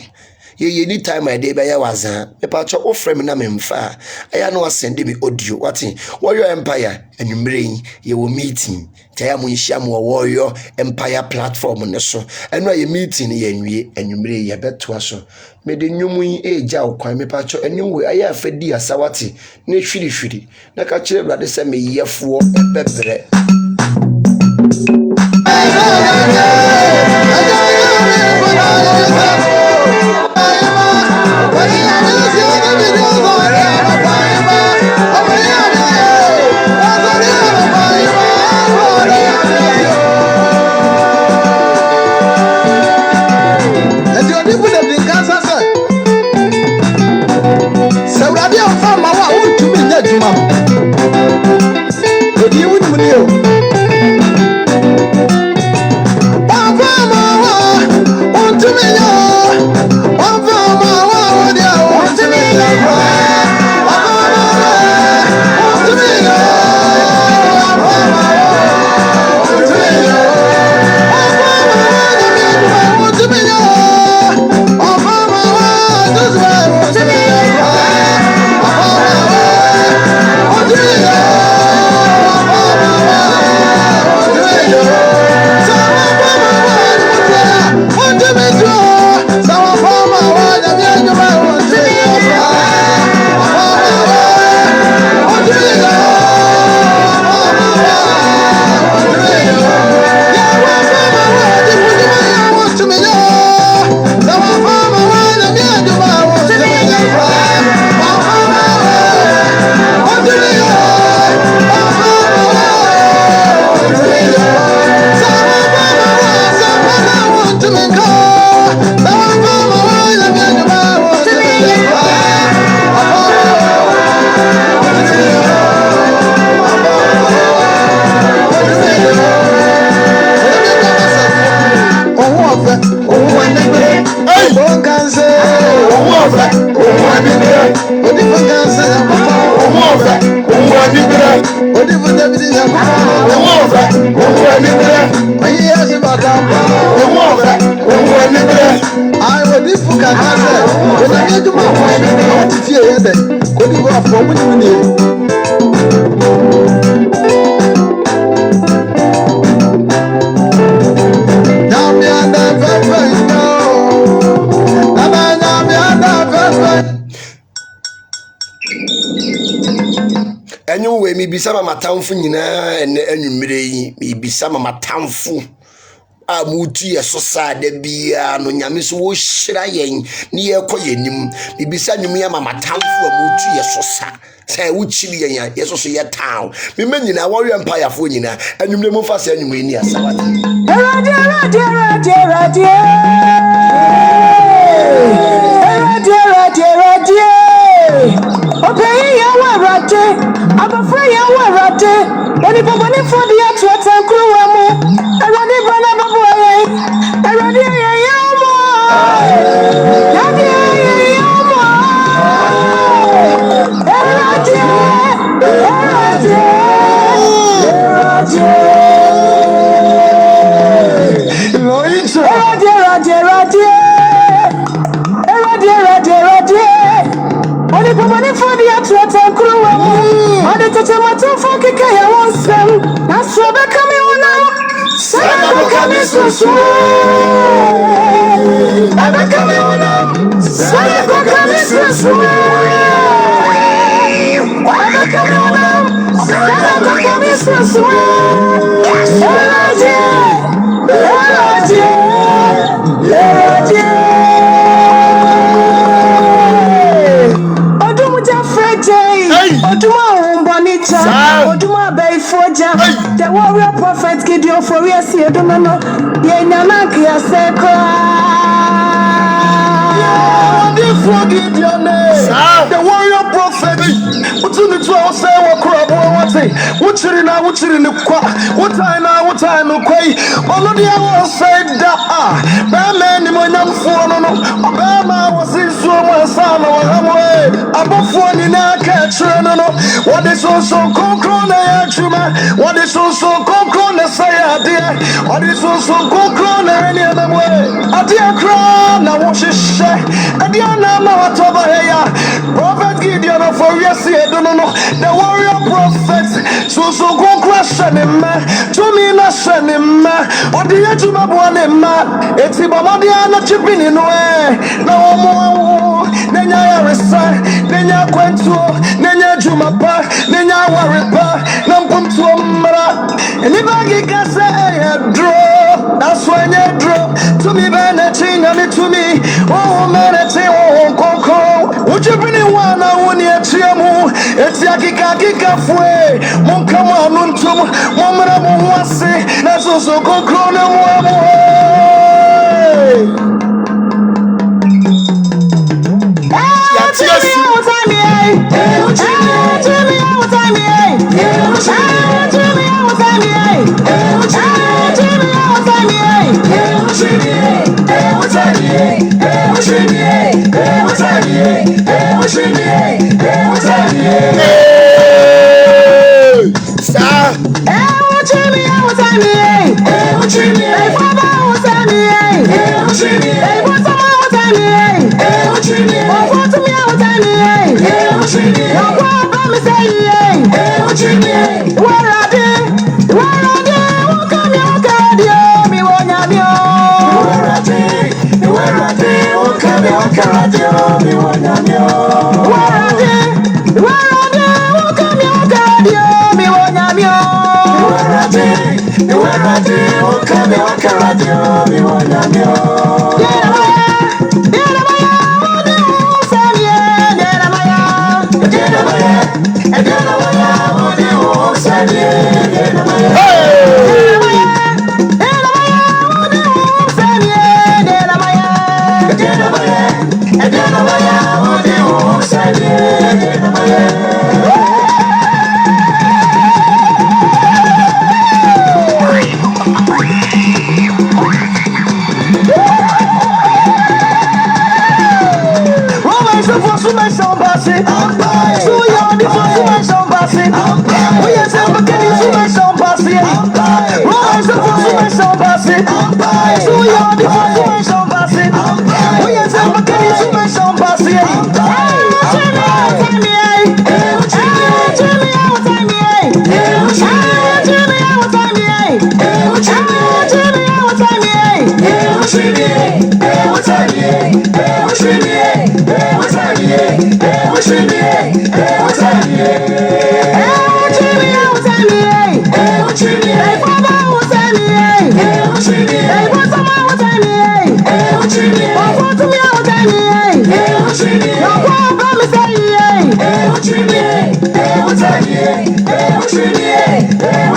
ye anytime I dey ya wazan me pa cho ofre me na me mfa aya no send me audio wati warrior empire anwumre ye wo meeting taya mo nhia mo warrior empire platform ne so eno ye meeting ye nwie anwumre ye beto aso me de nwumu yi eja okwan me pa cho anwumwe aya afadi asawati na hwiri na ka kire brade se me yefo ebebre And your people Odi fu David ya ko. Ewo fa. Wo ni bre. Ayi ya si bata. Ewo fa. Wo ni bre. Ai odi fu ka ka se. O na ye juma ko ni o ti fie ye de. Odi fu afọ mu ni ni. Enyo we mi bisa mama tamfo nyina ene anwumire yi mi bisa mama tamfo a mutu ye so sa da bia no nyame so wo hyira yen ne ye koyenim mi bisa nwum ya mama tamfo a mutu ye so sa sai wo chiri yen ya ye so ye town mi manyina wo we empire fo nyina anwumre mo fa sa anwumre ni asawata Okay, ya wa rate, abafra ya wa rate. Oni baba ni fodi ya tuata nkruwa mu. Eradi bana babu aye. Eradi ya mo. Eradi ya mo. Eradi. Oni baba ni fodi ya tuata nkruwa mu. Oni tete matufu kike ya wonsem. Nasrobe kami una. Sana kami susu. Sana kami una. Sana kami susu. Sana kami una. Sana kami susu. Elaje. Elaje. Elaje. Oduma umbonita, Oduma beifoja. The warrior prophet Gideon for years here do no. Ye nyanaki aseko. The warrior prophet. What's in the 12 say what crab what say? What's in the qua? What time no quay? All the hours said that Batman the money for no. Obama was in so much son or away. Above one in a catch no. What is also concrona chuma? What is also concrona say dear? What is also concrona any other way? A dear crown now what she say? And you know what over here. Prophet Gideon for yes, I don't know. The warrior prophet, so go question him, to me, not send him, or the edge of my one him, it's about what they are not chipping in way. No more, then I resign, then I went to, then I drew my back, then I worry back, no come to a mother. And if I can say I draw, that's when you draw to me, Benetin, and it to me, oh, man, it's a coco. Would you bring in one? I want you to it's Yakika Fue, Monkama Nuntum, Momarabu Wasi, that's also Concrona We Hey,